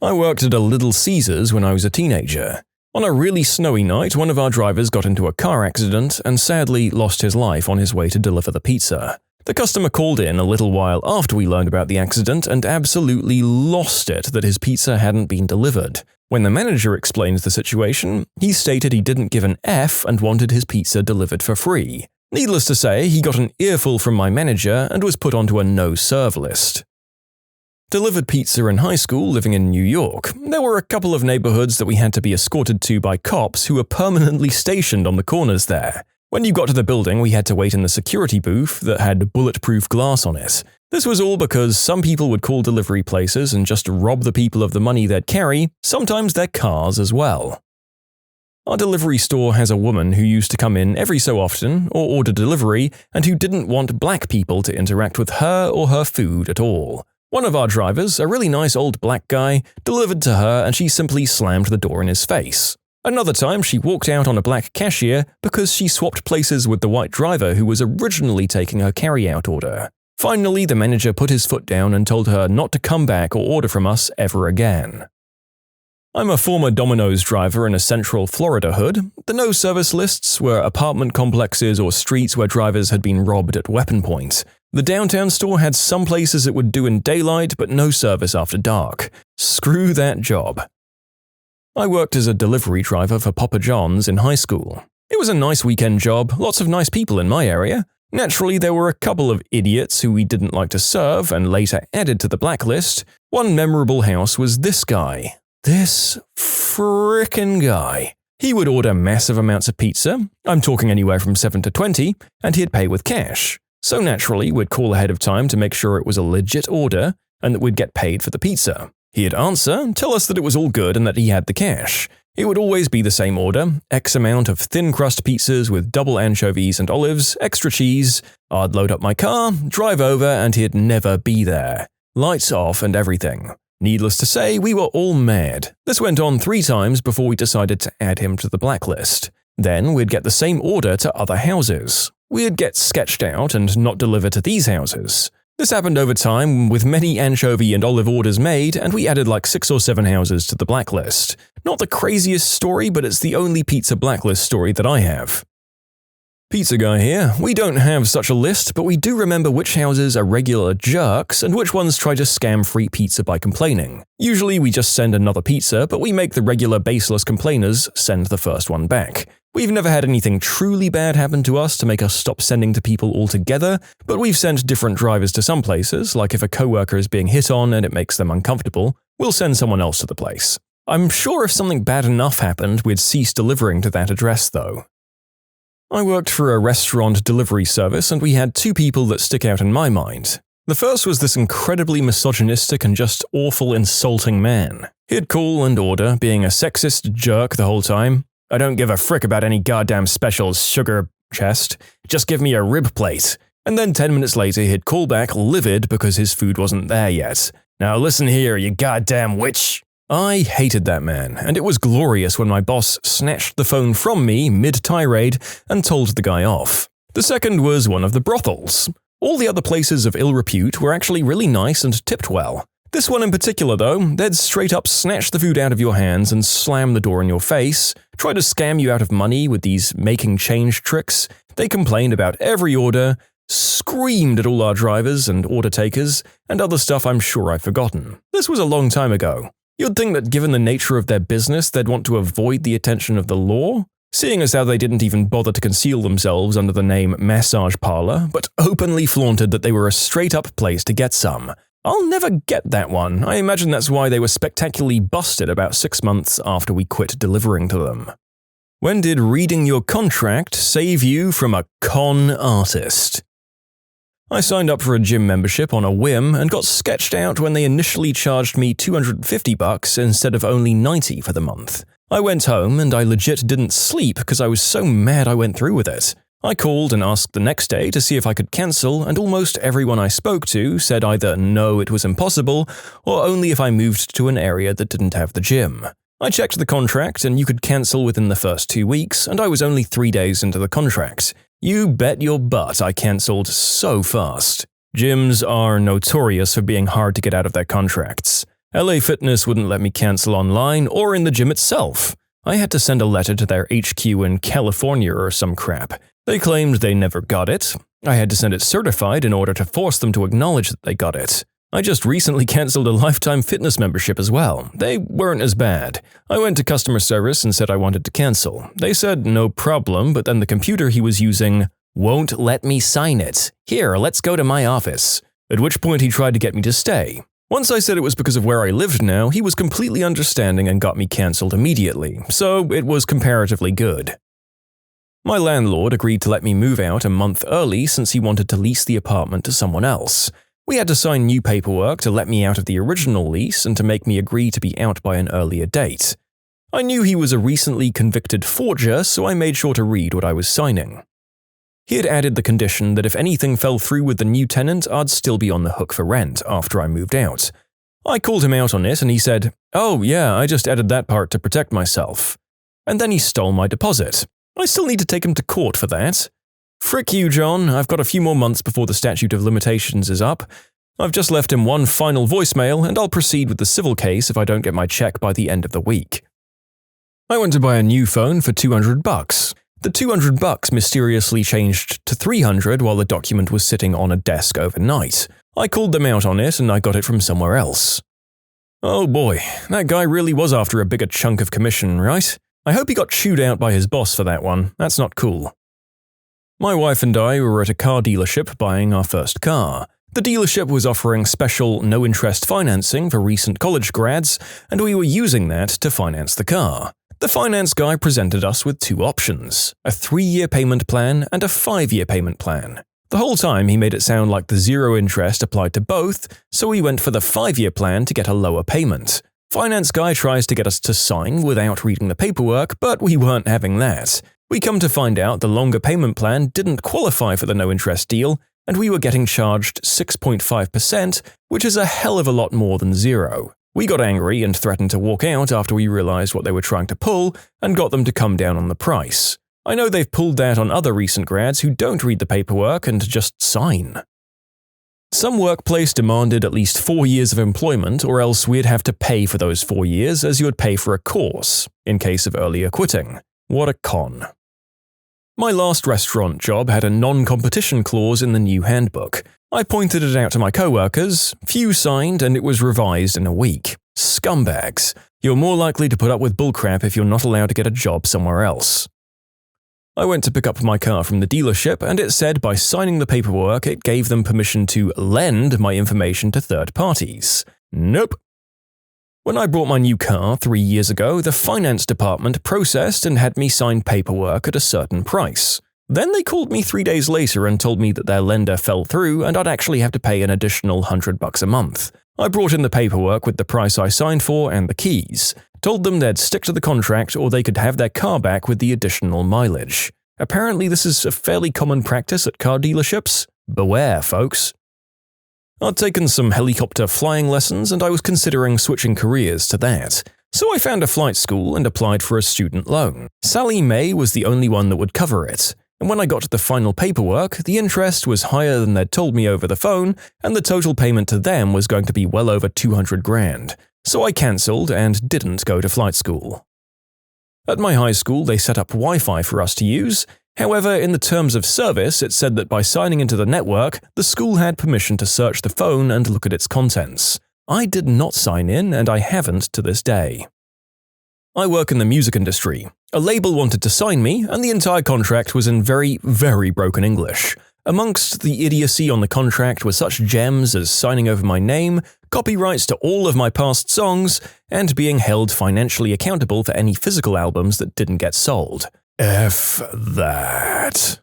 I worked at a Little Caesars when I was a teenager. On a really snowy night, one of our drivers got into a car accident and sadly lost his life on his way to deliver the pizza. The customer called in a little while after we learned about the accident and absolutely lost it that his pizza hadn't been delivered. When the manager explained the situation, he stated he didn't give an F and wanted his pizza delivered for free. Needless to say, he got an earful from my manager and was put onto a no-serve list. Delivered pizza in high school living in New York. There were a couple of neighborhoods that we had to be escorted to by cops who were permanently stationed on the corners there. When you got to the building, we had to wait in the security booth that had bulletproof glass on it. This was all because some people would call delivery places and just rob the people of the money they'd carry, sometimes their cars as well. Our delivery store has a woman who used to come in every so often or order delivery and who didn't want black people to interact with her or her food at all. One of our drivers, a really nice old black guy, delivered to her and she simply slammed the door in his face. Another time, she walked out on a black cashier because she swapped places with the white driver who was originally taking her carry-out order. Finally, the manager put his foot down and told her not to come back or order from us ever again. I'm a former Domino's driver in a central Florida hood. The no-service lists were apartment complexes or streets where drivers had been robbed at weapon point. The downtown store had some places it would do in daylight but no service after dark. Screw that job. I worked as a delivery driver for Papa John's in high school. It was a nice weekend job, lots of nice people in my area. Naturally, there were a couple of idiots who we didn't like to serve and later added to the blacklist. One memorable house was this guy. This frickin' guy. He would order massive amounts of pizza, I'm talking anywhere from 7 to 20, and he'd pay with cash. So naturally, we'd call ahead of time to make sure it was a legit order and that we'd get paid for the pizza. He'd answer, tell us that it was all good and that he had the cash. It would always be the same order, X amount of thin crust pizzas with double anchovies and olives, extra cheese. I'd load up my car, drive over, and he'd never be there. Lights off and everything. Needless to say, we were all mad. This went on 3 times before we decided to add him to the blacklist. Then we'd get the same order to other houses. We'd get sketched out and not deliver to these houses. This happened over time with many anchovy and olive orders made, and we added like 6 or 7 houses to the blacklist. Not the craziest story, but it's the only pizza blacklist story that I have. Pizza guy here. We don't have such a list, but we do remember which houses are regular jerks and which ones try to scam free pizza by complaining. Usually we just send another pizza, but we make the regular baseless complainers send the first one back. We've never had anything truly bad happen to us to make us stop sending to people altogether, but we've sent different drivers to some places, like if a coworker is being hit on and it makes them uncomfortable, we'll send someone else to the place. I'm sure if something bad enough happened, we'd cease delivering to that address though. I worked for a restaurant delivery service and we had 2 people that stick out in my mind. The first was this incredibly misogynistic and just awful insulting man. He'd call and order, being a sexist jerk the whole time. I don't give a frick about any goddamn specials, sugar chest. Just give me a rib plate. And then 10 minutes later he'd call back livid because his food wasn't there yet. Now listen here, you goddamn witch. I hated that man, and it was glorious when my boss snatched the phone from me mid-tirade and told the guy off. The second was one of the brothels. All the other places of ill repute were actually really nice and tipped well. This one in particular though, they'd straight up snatch the food out of your hands and slam the door in your face, try to scam you out of money with these making change tricks. They complained about every order, screamed at all our drivers and order takers, and other stuff I'm sure I've forgotten. This was a long time ago. You'd think that given the nature of their business, they'd want to avoid the attention of the law, seeing as how they didn't even bother to conceal themselves under the name massage parlor, but openly flaunted that they were a straight-up place to get some. I'll never get that one. I imagine that's why they were spectacularly busted about 6 months after we quit delivering to them. When did reading your contract save you from a con artist? I signed up for a gym membership on a whim and got sketched out when they initially charged me $250 instead of only $90 for the month. I went home and I legit didn't sleep because I was so mad I went through with it. I called and asked the next day to see if I could cancel, and almost everyone I spoke to said either no, it was impossible, or only if I moved to an area that didn't have the gym. I checked the contract and you could cancel within the first 2 weeks, and I was only 3 days into the contract. You bet your butt I cancelled so fast. Gyms are notorious for being hard to get out of their contracts. LA Fitness wouldn't let me cancel online or in the gym itself. I had to send a letter to their HQ in California or some crap. They claimed they never got it. I had to send it certified in order to force them to acknowledge that they got it. I just recently cancelled a lifetime fitness membership as well. They weren't as bad. I went to customer service and said I wanted to cancel. They said no problem, but then the computer he was using won't let me sign it. Here, let's go to my office. At which point he tried to get me to stay. Once I said it was because of where I lived now, he was completely understanding and got me cancelled immediately, so it was comparatively good. My landlord agreed to let me move out a month early since he wanted to lease the apartment to someone else. We had to sign new paperwork to let me out of the original lease and to make me agree to be out by an earlier date. I knew he was a recently convicted forger, so I made sure to read what I was signing. He had added the condition that if anything fell through with the new tenant, I'd still be on the hook for rent after I moved out. I called him out on it and he said, "Oh yeah, I just added that part to protect myself." And then he stole my deposit. I still need to take him to court for that. Frick you, John, I've got a few more months before the statute of limitations is up. I've just left him one final voicemail and I'll proceed with the civil case if I don't get my check by the end of the week. I went to buy a new phone for $200. The $200 mysteriously changed to $300 while the document was sitting on a desk overnight. I called them out on it and I got it from somewhere else. Oh boy, that guy really was after a bigger chunk of commission, right? I hope he got chewed out by his boss for that one. That's not cool. My wife and I were at a car dealership buying our first car. The dealership was offering special no-interest financing for recent college grads, and we were using that to finance the car. The finance guy presented us with two options, a 3-year payment plan and a 5-year payment plan. The whole time he made it sound like the zero interest applied to both, so we went for the 5-year plan to get a lower payment. Finance guy tries to get us to sign without reading the paperwork, but we weren't having that. We come to find out the longer payment plan didn't qualify for the no-interest deal, and we were getting charged 6.5%, which is a hell of a lot more than zero. We got angry and threatened to walk out after we realized what they were trying to pull and got them to come down on the price. I know they've pulled that on other recent grads who don't read the paperwork and just sign. Some workplace demanded at least 4 years of employment or else we'd have to pay for those 4 years as you would pay for a course, in case of earlier quitting. What a con. My last restaurant job had a non-competition clause in the new handbook. I pointed it out to my coworkers, few signed, and it was revised in a week. Scumbags. You're more likely to put up with bullcrap if you're not allowed to get a job somewhere else. I went to pick up my car from the dealership, and it said by signing the paperwork it gave them permission to lend my information to third parties. Nope. When I bought my new car 3 years ago, the finance department processed and had me sign paperwork at a certain price. Then they called me 3 days later and told me that their lender fell through and I'd actually have to pay an additional $100 a month. I brought in the paperwork with the price I signed for and the keys. Told them they'd stick to the contract or they could have their car back with the additional mileage. Apparently this is a fairly common practice at car dealerships. Beware, folks. I'd taken some helicopter flying lessons and I was considering switching careers to that. So I found a flight school and applied for a student loan. Sally Mae was the only one that would cover it. And when I got to the final paperwork, the interest was higher than they'd told me over the phone, and the total payment to them was going to be well over $200,000. So I cancelled and didn't go to flight school. At my high school, they set up Wi-Fi for us to use. However, in the terms of service, it said that by signing into the network, the school had permission to search the phone and look at its contents. I did not sign in, and I haven't to this day. I work in the music industry. A label wanted to sign me, and the entire contract was in very, very broken English. Amongst the idiocy on the contract were such gems as signing over my name, copyrights to all of my past songs, and being held financially accountable for any physical albums that didn't get sold. F that.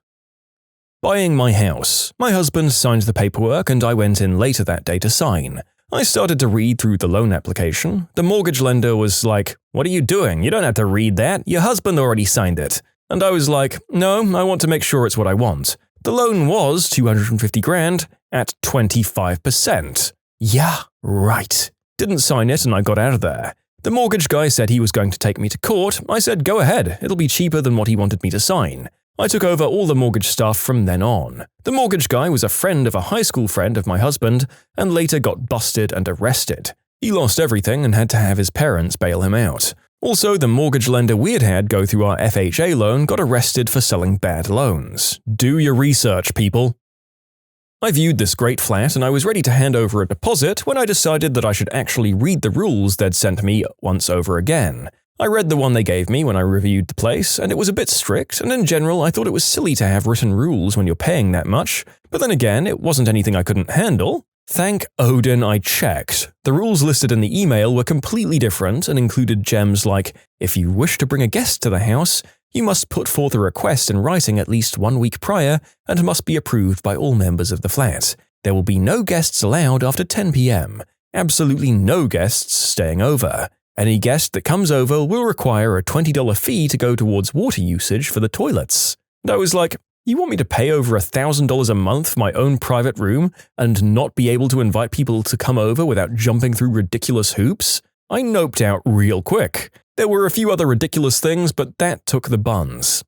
Buying my house. My husband signed the paperwork and I went in later that day to sign. I started to read through the loan application. The mortgage lender was like, "What are you doing? You don't have to read that. Your husband already signed it." And I was like, "No, I want to make sure it's what I want." The loan was $250,000 at 25%. Yeah, right. Didn't sign it and I got out of there. The mortgage guy said he was going to take me to court. I said, "Go ahead, it'll be cheaper than what he wanted me to sign." I took over all the mortgage stuff from then on. The mortgage guy was a friend of a high school friend of my husband and later got busted and arrested. He lost everything and had to have his parents bail him out. Also, the mortgage lender we'd had go through our FHA loan got arrested for selling bad loans. Do your research, people. I viewed this great flat and I was ready to hand over a deposit when I decided that I should actually read the rules they'd sent me once over again. I read the one they gave me when I reviewed the place, and it was a bit strict, and in general I thought it was silly to have written rules when you're paying that much, but then again, it wasn't anything I couldn't handle. Thank Odin I checked. The rules listed in the email were completely different and included gems like, if you wish to bring a guest to the house, you must put forth a request in writing at least 1 week prior and must be approved by all members of the flat. There will be no guests allowed after 10 p.m. Absolutely no guests staying over. Any guest that comes over will require a $20 fee to go towards water usage for the toilets. And I was like, you want me to pay over $1,000 a month for my own private room and not be able to invite people to come over without jumping through ridiculous hoops? I noped out real quick. There were a few other ridiculous things, but that took the buns.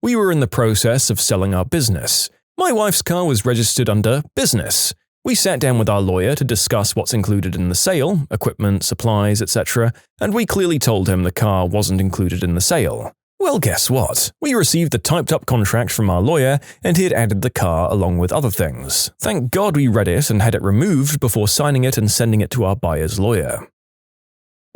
We were in the process of selling our business. My wife's car was registered under business. We sat down with our lawyer to discuss what's included in the sale, equipment, supplies, etc., and we clearly told him the car wasn't included in the sale. Well, guess what? We received the typed-up contract from our lawyer, and he had added the car along with other things. Thank God we read it and had it removed before signing it and sending it to our buyer's lawyer.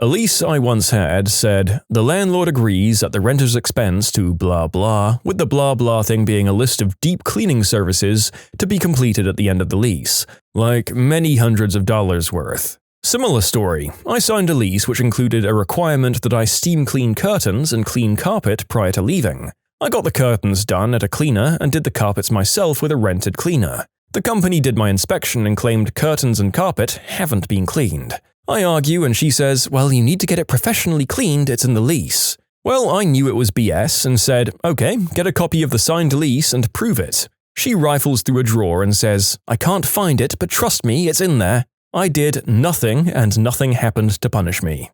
A lease I once had said, the landlord agrees at the renter's expense to blah blah, with the blah blah thing being a list of deep cleaning services to be completed at the end of the lease, like many hundreds of dollars worth. Similar story, I signed a lease which included a requirement that I steam clean curtains and clean carpet prior to leaving. I got the curtains done at a cleaner and did the carpets myself with a rented cleaner. The company did my inspection and claimed curtains and carpet haven't been cleaned. I argue and she says, well, you need to get it professionally cleaned, it's in the lease. Well, I knew it was BS and said, okay, get a copy of the signed lease and prove it. She rifles through a drawer and says, I can't find it, but trust me, it's in there. I did nothing and nothing happened to punish me.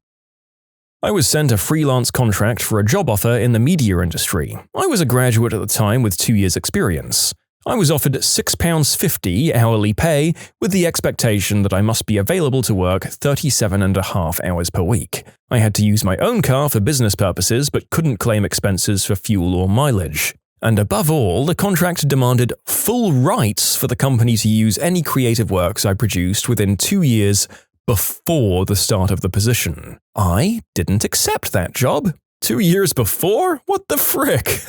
I was sent a freelance contract for a job offer in the media industry. I was a graduate at the time with 2 years' experience. I was offered £6.50 hourly pay with the expectation that I must be available to work 37.5 hours per week. I had to use my own car for business purposes but couldn't claim expenses for fuel or mileage. And above all, the contract demanded full rights for the company to use any creative works I produced within 2 years before the start of the position. I didn't accept that job. 2 years before? What the frick?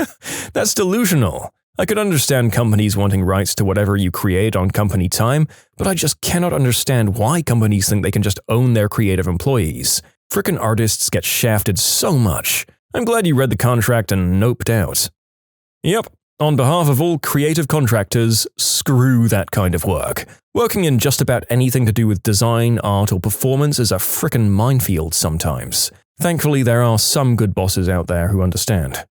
That's delusional. I could understand companies wanting rights to whatever you create on company time, but I just cannot understand why companies think they can just own their creative employees. Frickin' artists get shafted so much. I'm glad you read the contract and noped out. Yep, on behalf of all creative contractors, screw that kind of work. Working in just about anything to do with design, art, or performance is a frickin' minefield sometimes. Thankfully, there are some good bosses out there who understand.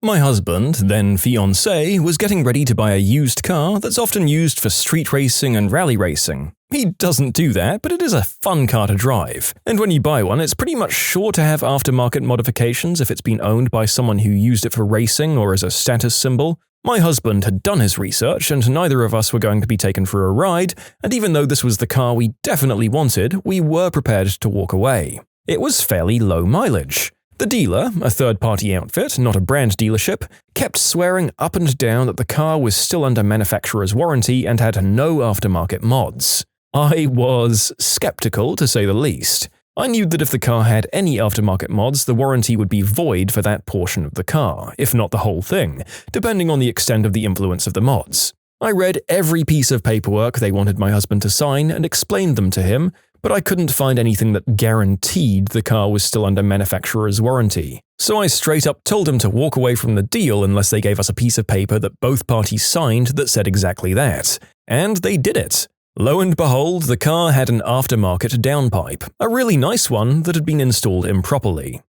My husband, then fiancé, was getting ready to buy a used car that's often used for street racing and rally racing. He doesn't do that, but it is a fun car to drive. And when you buy one, it's pretty much sure to have aftermarket modifications if it's been owned by someone who used it for racing or as a status symbol. My husband had done his research, and neither of us were going to be taken for a ride, and even though this was the car we definitely wanted, we were prepared to walk away. It was fairly low mileage. The dealer, a third-party outfit, not a brand dealership, kept swearing up and down that the car was still under manufacturer's warranty and had no aftermarket mods. I was skeptical, to say the least. I knew that if the car had any aftermarket mods, the warranty would be void for that portion of the car, if not the whole thing, depending on the extent of the influence of the mods. I read every piece of paperwork they wanted my husband to sign and explained them to him, but I couldn't find anything that guaranteed the car was still under manufacturer's warranty. So I straight up told him to walk away from the deal unless they gave us a piece of paper that both parties signed that said exactly that. And they did it. Lo and behold, the car had an aftermarket downpipe, a really nice one that had been installed improperly.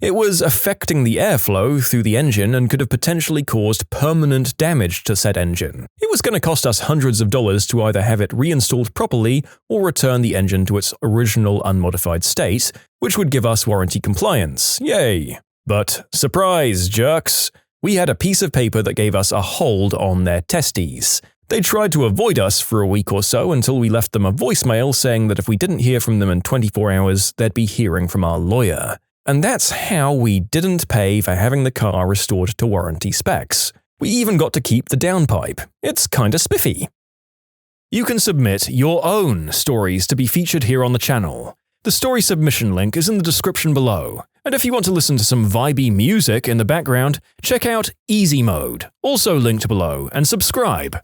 It was affecting the airflow through the engine and could have potentially caused permanent damage to said engine. It was going to cost us hundreds of dollars to either have it reinstalled properly or return the engine to its original unmodified state, which would give us warranty compliance. Yay! But surprise, jerks! We had a piece of paper that gave us a hold on their testes. They tried to avoid us for a week or so until we left them a voicemail saying that if we didn't hear from them in 24 hours, they'd be hearing from our lawyer. And that's how we didn't pay for having the car restored to warranty specs. We even got to keep the downpipe. It's kinda spiffy. You can submit your own stories to be featured here on the channel. The story submission link is in the description below. And if you want to listen to some vibey music in the background, check out easymode, also linked below, and subscribe.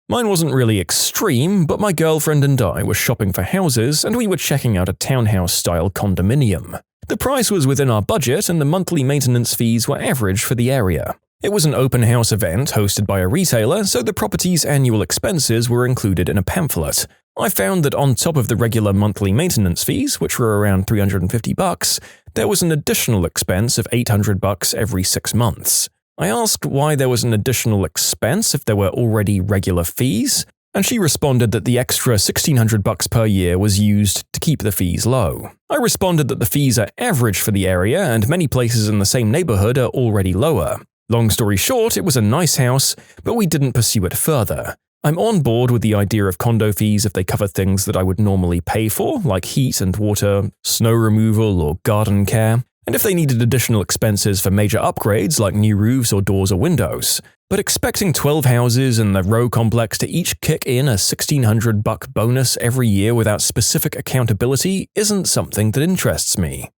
Mine wasn't really extreme, but my girlfriend and I were shopping for houses and we were checking out a townhouse-style condominium. The price was within our budget and the monthly maintenance fees were average for the area. It was an open house event hosted by a retailer, so the property's annual expenses were included in a pamphlet. I found that on top of the regular monthly maintenance fees, which were around $350, there was an additional expense of $800 every 6 months. I asked why there was an additional expense if there were already regular fees, and she responded that the extra $1,600 per year was used to keep the fees low. I responded that the fees are average for the area and many places in the same neighborhood are already lower. Long story short, it was a nice house, but we didn't pursue it further. I'm on board with the idea of condo fees if they cover things that I would normally pay for, like heat and water, snow removal, or garden care, and if they needed additional expenses for major upgrades like new roofs or doors or windows. But expecting 12 houses in the row complex to each kick in a $1,600 bonus every year without specific accountability isn't something that interests me.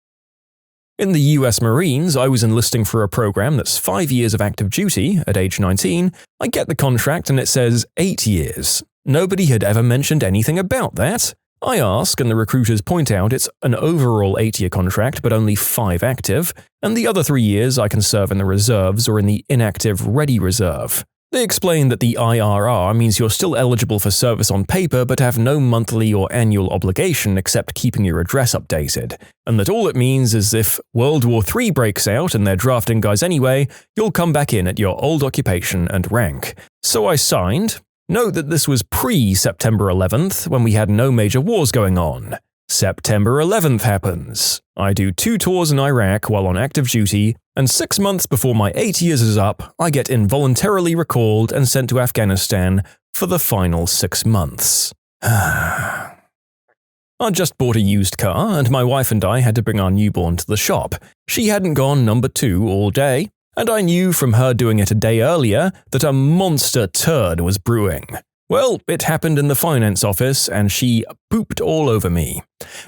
In the US Marines, I was enlisting for a program that's 5 years of active duty at age 19. I get the contract and it says 8 years. Nobody had ever mentioned anything about that. I ask and the recruiters point out it's an overall 8-year contract but only 5 active, and the other 3 years I can serve in the reserves or in the inactive ready reserve. They explain that the IRR means you're still eligible for service on paper but have no monthly or annual obligation except keeping your address updated, and that all it means is if World War III breaks out and they're drafting guys anyway, you'll come back in at your old occupation and rank. So I signed. Note that this was pre-September 11th, when we had no major wars going on. September 11th happens. I do 2 tours in Iraq while on active duty, and 6 months before my 8 years is up, I get involuntarily recalled and sent to Afghanistan for the final 6 months. I just bought a used car, and my wife and I had to bring our newborn to the shop. She hadn't gone number 2 all day, and I knew from her doing it a day earlier that a monster turd was brewing. Well, it happened in the finance office, and she pooped all over me.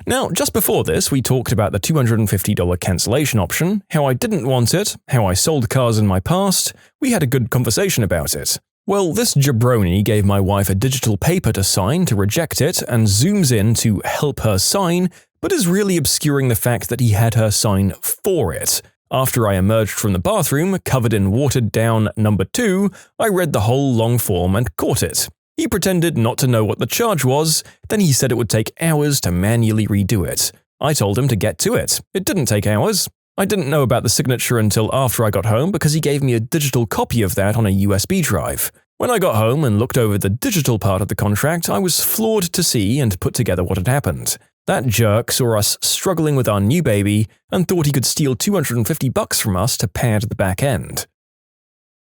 Now, just before this, we talked about the $250 cancellation option, how I didn't want it, how I sold cars in my past. We had a good conversation about it. Well, this jabroni gave my wife a digital paper to sign to reject it and zooms in to help her sign, but is really obscuring the fact that he had her sign for it. After I emerged from the bathroom, covered in watered-down number 2, I read the whole long form and caught it. He pretended not to know what the charge was, then he said it would take hours to manually redo it. I told him to get to it. It didn't take hours. I didn't know about the signature until after I got home because he gave me a digital copy of that on a USB drive. When I got home and looked over the digital part of the contract, I was floored to see and put together what had happened. That jerk saw us struggling with our new baby and thought he could steal $250 from us to pad the back end.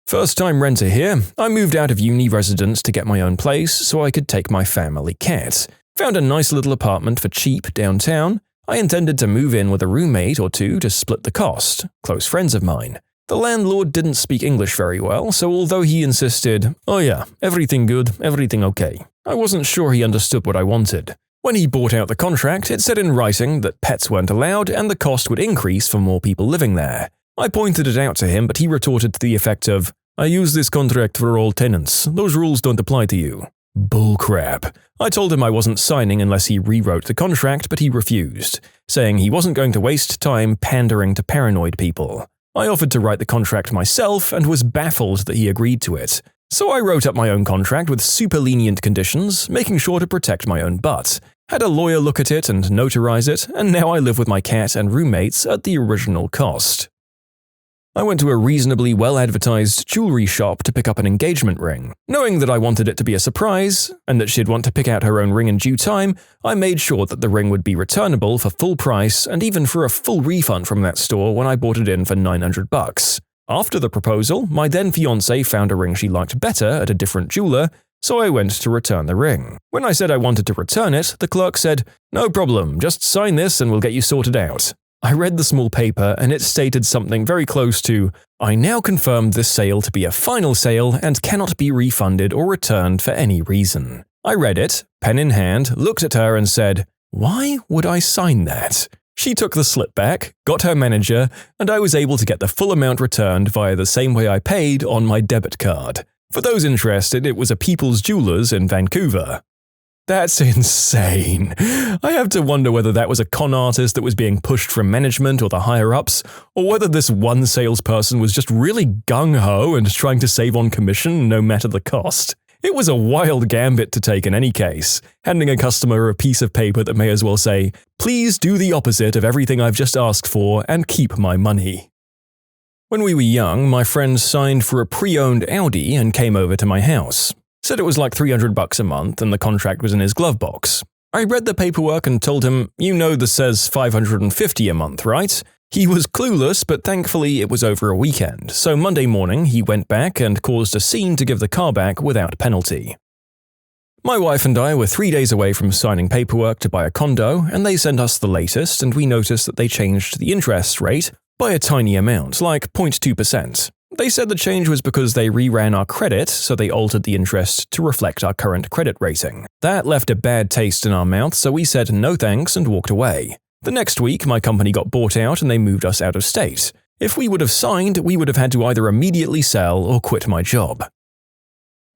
First-time renter here, I moved out of uni residence to get my own place so I could take my family cat. Found a nice little apartment for cheap downtown. I intended to move in with a roommate or 2 to split the cost, close friends of mine. The landlord didn't speak English very well, so although he insisted, "Oh yeah, everything good, everything okay," I wasn't sure he understood what I wanted. When he bought out the contract, it said in writing that pets weren't allowed and the cost would increase for more people living there. I pointed it out to him, but he retorted to the effect of, "I use this contract for all tenants. Those rules don't apply to you." Bullcrap. I told him I wasn't signing unless he rewrote the contract, but he refused, saying he wasn't going to waste time pandering to paranoid people. I offered to write the contract myself and was baffled that he agreed to it. So I wrote up my own contract with super lenient conditions, making sure to protect my own butt. Had a lawyer look at it and notarize it, and now I live with my cat and roommates at the original cost. I went to a reasonably well-advertised jewelry shop to pick up an engagement ring. Knowing that I wanted it to be a surprise, and that she'd want to pick out her own ring in due time, I made sure that the ring would be returnable for full price and even for a full refund from that store when I bought it in for $900. After the proposal, my then-fiancé found a ring she liked better at a different jeweler, so I went to return the ring. When I said I wanted to return it, the clerk said, "No problem, just sign this and we'll get you sorted out." I read the small paper and it stated something very close to, "I now confirm this sale to be a final sale and cannot be refunded or returned for any reason." I read it, pen in hand, looked at her and said, "Why would I sign that?" She took the slip back, got her manager, and I was able to get the full amount returned via the same way I paid on my debit card. For those interested, it was a People's Jewelers in Vancouver. That's insane. I have to wonder whether that was a con artist that was being pushed from management or the higher-ups, or whether this one salesperson was just really gung-ho and trying to save on commission no matter the cost. It was a wild gambit to take in any case, handing a customer a piece of paper that may as well say, "Please do the opposite of everything I've just asked for and keep my money." When we were young, my friend signed for a pre-owned Audi and came over to my house. Said it was like $300 a month and the contract was in his glove box. I read the paperwork and told him, "You know this says $550 a month, right?" He was clueless, but thankfully it was over a weekend, so Monday morning he went back and caused a scene to give the car back without penalty. My wife and I were 3 days away from signing paperwork to buy a condo, and they sent us the latest, and we noticed that they changed the interest rate by a tiny amount, like 0.2%. They said the change was because they reran our credit, so they altered the interest to reflect our current credit rating. That left a bad taste in our mouth, so we said no thanks and walked away. The next week, my company got bought out and they moved us out of state. If we would have signed, we would have had to either immediately sell or quit my job.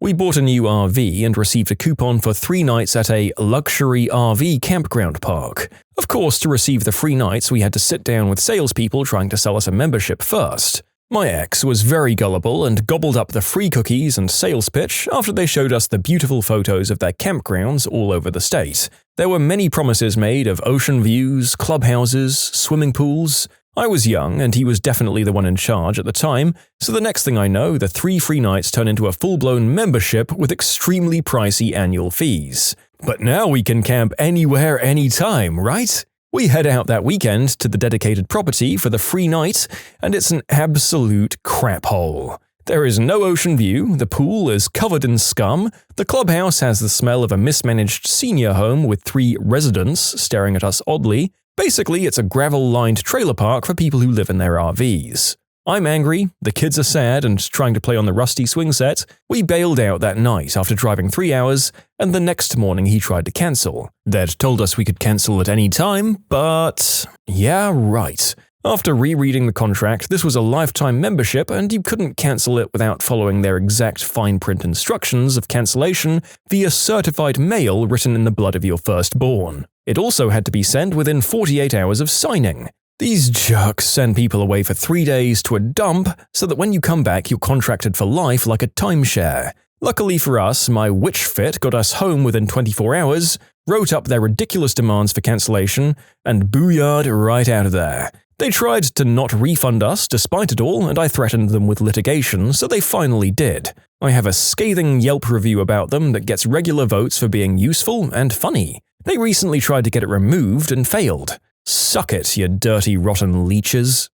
We bought a new RV and received a coupon for 3 nights at a luxury RV campground park. Of course, to receive the free nights, we had to sit down with salespeople trying to sell us a membership first. My ex was very gullible and gobbled up the free cookies and sales pitch after they showed us the beautiful photos of their campgrounds all over the state. There were many promises made of ocean views, clubhouses, swimming pools. I was young and he was definitely the one in charge at the time, so the next thing I know, the 3 free nights turn into a full-blown membership with extremely pricey annual fees. But now we can camp anywhere, anytime, right? We head out that weekend to the dedicated property for the free night, and it's an absolute crap hole. There is no ocean view, the pool is covered in scum, the clubhouse has the smell of a mismanaged senior home with 3 residents staring at us oddly. Basically, it's a gravel-lined trailer park for people who live in their RVs. I'm angry, the kids are sad and trying to play on the rusty swing set. We bailed out that night after driving 3 hours, and the next morning he tried to cancel. They'd told us we could cancel at any time, but… yeah, right. After rereading the contract, this was a lifetime membership and you couldn't cancel it without following their exact fine print instructions of cancellation via certified mail written in the blood of your firstborn. It also had to be sent within 48 hours of signing. These jerks send people away for 3 days to a dump so that when you come back you're contracted for life like a timeshare. Luckily for us, my witch fit got us home within 24 hours, wrote up their ridiculous demands for cancellation, and booyah'd right out of there. They tried to not refund us despite it all, and I threatened them with litigation, so they finally did. I have a scathing Yelp review about them that gets regular votes for being useful and funny. They recently tried to get it removed and failed. Suck it, you dirty, rotten leeches.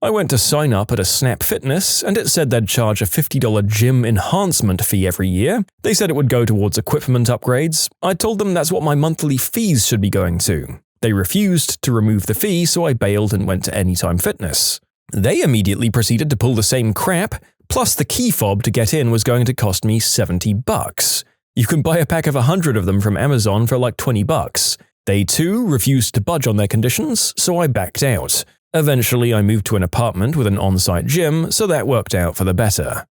I went to sign up at a Snap Fitness, and it said they'd charge a $50 gym enhancement fee every year. They said it would go towards equipment upgrades. I told them that's what my monthly fees should be going to. They refused to remove the fee, so I bailed and went to Anytime Fitness. They immediately proceeded to pull the same crap, plus the key fob to get in was going to cost me $70. You can buy a pack of 100 of them from Amazon for like $20. They too refused to budge on their conditions, so I backed out. Eventually, I moved to an apartment with an on-site gym, so that worked out for the better.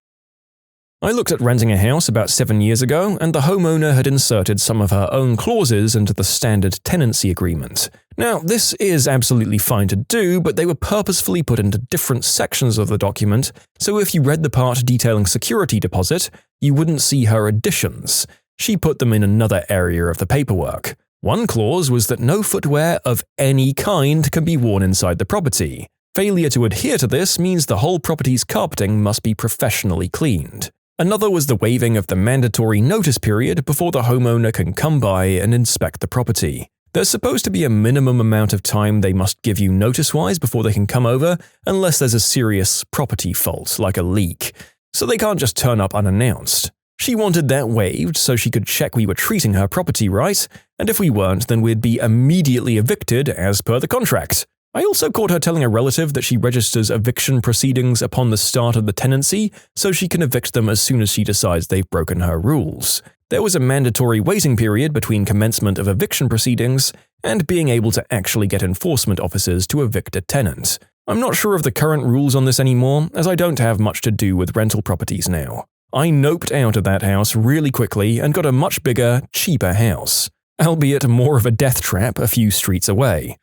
I looked at renting a house about 7 years ago, and the homeowner had inserted some of her own clauses into the standard tenancy agreement. Now, this is absolutely fine to do, but they were purposefully put into different sections of the document, so if you read the part detailing security deposit, you wouldn't see her additions. She put them in another area of the paperwork. One clause was that no footwear of any kind can be worn inside the property. Failure to adhere to this means the whole property's carpeting must be professionally cleaned. Another was the waiving of the mandatory notice period before the homeowner can come by and inspect the property. There's supposed to be a minimum amount of time they must give you notice-wise before they can come over, unless there's a serious property fault, like a leak. So they can't just turn up unannounced. She wanted that waived so she could check we were treating her property right, and if we weren't, then we'd be immediately evicted as per the contract. I also caught her telling a relative that she registers eviction proceedings upon the start of the tenancy so she can evict them as soon as she decides they've broken her rules. There was a mandatory waiting period between commencement of eviction proceedings and being able to actually get enforcement officers to evict a tenant. I'm not sure of the current rules on this anymore, as I don't have much to do with rental properties now. I noped out of that house really quickly and got a much bigger, cheaper house, albeit more of a death trap a few streets away.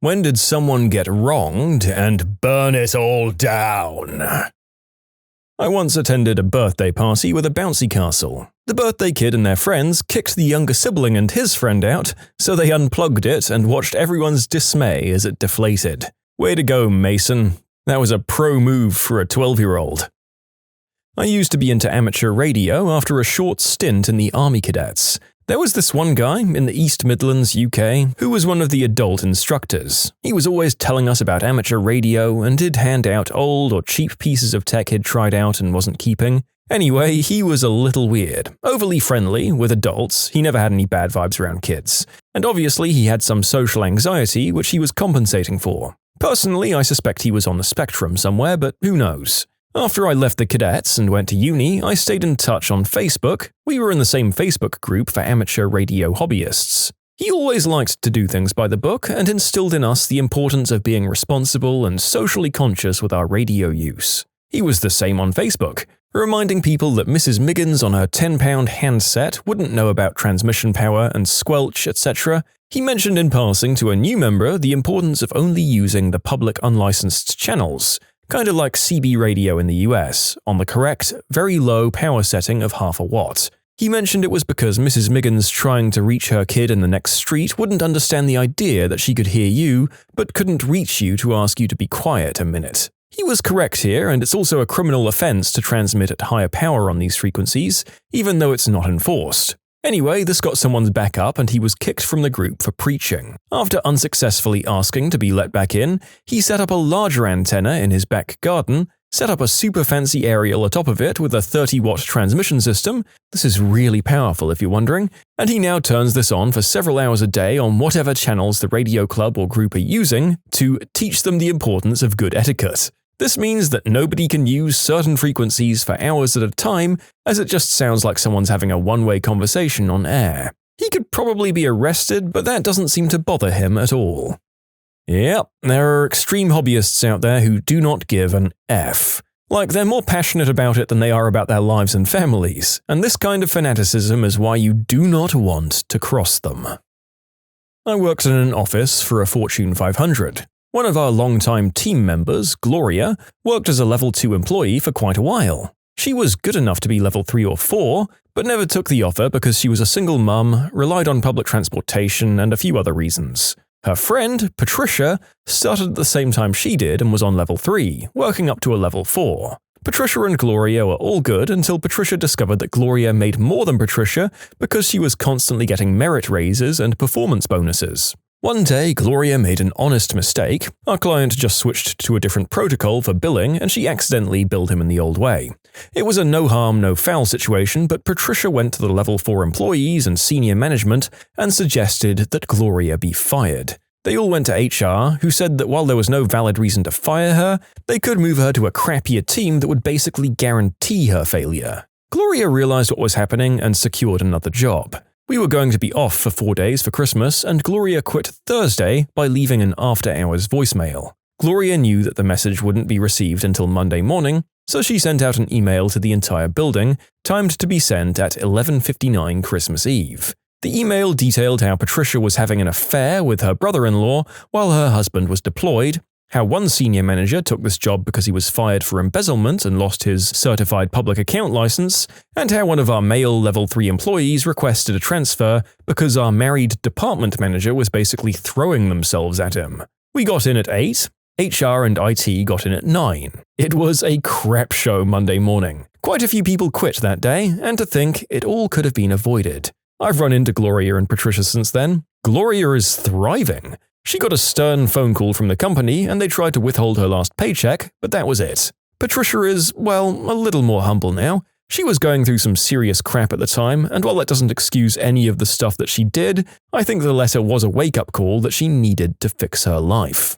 When did someone get wronged and burn it all down? I once attended a birthday party with a bouncy castle. The birthday kid and their friends kicked the younger sibling and his friend out, so they unplugged it and watched everyone's dismay as it deflated. Way to go, Mason. That was a pro move for a 12-year-old. I used to be into amateur radio after a short stint in the Army Cadets. There was this one guy in the East Midlands, UK, who was one of the adult instructors. He was always telling us about amateur radio and did hand out old or cheap pieces of tech he'd tried out and wasn't keeping. Anyway, he was a little weird, overly friendly with adults. He never had any bad vibes around kids. And obviously he had some social anxiety which he was compensating for. Personally, I suspect he was on the spectrum somewhere, but who knows? After I left the cadets and went to uni, I stayed in touch on Facebook. We were in the same Facebook group for amateur radio hobbyists. He always liked to do things by the book and instilled in us the importance of being responsible and socially conscious with our radio use. He was the same on Facebook, reminding people that Mrs. Miggins on her £10 handset wouldn't know about transmission power and squelch, etc. He mentioned in passing to a new member the importance of only using the public unlicensed channels, kind of like CB radio in the US, on the correct, very low power setting of 0.5 watt. He mentioned it was because Mrs. Miggins trying to reach her kid in the next street wouldn't understand the idea that she could hear you, but couldn't reach you to ask you to be quiet a minute. He was correct here, and it's also a criminal offense to transmit at higher power on these frequencies, even though it's not enforced. Anyway, this got someone's back up and he was kicked from the group for preaching. After unsuccessfully asking to be let back in, he set up a larger antenna in his back garden, set up a super fancy aerial atop of it with a 30-watt transmission system. This is really powerful if you're wondering. And he now turns this on for several hours a day on whatever channels the radio club or group are using to teach them the importance of good etiquette. This means that nobody can use certain frequencies for hours at a time, as it just sounds like someone's having a one-way conversation on air. He could probably be arrested, but that doesn't seem to bother him at all. Yep, there are extreme hobbyists out there who do not give an F. Like, they're more passionate about it than they are about their lives and families, and this kind of fanaticism is why you do not want to cross them. I worked in an office for a Fortune 500. One of our longtime team members, Gloria, worked as a level 2 employee for quite a while. She was good enough to be level 3 or 4, but never took the offer because she was a single mum, relied on public transportation, and a few other reasons. Her friend, Patricia, started at the same time she did and was on level 3, working up to a level 4. Patricia and Gloria were all good until Patricia discovered that Gloria made more than Patricia because she was constantly getting merit raises and performance bonuses. One day, Gloria made an honest mistake. Our client just switched to a different protocol for billing and she accidentally billed him in the old way. It was a no harm, no foul situation, but Patricia went to the level 4 employees and senior management and suggested that Gloria be fired. They all went to HR, who said that while there was no valid reason to fire her, they could move her to a crappier team that would basically guarantee her failure. Gloria realized what was happening and secured another job. We were going to be off for 4 days for Christmas, and Gloria quit Thursday by leaving an after-hours voicemail. Gloria knew that the message wouldn't be received until Monday morning, so she sent out an email to the entire building, timed to be sent at 11:59 Christmas Eve. The email detailed how Patricia was having an affair with her brother-in-law while her husband was deployed, how one senior manager took this job because he was fired for embezzlement and lost his certified public account license, and how one of our male level 3 employees requested a transfer because our married department manager was basically throwing themselves at him. We got in at 8, HR and IT got in at 9. It was a crap show Monday morning. Quite a few people quit that day, and to think it all could have been avoided. I've run into Gloria and Patricia since then. Gloria is thriving. She got a stern phone call from the company and they tried to withhold her last paycheck, but that was it. Patricia is, well, a little more humble now. She was going through some serious crap at the time, and while that doesn't excuse any of the stuff that she did, I think the letter was a wake-up call that she needed to fix her life.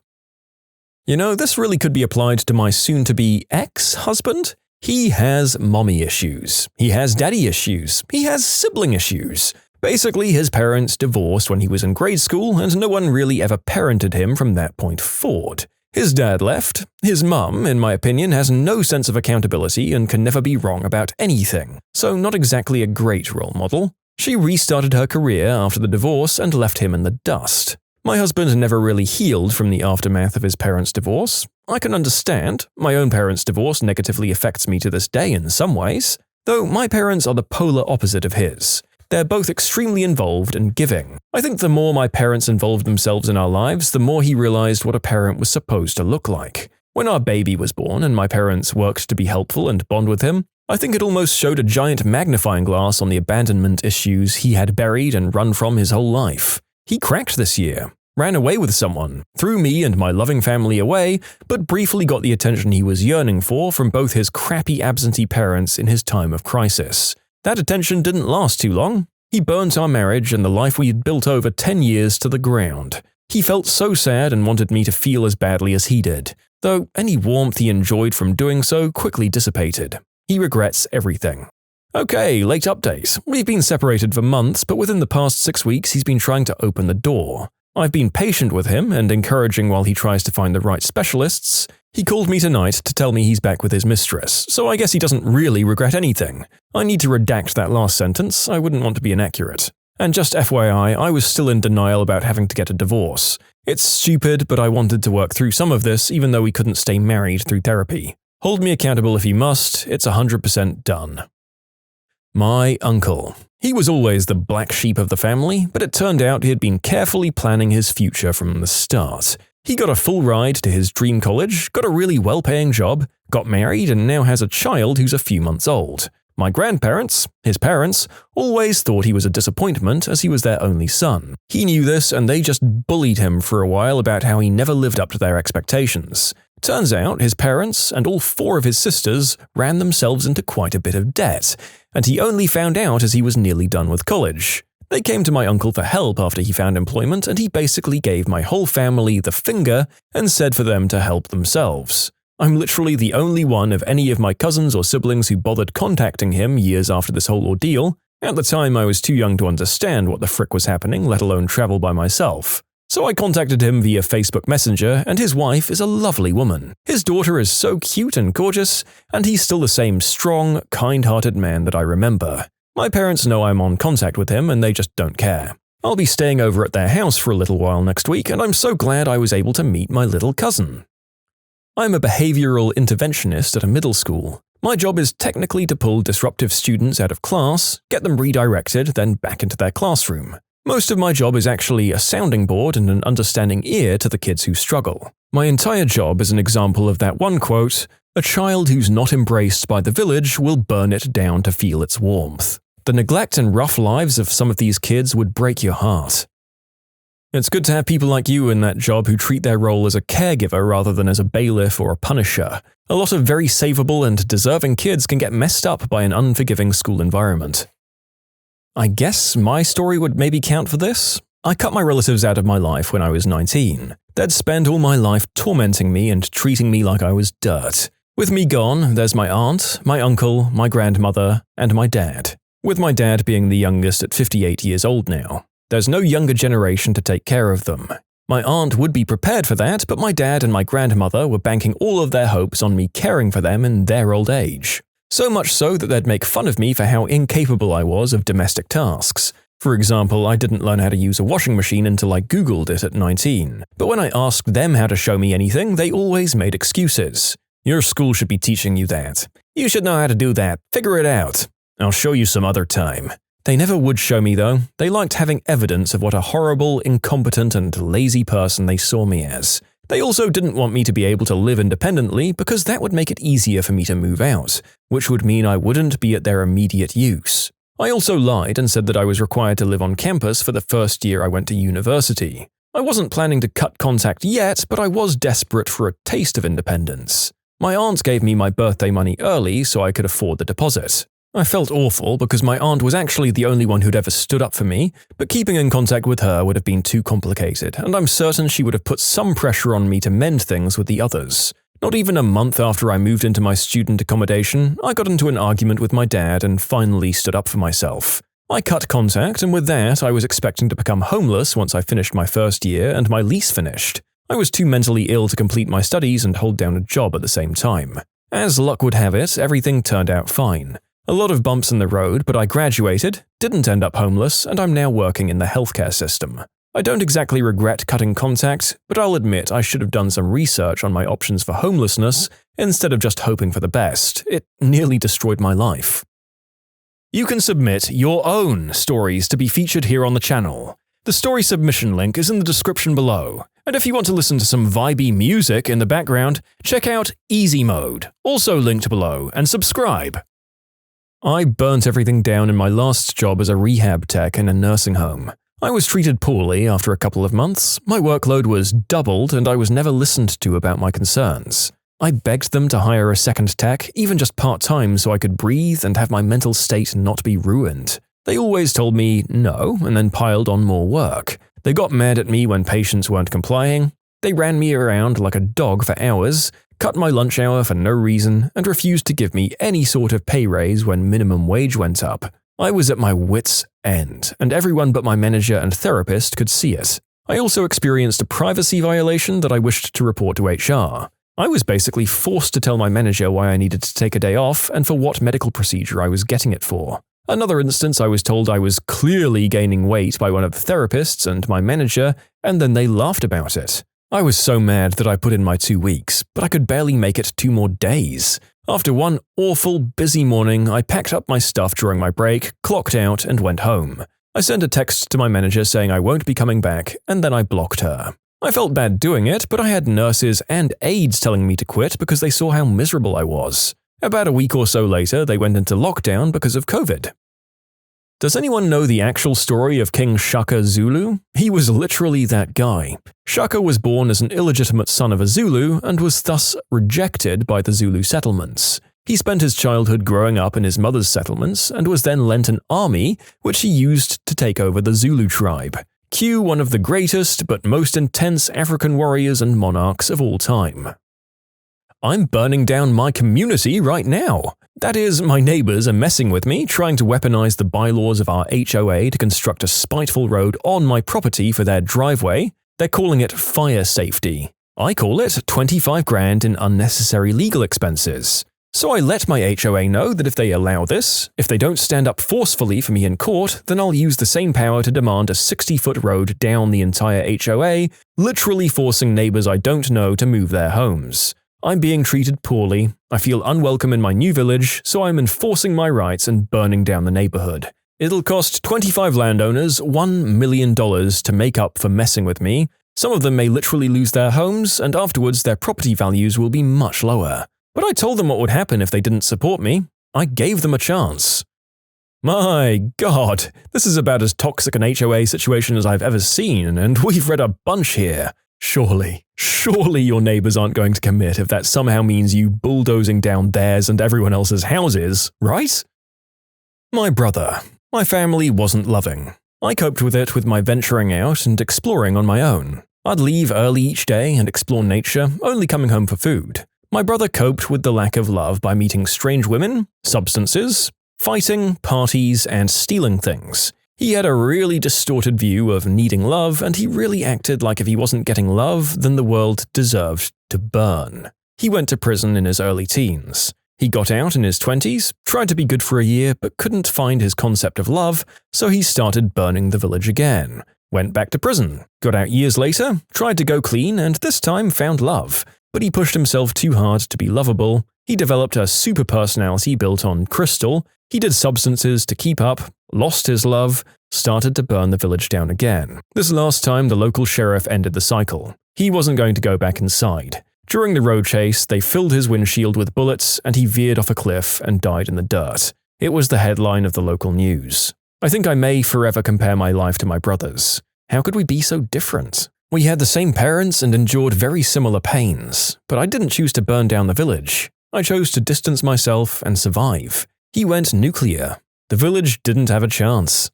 You know, this really could be applied to my soon-to-be ex-husband. He has mommy issues. He has daddy issues. He has sibling issues. Basically, his parents divorced when he was in grade school, and no one really ever parented him from that point forward. His dad left. His mum, in my opinion, has no sense of accountability and can never be wrong about anything, so not exactly a great role model. She restarted her career after the divorce and left him in the dust. My husband never really healed from the aftermath of his parents' divorce. I can understand. My own parents' divorce negatively affects me to this day in some ways, though my parents are the polar opposite of his. They're both extremely involved and giving. I think the more my parents involved themselves in our lives, the more he realized what a parent was supposed to look like. When our baby was born and my parents worked to be helpful and bond with him, I think it almost showed a giant magnifying glass on the abandonment issues he had buried and run from his whole life. He cracked this year, ran away with someone, threw me and my loving family away, but briefly got the attention he was yearning for from both his crappy absentee parents in his time of crisis. That attention didn't last too long. He burnt our marriage and the life we had built over 10 years to the ground. He felt so sad and wanted me to feel as badly as he did, though any warmth he enjoyed from doing so quickly dissipated. He regrets everything. Okay, late update. We've been separated for months, but within the past 6 weeks he's been trying to open the door. I've been patient with him and encouraging while he tries to find the right specialists. He called me tonight to tell me he's back with his mistress, so I guess he doesn't really regret anything. I need to redact that last sentence, I wouldn't want to be inaccurate. And just FYI, I was still in denial about having to get a divorce. It's stupid, but I wanted to work through some of this even though we couldn't stay married through therapy. Hold me accountable if you must, it's 100% done. My uncle. He was always the black sheep of the family, but it turned out he had been carefully planning his future from the start. He got a full ride to his dream college, got a really well-paying job, got married, and now has a child who's a few months old. My grandparents, his parents, always thought he was a disappointment as he was their only son. He knew this and they just bullied him for a while about how he never lived up to their expectations. Turns out his parents and all 4 of his sisters ran themselves into quite a bit of debt, and he only found out as he was nearly done with college. They came to my uncle for help after he found employment, and he basically gave my whole family the finger and said for them to help themselves. I'm literally the only one of any of my cousins or siblings who bothered contacting him years after this whole ordeal. At the time, I was too young to understand what the frick was happening, let alone travel by myself. So I contacted him via Facebook Messenger, and his wife is a lovely woman. His daughter is so cute and gorgeous, and he's still the same strong, kind-hearted man that I remember. My parents know I'm on contact with him and they just don't care. I'll be staying over at their house for a little while next week, and I'm so glad I was able to meet my little cousin. I'm a behavioral interventionist at a middle school. My job is technically to pull disruptive students out of class, get them redirected, then back into their classroom. Most of my job is actually a sounding board and an understanding ear to the kids who struggle. My entire job is an example of that one quote, "A child who's not embraced by the village will burn it down to feel its warmth." The neglect and rough lives of some of these kids would break your heart. It's good to have people like you in that job who treat their role as a caregiver rather than as a bailiff or a punisher. A lot of very savable and deserving kids can get messed up by an unforgiving school environment. I guess my story would maybe count for this. I cut my relatives out of my life when I was 19. They'd spent all my life tormenting me and treating me like I was dirt. With me gone, there's my aunt, my uncle, my grandmother, and my dad. With my dad being the youngest at 58 years old now. There's no younger generation to take care of them. My aunt would be prepared for that, but my dad and my grandmother were banking all of their hopes on me caring for them in their old age. So much so that they'd make fun of me for how incapable I was of domestic tasks. For example, I didn't learn how to use a washing machine until I Googled it at 19. But when I asked them how to show me anything, they always made excuses. "Your school should be teaching you that. You should know how to do that. Figure it out. I'll show you some other time." They never would show me though. They liked having evidence of what a horrible, incompetent, and lazy person they saw me as. They also didn't want me to be able to live independently because that would make it easier for me to move out, which would mean I wouldn't be at their immediate use. I also lied and said that I was required to live on campus for the first year I went to university. I wasn't planning to cut contact yet, but I was desperate for a taste of independence. My aunt gave me my birthday money early so I could afford the deposit. I felt awful because my aunt was actually the only one who'd ever stood up for me, but keeping in contact with her would have been too complicated, and I'm certain she would have put some pressure on me to mend things with the others. Not even a month after I moved into my student accommodation, I got into an argument with my dad and finally stood up for myself. I cut contact, and with that, I was expecting to become homeless once I finished my first year and my lease finished. I was too mentally ill to complete my studies and hold down a job at the same time. As luck would have it, everything turned out fine. A lot of bumps in the road, but I graduated, didn't end up homeless, and I'm now working in the healthcare system. I don't exactly regret cutting contact, but I'll admit I should have done some research on my options for homelessness instead of just hoping for the best. It nearly destroyed my life. You can submit your own stories to be featured here on the channel. The story submission link is in the description below. And if you want to listen to some vibey music in the background, check out easymode, also linked below, and subscribe. I burnt everything down in my last job as a rehab tech in a nursing home. I was treated poorly after a couple of months, my workload was doubled, and I was never listened to about my concerns. I begged them to hire a second tech, even just part-time, so I could breathe and have my mental state not be ruined. They always told me no, and then piled on more work. They got mad at me when patients weren't complying. They ran me around like a dog for hours, cut my lunch hour for no reason, and refused to give me any sort of pay raise when minimum wage went up. I was at my wits' end, and everyone but my manager and therapist could see it. I also experienced a privacy violation that I wished to report to HR. I was basically forced to tell my manager why I needed to take a day off and for what medical procedure I was getting it for. Another instance, I was told I was clearly gaining weight by one of the therapists and my manager, and then they laughed about it. I was so mad that I put in my 2 weeks, but I could barely make it 2 more days. After one awful, busy morning, I packed up my stuff during my break, clocked out, and went home. I sent a text to my manager saying I won't be coming back, and then I blocked her. I felt bad doing it, but I had nurses and aides telling me to quit because they saw how miserable I was. About a week or so later, they went into lockdown because of COVID. Does anyone know the actual story of King Shaka Zulu? He was literally that guy. Shaka was born as an illegitimate son of a Zulu and was thus rejected by the Zulu settlements. He spent his childhood growing up in his mother's settlements and was then lent an army, which he used to take over the Zulu tribe. Cue one of the greatest but most intense African warriors and monarchs of all time. I'm burning down my community right now. That is, my neighbors are messing with me, trying to weaponize the bylaws of our HOA to construct a spiteful road on my property for their driveway. They're calling it fire safety. I call it 25 grand in unnecessary legal expenses. So I let my HOA know that if they allow this, if they don't stand up forcefully for me in court, then I'll use the same power to demand a 60-foot road down the entire HOA, literally forcing neighbors I don't know to move their homes. I'm being treated poorly, I feel unwelcome in my new village, so I'm enforcing my rights and burning down the neighborhood. It'll cost 25 landowners $1 million to make up for messing with me. Some of them may literally lose their homes, and afterwards their property values will be much lower. But I told them what would happen if they didn't support me. I gave them a chance. My God, this is about as toxic an HOA situation as I've ever seen, and we've read a bunch here. Surely your neighbors aren't going to commit if that somehow means you bulldozing down theirs and everyone else's houses, right? My brother. My family wasn't loving. I coped with it with my venturing out and exploring on my own. I'd leave early each day and explore nature, only coming home for food. My brother coped with the lack of love by meeting strange women, substances, fighting, parties, and stealing things. He had a really distorted view of needing love, and he really acted like if he wasn't getting love, then the world deserved to burn. He went to prison in his early teens. He got out in his 20s, tried to be good for a year, but couldn't find his concept of love, so he started burning the village again. Went back to prison, got out years later, tried to go clean, and this time found love. But he pushed himself too hard to be lovable. He developed a super personality built on crystal. He did substances to keep up, lost his love, started to burn the village down again. This last time, the local sheriff ended the cycle. He wasn't going to go back inside. During the road chase, they filled his windshield with bullets, and he veered off a cliff and died in the dirt. It was the headline of the local news. I think I may forever compare my life to my brother's. How could we be so different? We had the same parents and endured very similar pains, but I didn't choose to burn down the village. I chose to distance myself and survive. He went nuclear. The village didn't have a chance.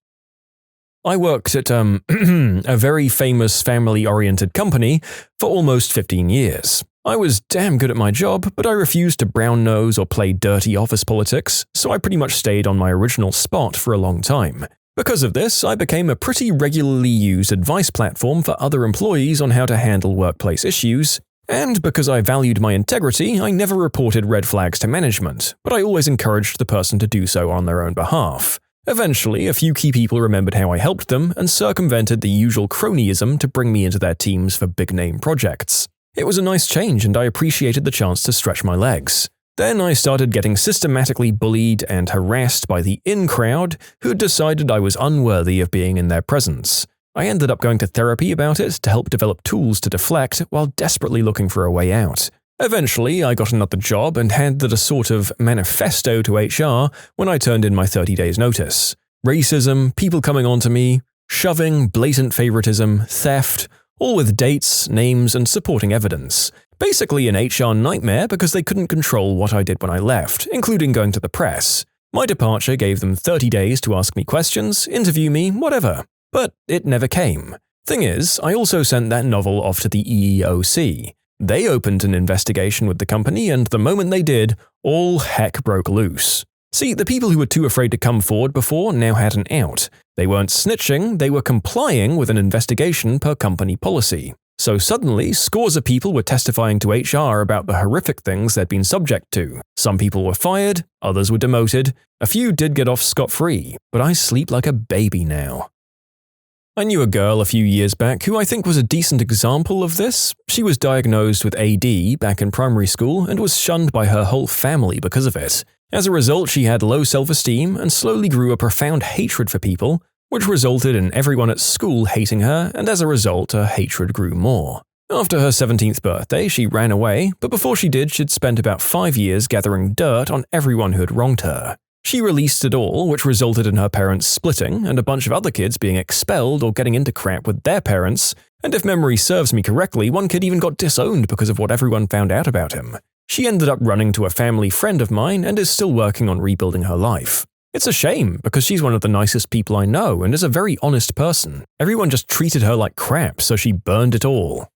I worked at a very famous family-oriented company for almost 15 years. I was damn good at my job, but I refused to brown nose or play dirty office politics, so I pretty much stayed on my original spot for a long time. Because of this, I became a pretty regularly used advice platform for other employees on how to handle workplace issues, and because I valued my integrity, I never reported red flags to management, but I always encouraged the person to do so on their own behalf. Eventually, a few key people remembered how I helped them and circumvented the usual cronyism to bring me into their teams for big-name projects. It was a nice change and I appreciated the chance to stretch my legs. Then I started getting systematically bullied and harassed by the in-crowd who decided I was unworthy of being in their presence. I ended up going to therapy about it to help develop tools to deflect while desperately looking for a way out. Eventually, I got another job and handed a sort of manifesto to HR when I turned in my 30 days notice. Racism, people coming on to me, shoving, blatant favoritism, theft, all with dates, names, and supporting evidence. Basically an HR nightmare because they couldn't control what I did when I left, including going to the press. My departure gave them 30 days to ask me questions, interview me, whatever. But it never came. Thing is, I also sent that novel off to the EEOC. They opened an investigation with the company, and the moment they did, all heck broke loose. See, the people who were too afraid to come forward before now had an out. They weren't snitching, they were complying with an investigation per company policy. So suddenly, scores of people were testifying to HR about the horrific things they'd been subject to. Some people were fired, others were demoted, a few did get off scot-free, but I sleep like a baby now. I knew a girl a few years back who I think was a decent example of this. She was diagnosed with AD back in primary school and was shunned by her whole family because of it. As a result, she had low self-esteem and slowly grew a profound hatred for people, which resulted in everyone at school hating her, and as a result, her hatred grew more. After her 17th birthday, she ran away, but before she did, she'd spent about 5 years gathering dirt on everyone who had wronged her. She released it all, which resulted in her parents splitting and a bunch of other kids being expelled or getting into crap with their parents, and if memory serves me correctly, one kid even got disowned because of what everyone found out about him. She ended up running to a family friend of mine and is still working on rebuilding her life. It's a shame, because she's one of the nicest people I know and is a very honest person. Everyone just treated her like crap, so she burned it all.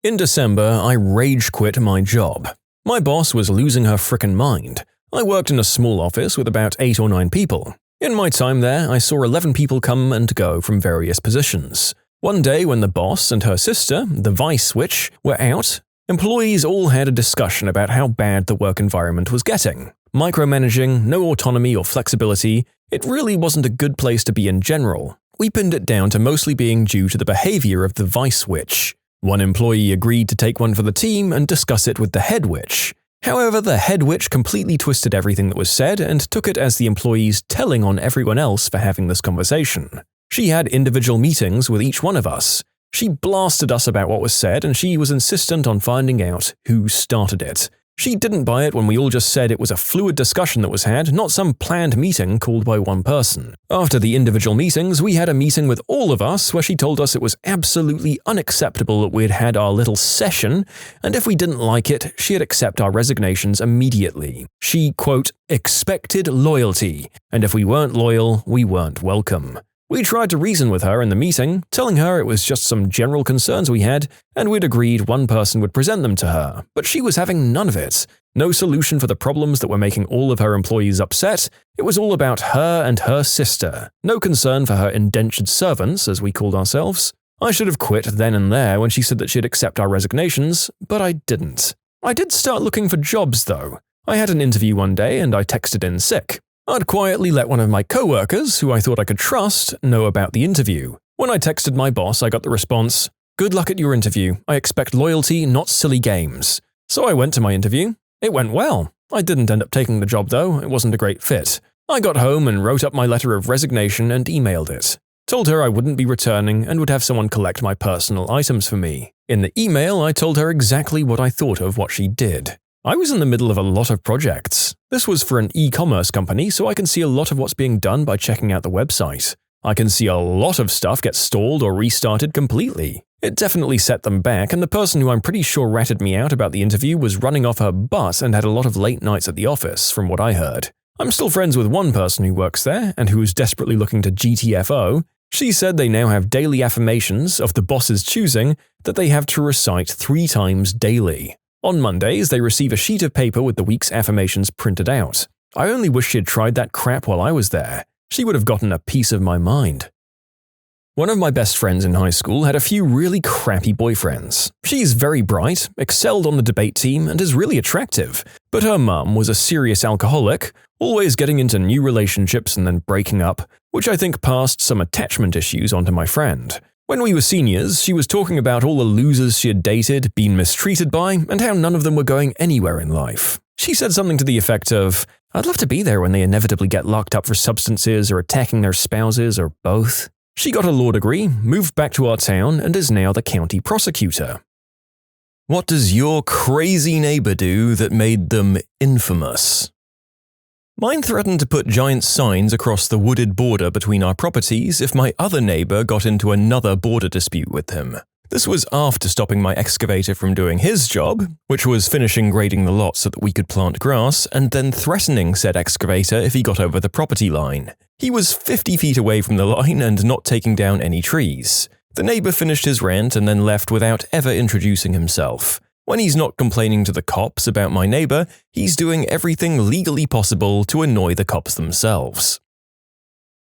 In December, I rage quit my job. My boss was losing her frickin' mind. I worked in a small office with about 8 or 9 people. In my time there, I saw 11 people come and go from various positions. One day when the boss and her sister, the vice witch, were out, employees all had a discussion about how bad the work environment was getting. Micromanaging, no autonomy or flexibility, it really wasn't a good place to be in general. We pinned it down to mostly being due to the behavior of the vice witch. One employee agreed to take one for the team and discuss it with the head witch. However, the head witch completely twisted everything that was said and took it as the employees telling on everyone else for having this conversation. She had individual meetings with each one of us. She blasted us about what was said and she was insistent on finding out who started it. She didn't buy it when we all just said it was a fluid discussion that was had, not some planned meeting called by one person. After the individual meetings, we had a meeting with all of us where she told us it was absolutely unacceptable that we'd had our little session, and if we didn't like it, she'd accept our resignations immediately. She, quote, expected loyalty, and if we weren't loyal, we weren't welcome. We tried to reason with her in the meeting, telling her it was just some general concerns we had, and we'd agreed one person would present them to her, but she was having none of it. No solution for the problems that were making all of her employees upset. It was all about her and her sister. No concern for her indentured servants, as we called ourselves. I should have quit then and there when she said that she'd accept our resignations, but I didn't. I did start looking for jobs, though. I had an interview one day and I texted in sick. I'd quietly let one of my coworkers, who I thought I could trust, know about the interview. When I texted my boss, I got the response, "Good luck at your interview. I expect loyalty, not silly games." So I went to my interview. It went well. I didn't end up taking the job though, it wasn't a great fit. I got home and wrote up my letter of resignation and emailed it. Told her I wouldn't be returning and would have someone collect my personal items for me. In the email, I told her exactly what I thought of what she did. I was in the middle of a lot of projects. This was for an e-commerce company, so I can see a lot of what's being done by checking out the website. I can see a lot of stuff get stalled or restarted completely. It definitely set them back, and the person who I'm pretty sure ratted me out about the interview was running off her butt and had a lot of late nights at the office, from what I heard. I'm still friends with one person who works there, and who is desperately looking to GTFO. She said they now have daily affirmations of the boss's choosing that they have to recite 3 times daily. On Mondays, they receive a sheet of paper with the week's affirmations printed out. I only wish she had tried that crap while I was there. She would have gotten a piece of my mind. One of my best friends in high school had a few really crappy boyfriends. She's very bright, excelled on the debate team, and is really attractive. But her mum was a serious alcoholic, always getting into new relationships and then breaking up, which I think passed some attachment issues onto my friend. When we were seniors, she was talking about all the losers she had dated, been mistreated by, and how none of them were going anywhere in life. She said something to the effect of, "I'd love to be there when they inevitably get locked up for substances or attacking their spouses or both." She got a law degree, moved back to our town, and is now the county prosecutor. What does your crazy neighbor do that made them infamous? Mine threatened to put giant signs across the wooded border between our properties if my other neighbor got into another border dispute with him. This was after stopping my excavator from doing his job, which was finishing grading the lot so that we could plant grass, and then threatening said excavator if he got over the property line. He was 50 feet away from the line and not taking down any trees. The neighbor finished his rant and then left without ever introducing himself. When he's not complaining to the cops about my neighbor, he's doing everything legally possible to annoy the cops themselves.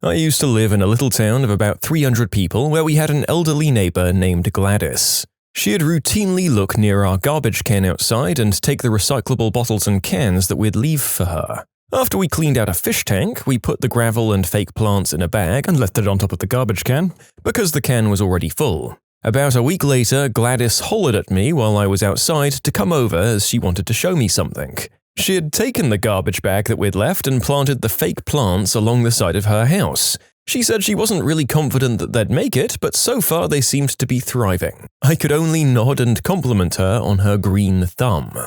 I used to live in a little town of about 300 people where we had an elderly neighbor named Gladys. She'd routinely look near our garbage can outside and take the recyclable bottles and cans that we'd leave for her. After we cleaned out a fish tank, we put the gravel and fake plants in a bag and left it on top of the garbage can, because the can was already full. About a week later, Gladys hollered at me while I was outside to come over as she wanted to show me something. She had taken the garbage bag that we'd left and planted the fake plants along the side of her house. She said she wasn't really confident that they'd make it, but so far they seemed to be thriving. I could only nod and compliment her on her green thumb.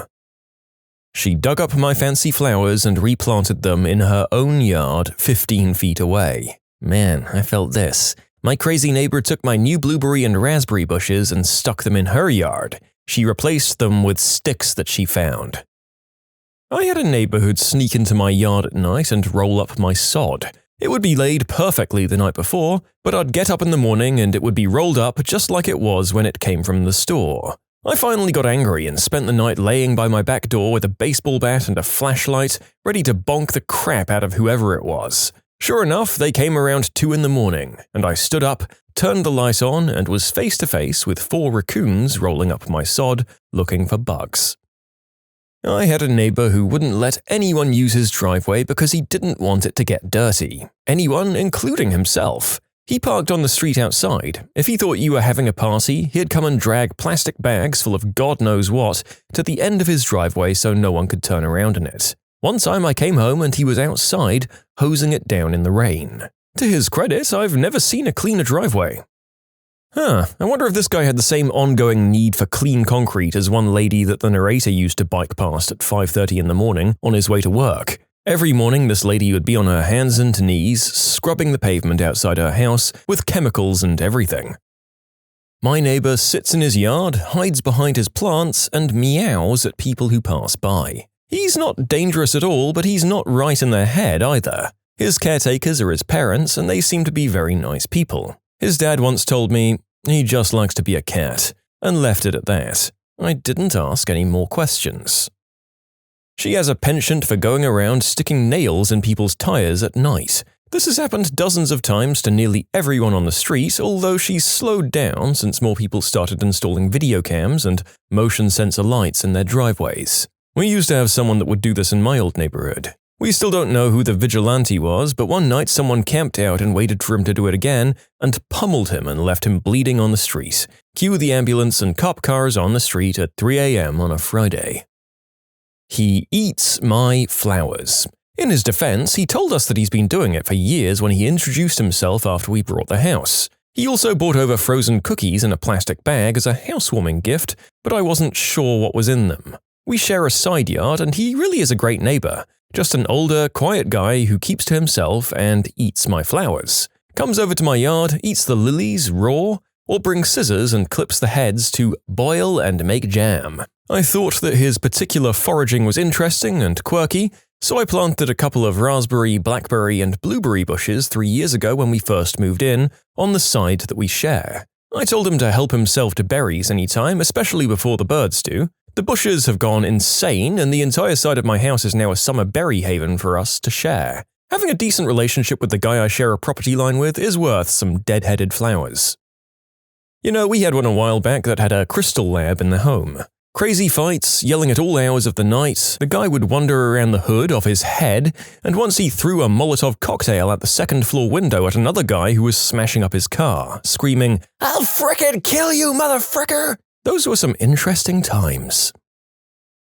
She dug up my fancy flowers and replanted them in her own yard 15 feet away. Man, I felt this. My crazy neighbor took my new blueberry and raspberry bushes and stuck them in her yard. She replaced them with sticks that she found. I had a neighbor who'd sneak into my yard at night and roll up my sod. It would be laid perfectly the night before, but I'd get up in the morning and it would be rolled up just like it was when it came from the store. I finally got angry and spent the night laying by my back door with a baseball bat and a flashlight, ready to bonk the crap out of whoever it was. Sure enough, they came around 2 in the morning, and I stood up, turned the light on, and was face to face with 4 raccoons rolling up my sod, looking for bugs. I had a neighbor who wouldn't let anyone use his driveway because he didn't want it to get dirty. Anyone, including himself. He parked on the street outside. If he thought you were having a party, he'd come and drag plastic bags full of God knows what to the end of his driveway so no one could turn around in it. One time I came home and he was outside, hosing it down in the rain. To his credit, I've never seen a cleaner driveway. I wonder if this guy had the same ongoing need for clean concrete as one lady that the narrator used to bike past at 5:30 in the morning on his way to work. Every morning this lady would be on her hands and knees, scrubbing the pavement outside her house with chemicals and everything. My neighbor sits in his yard, hides behind his plants, and meows at people who pass by. He's not dangerous at all, but he's not right in their head either. His caretakers are his parents, and they seem to be very nice people. His dad once told me he just likes to be a cat, and left it at that. I didn't ask any more questions. She has a penchant for going around sticking nails in people's tires at night. This has happened dozens of times to nearly everyone on the street, although she's slowed down since more people started installing video cams and motion sensor lights in their driveways. We used to have someone that would do this in my old neighborhood. We still don't know who the vigilante was, but one night someone camped out and waited for him to do it again and pummeled him and left him bleeding on the street. Cue the ambulance and cop cars on the street at 3 a.m. on a Friday. He eats my flowers. In his defense, he told us that he's been doing it for years when he introduced himself after we bought the house. He also brought over frozen cookies in a plastic bag as a housewarming gift, but I wasn't sure what was in them. We share a side yard and he really is a great neighbor. Just an older, quiet guy who keeps to himself and eats my flowers. Comes over to my yard, eats the lilies raw, or brings scissors and clips the heads to boil and make jam. I thought that his particular foraging was interesting and quirky, so I planted a couple of raspberry, blackberry, and blueberry bushes 3 years ago when we first moved in, on the side that we share. I told him to help himself to berries anytime, especially before the birds do. The bushes have gone insane, and the entire side of my house is now a summer berry haven for us to share. Having a decent relationship with the guy I share a property line with is worth some dead-headed flowers. You know, we had one a while back that had a crystal lab in the home. Crazy fights, yelling at all hours of the night, the guy would wander around the hood of his head, and once he threw a Molotov cocktail at the second-floor window at another guy who was smashing up his car, screaming, "I'll frickin' kill you, motherfricker!" Those were some interesting times.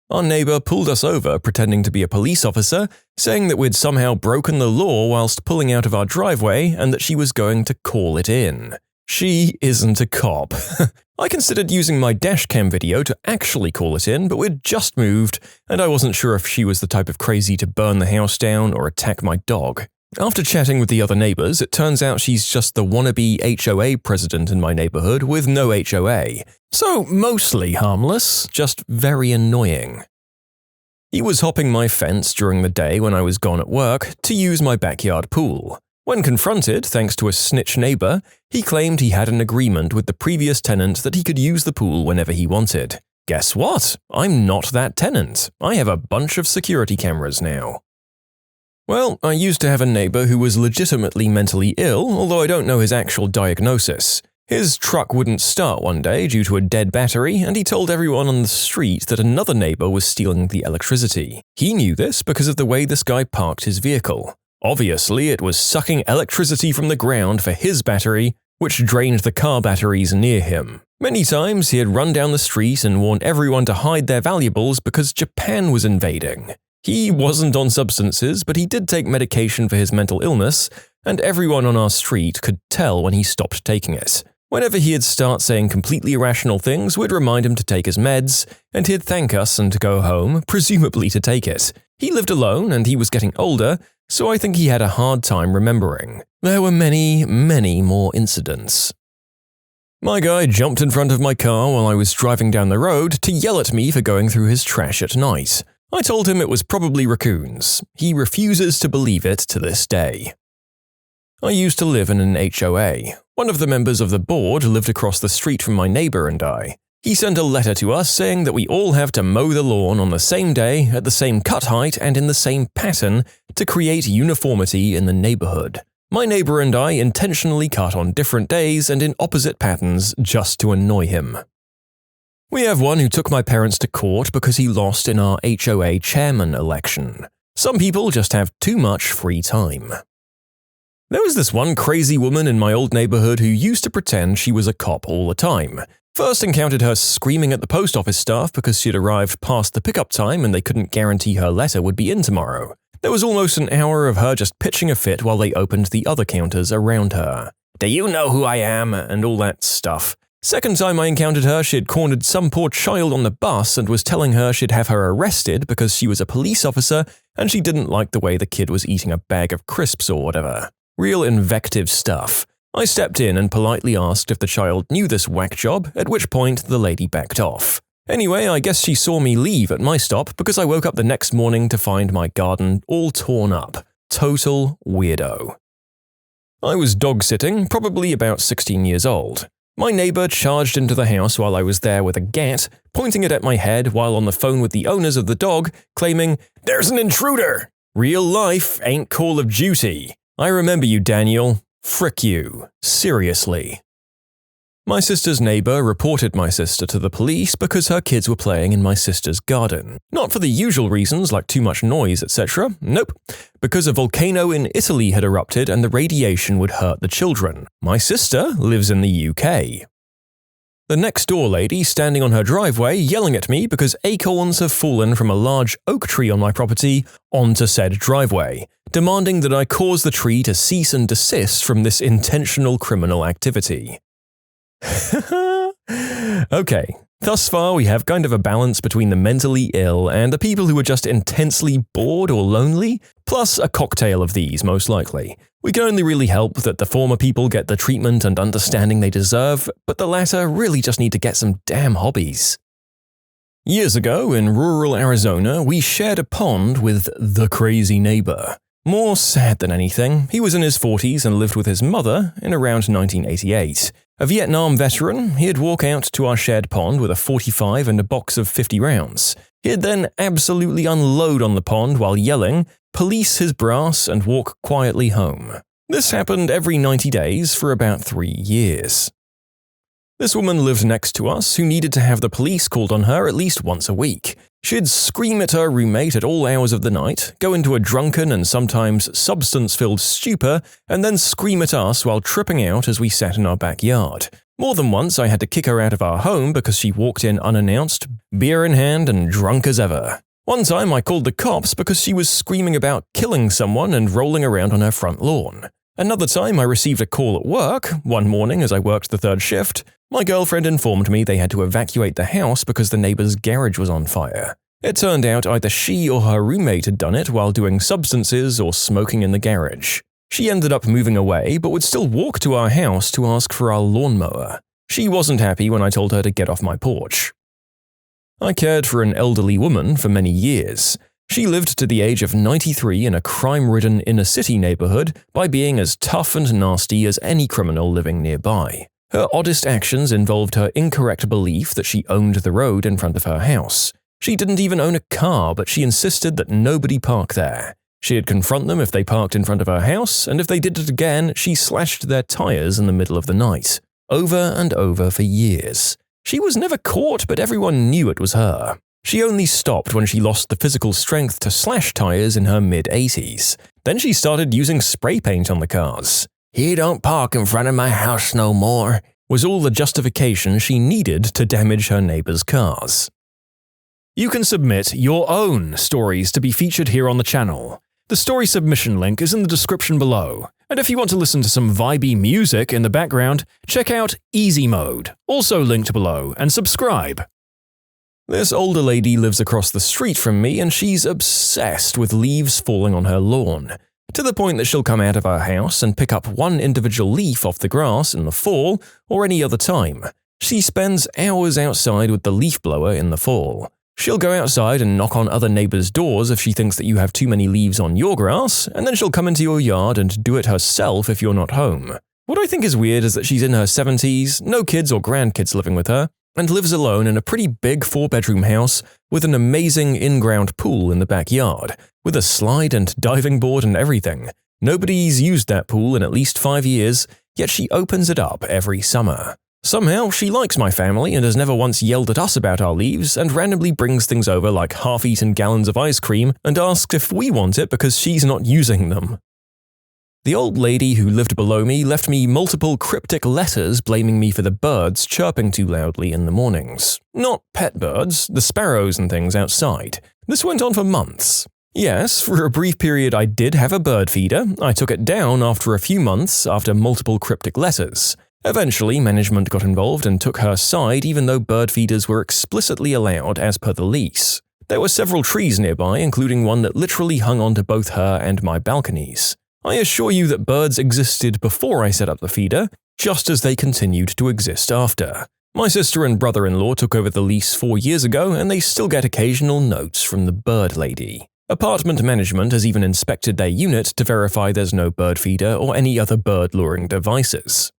Our neighbor pulled us over pretending to be a police officer, saying that we'd somehow broken the law whilst pulling out of our driveway and that she was going to call it in. She isn't a cop. I considered using my dashcam video to actually call it in, but we'd just moved, and I wasn't sure if she was the type of crazy to burn the house down or attack my dog. After chatting with the other neighbors, it turns out she's just the wannabe HOA president in my neighborhood with no HOA. So mostly harmless, just very annoying. He was hopping my fence during the day when I was gone at work to use my backyard pool. When confronted, thanks to a snitch neighbor, he claimed he had an agreement with the previous tenant that he could use the pool whenever he wanted. Guess what? I'm not that tenant. I have a bunch of security cameras now. Well, I used to have a neighbor who was legitimately mentally ill, although I don't know his actual diagnosis. His truck wouldn't start one day due to a dead battery, and he told everyone on the street that another neighbor was stealing the electricity. He knew this because of the way this guy parked his vehicle. Obviously, it was sucking electricity from the ground for his battery, which drained the car batteries near him. Many times he had run down the street and warned everyone to hide their valuables because Japan was invading. He wasn't on substances, but he did take medication for his mental illness, and everyone on our street could tell when he stopped taking it. Whenever he'd start saying completely irrational things, we'd remind him to take his meds, and he'd thank us and go home, presumably to take it. He lived alone, and he was getting older, so I think he had a hard time remembering. There were many, many more incidents. My guy jumped in front of my car while I was driving down the road to yell at me for going through his trash at night. I told him it was probably raccoons. He refuses to believe it to this day. I used to live in an HOA. One of the members of the board lived across the street from my neighbor and I. He sent a letter to us saying that we all have to mow the lawn on the same day, at the same cut height, and in the same pattern to create uniformity in the neighborhood. My neighbor and I intentionally cut on different days and in opposite patterns just to annoy him. We have one who took my parents to court because he lost in our HOA chairman election. Some people just have too much free time. There was this one crazy woman in my old neighborhood who used to pretend she was a cop all the time. First encountered her screaming at the post office staff because she'd arrived past the pickup time and they couldn't guarantee her letter would be in tomorrow. There was almost an hour of her just pitching a fit while they opened the other counters around her. "Do you know who I am?" and all that stuff. Second time I encountered her, she'd cornered some poor child on the bus and was telling her she'd have her arrested because she was a police officer and she didn't like the way the kid was eating a bag of crisps or whatever. Real invective stuff. I stepped in and politely asked if the child knew this whack job, at which point the lady backed off. Anyway, I guess she saw me leave at my stop because I woke up the next morning to find my garden all torn up. Total weirdo. I was dog-sitting, probably about 16 years old. My neighbor charged into the house while I was there with a gat, pointing it at my head while on the phone with the owners of the dog, claiming, "There's an intruder! Real life ain't Call of Duty. I remember you, Daniel. Frick you. Seriously." My sister's neighbor reported my sister to the police because her kids were playing in my sister's garden. Not for the usual reasons like too much noise, etc. Nope. Because a volcano in Italy had erupted and the radiation would hurt the children. My sister lives in the UK. The next door lady standing on her driveway yelling at me because acorns have fallen from a large oak tree on my property onto said driveway, demanding that I cause the tree to cease and desist from this intentional criminal activity. Okay, thus far we have kind of a balance between the mentally ill and the people who are just intensely bored or lonely, plus a cocktail of these most likely. We can only really help that the former people get the treatment and understanding they deserve, but the latter really just need to get some damn hobbies. Years ago, in rural Arizona, we shared a pond with the crazy neighbor. More sad than anything, he was in his 40s and lived with his mother in around 1988. A Vietnam veteran, he'd walk out to our shared pond with a .45 and a box of 50 rounds. He'd then absolutely unload on the pond while yelling, police his brass, and walk quietly home. This happened every 90 days for about 3 years. This woman lived next to us who needed to have the police called on her at least once a week. She'd scream at her roommate at all hours of the night, go into a drunken and sometimes substance-filled stupor, and then scream at us while tripping out as we sat in our backyard. More than once I had to kick her out of our home because she walked in unannounced, beer in hand and drunk as ever. One time I called the cops because she was screaming about killing someone and rolling around on her front lawn. Another time I received a call at work, one morning as I worked the third shift. My girlfriend informed me they had to evacuate the house because the neighbor's garage was on fire. It turned out either she or her roommate had done it while doing substances or smoking in the garage. She ended up moving away but would still walk to our house to ask for our lawnmower. She wasn't happy when I told her to get off my porch. I cared for an elderly woman for many years. She lived to the age of 93 in a crime-ridden inner-city neighborhood by being as tough and nasty as any criminal living nearby. Her oddest actions involved her incorrect belief that she owned the road in front of her house. She didn't even own a car, but she insisted that nobody park there. She'd confront them if they parked in front of her house, and if they did it again, she slashed their tires in the middle of the night. Over and over for years. She was never caught, but everyone knew it was her. She only stopped when she lost the physical strength to slash tires in her mid-80s. Then she started using spray paint on the cars. "He don't park in front of my house no more," was all the justification she needed to damage her neighbors' cars. You can submit your own stories to be featured here on the channel. The story submission link is in the description below. And if you want to listen to some vibey music in the background, check out easymode, also linked below, and subscribe. This older lady lives across the street from me and she's obsessed with leaves falling on her lawn, to the point that she'll come out of her house and pick up one individual leaf off the grass in the fall or any other time. She spends hours outside with the leaf blower in the fall. She'll go outside and knock on other neighbors' doors if she thinks that you have too many leaves on your grass, and then she'll come into your yard and do it herself if you're not home. What I think is weird is that she's in her 70s, no kids or grandkids living with her, and lives alone in a pretty big 4-bedroom house with an amazing in-ground pool in the backyard, with a slide and diving board and everything. Nobody's used that pool in at least 5 years, yet she opens it up every summer. Somehow, she likes my family and has never once yelled at us about our leaves and randomly brings things over like half-eaten gallons of ice cream and asks if we want it because she's not using them. The old lady who lived below me left me multiple cryptic letters blaming me for the birds chirping too loudly in the mornings. Not pet birds, the sparrows and things outside. This went on for months. Yes, for a brief period I did have a bird feeder. I took it down after a few months after multiple cryptic letters. Eventually, management got involved and took her side even though bird feeders were explicitly allowed as per the lease. There were several trees nearby, including one that literally hung onto both her and my balconies. I assure you that birds existed before I set up the feeder, just as they continued to exist after. My sister and brother-in-law took over the lease 4 years ago, and they still get occasional notes from the bird lady. Apartment management has even inspected their unit to verify there's no bird feeder or any other bird-luring devices.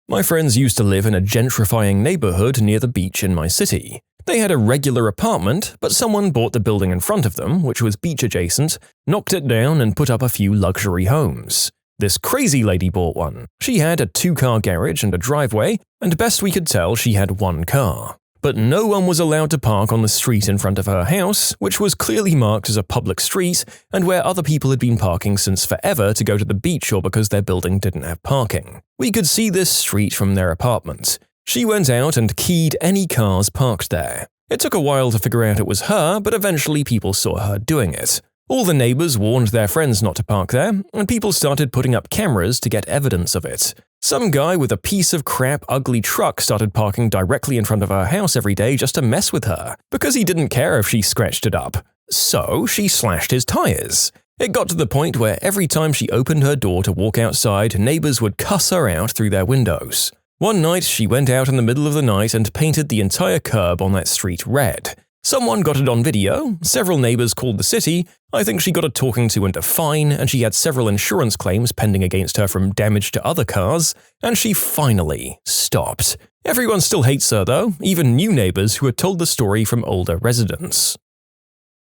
My friends used to live in a gentrifying neighborhood near the beach in my city. They had a regular apartment, but someone bought the building in front of them, which was beach adjacent, knocked it down and put up a few luxury homes. This crazy lady bought one. She had a 2-car garage and a driveway, and best we could tell she had 1 car. But no one was allowed to park on the street in front of her house, which was clearly marked as a public street and where other people had been parking since forever to go to the beach or because their building didn't have parking. We could see this street from their apartment. She went out and keyed any cars parked there. It took a while to figure out it was her, but eventually people saw her doing it. All the neighbors warned their friends not to park there, and people started putting up cameras to get evidence of it. Some guy with a piece of crap ugly truck started parking directly in front of her house every day just to mess with her, because he didn't care if she scratched it up. So she slashed his tires. It got to the point where every time she opened her door to walk outside, neighbors would cuss her out through their windows. One night, she went out in the middle of the night and painted the entire curb on that street red. Someone got it on video, several neighbors called the city, I think she got a talking to and a fine, and she had several insurance claims pending against her from damage to other cars, and she finally stopped. Everyone still hates her though, even new neighbors who had told the story from older residents.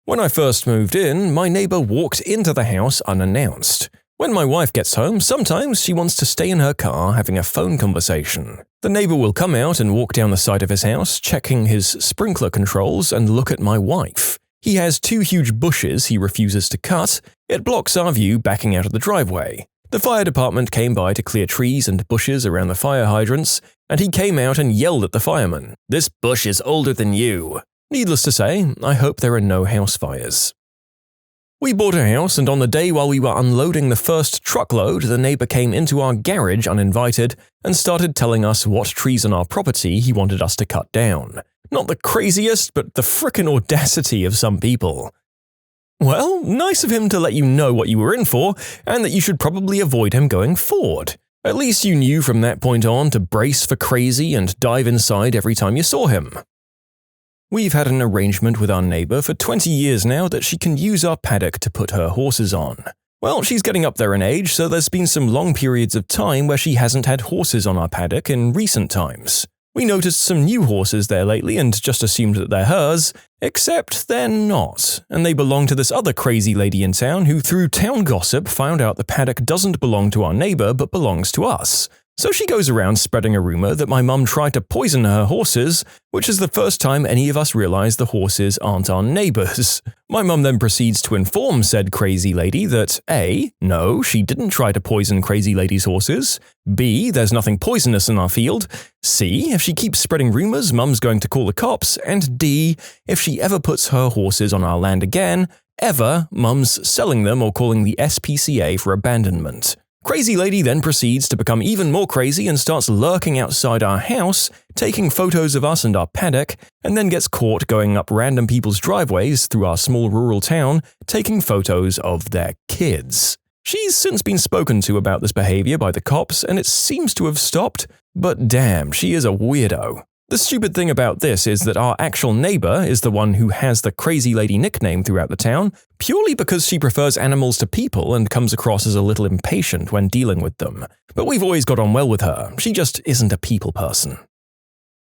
When I first moved in, my neighbor walked into the house unannounced. When my wife gets home, sometimes she wants to stay in her car having a phone conversation. The neighbor will come out and walk down the side of his house, checking his sprinkler controls, and look at my wife. He has 2 huge bushes he refuses to cut. It blocks our view backing out of the driveway. The fire department came by to clear trees and bushes around the fire hydrants, and he came out and yelled at the fireman, "This bush is older than you." Needless to say, I hope there are no house fires. We bought a house, and on the day while we were unloading the first truckload, the neighbor came into our garage uninvited and started telling us what trees on our property he wanted us to cut down. Not the craziest, but the frickin' audacity of some people. Well, nice of him to let you know what you were in for, and that you should probably avoid him going forward. At least you knew from that point on to brace for crazy and dive inside every time you saw him. We've had an arrangement with our neighbor for 20 years now that she can use our paddock to put her horses on. Well, she's getting up there in age, so there's been some long periods of time where she hasn't had horses on our paddock in recent times. We noticed some new horses there lately and just assumed that they're hers, except they're not, and they belong to this other crazy lady in town who through town gossip found out the paddock doesn't belong to our neighbor but belongs to us. So she goes around spreading a rumor that my mum tried to poison her horses, which is the first time any of us realize the horses aren't our neighbors. My mum then proceeds to inform said crazy lady that A. No, she didn't try to poison crazy lady's horses. B. There's nothing poisonous in our field. C. If she keeps spreading rumors, mum's going to call the cops. And D. If she ever puts her horses on our land again, ever, mum's selling them or calling the SPCA for abandonment. Crazy lady then proceeds to become even more crazy and starts lurking outside our house, taking photos of us and our paddock, and then gets caught going up random people's driveways through our small rural town, taking photos of their kids. She's since been spoken to about this behavior by the cops, and it seems to have stopped, but damn, she is a weirdo. The stupid thing about this is that our actual neighbor is the one who has the crazy lady nickname throughout the town, purely because she prefers animals to people and comes across as a little impatient when dealing with them. But we've always got on well with her, she just isn't a people person.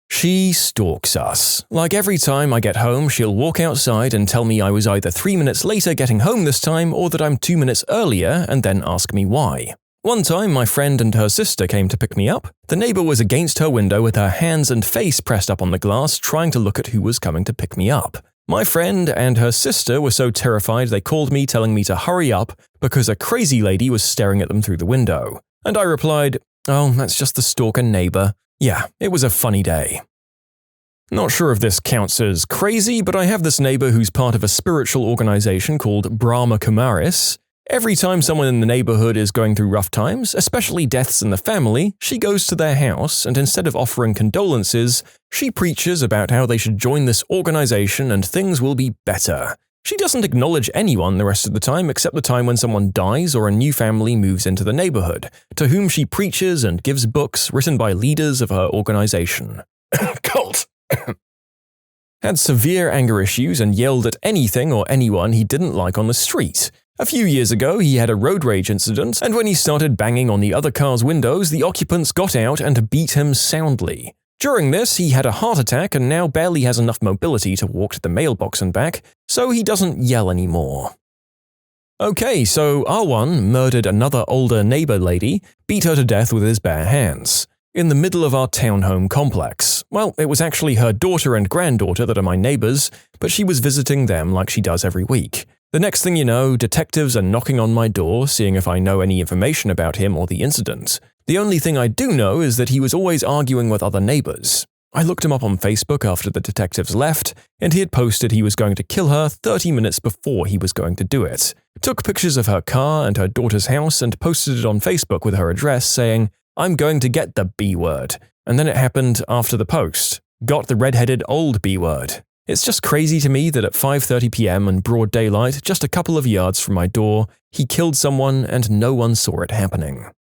She stalks us. Like every time I get home, she'll walk outside and tell me I was either 3 minutes later getting home this time or that I'm 2 minutes earlier and then ask me why. One time, my friend and her sister came to pick me up. The neighbor was against her window with her hands and face pressed up on the glass, trying to look at who was coming to pick me up. My friend and her sister were so terrified they called me telling me to hurry up because a crazy lady was staring at them through the window. And I replied, "Oh, that's just the stalker neighbor." Yeah, it was a funny day. Not sure if this counts as crazy, but I have this neighbor who's part of a spiritual organization called Brahma Kumaris. Every time someone in the neighborhood is going through rough times, especially deaths in the family, she goes to their house and instead of offering condolences, she preaches about how they should join this organization and things will be better. She doesn't acknowledge anyone the rest of the time except the time when someone dies or a new family moves into the neighborhood, to whom she preaches and gives books written by leaders of her organization. Cult! Had severe anger issues and yelled at anything or anyone he didn't like on the street. A few years ago, he had a road rage incident, and when he started banging on the other car's windows, the occupants got out and beat him soundly. During this, he had a heart attack and now barely has enough mobility to walk to the mailbox and back, so he doesn't yell anymore. Okay, so R1 murdered another older neighbor lady, beat her to death with his bare hands. In the middle of our townhome complex. Well, it was actually her daughter and granddaughter that are my neighbors, but she was visiting them like she does every week. The next thing you know, detectives are knocking on my door, seeing if I know any information about him or the incident. The only thing I do know is that he was always arguing with other neighbors. I looked him up on Facebook after the detectives left, and he had posted he was going to kill her 30 minutes before he was going to do it. Took pictures of her car and her daughter's house and posted it on Facebook with her address saying, "I'm going to get the B word." And then it happened after the post. Got the red-headed old B word. It's just crazy to me that at 5:30 p.m. in broad daylight, just a couple of yards from my door, he killed someone and no one saw it happening.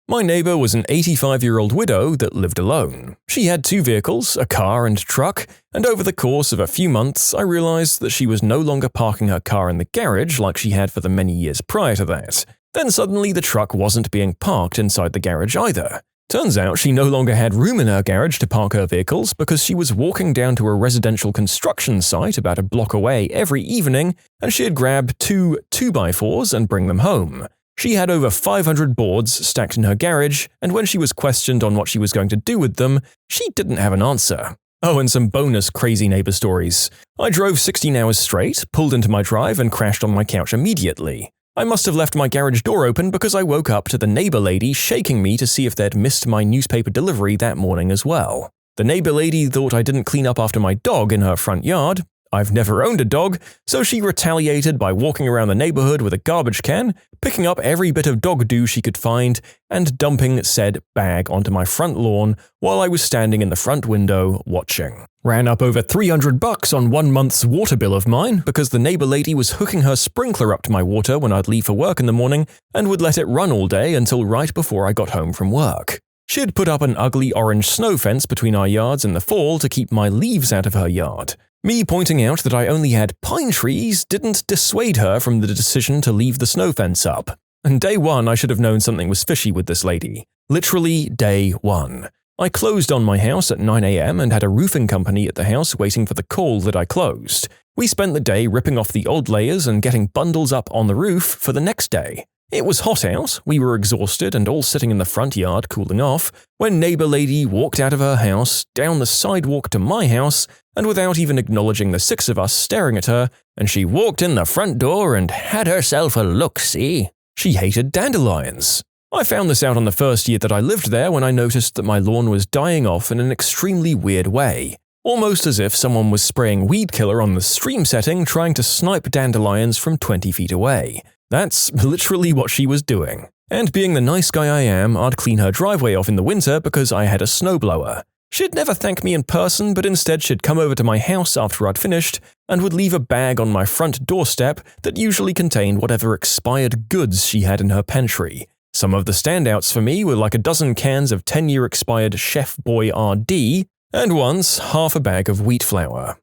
My neighbor was an 85-year-old widow that lived alone. She had 2 vehicles, a car and truck, and over the course of a few months, I realized that she was no longer parking her car in the garage like she had for the many years prior to that. Then suddenly the truck wasn't being parked inside the garage either. Turns out she no longer had room in her garage to park her vehicles because she was walking down to a residential construction site about a block away every evening, and she had grabbed two 2x4s and bring them home. She had over 500 boards stacked in her garage, and when she was questioned on what she was going to do with them, she didn't have an answer. Oh, and some bonus crazy neighbor stories. I drove 16 hours straight, pulled into my drive, and crashed on my couch immediately. I must have left my garage door open because I woke up to the neighbor lady shaking me to see if they'd missed my newspaper delivery that morning as well. The neighbor lady thought I didn't clean up after my dog in her front yard. I've never owned a dog, so she retaliated by walking around the neighborhood with a garbage can, picking up every bit of dog doo she could find, and dumping said bag onto my front lawn while I was standing in the front window watching. Ran up over $300 on 1 month's water bill of mine because the neighbor lady was hooking her sprinkler up to my water when I'd leave for work in the morning and would let it run all day until right before I got home from work. She'd put up an ugly orange snow fence between our yards in the fall to keep my leaves out of her yard. Me pointing out that I only had pine trees didn't dissuade her from the decision to leave the snow fence up. And day one, I should have known something was fishy with this lady. Literally day one. I closed on my house at 9 a.m. and had a roofing company at the house waiting for the call that I closed. We spent the day ripping off the old layers and getting bundles up on the roof for the next day. It was hot out, we were exhausted and all sitting in the front yard cooling off, when neighbor lady walked out of her house, down the sidewalk to my house, and without even acknowledging the 6 of us staring at her, and she walked in the front door and had herself a look-see. She hated dandelions. I found this out on the first year that I lived there when I noticed that my lawn was dying off in an extremely weird way. Almost as if someone was spraying weed killer on the stream setting trying to snipe dandelions from 20 feet away. That's literally what she was doing. And being the nice guy I am, I'd clean her driveway off in the winter because I had a snowblower. She'd never thank me in person, but instead she'd come over to my house after I'd finished and would leave a bag on my front doorstep that usually contained whatever expired goods she had in her pantry. Some of the standouts for me were like a dozen cans of 10-year expired Chef Boy RD, and once half a bag of wheat flour.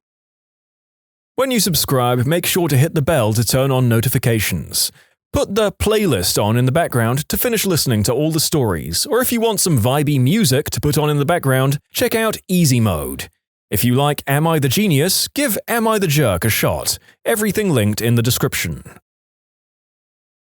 When you subscribe, make sure to hit the bell to turn on notifications. Put the playlist on in the background to finish listening to all the stories, or if you want some vibey music to put on in the background, check out easymode. If you like Am I the Genius, give Am I the Jerk a shot. Everything linked in the description.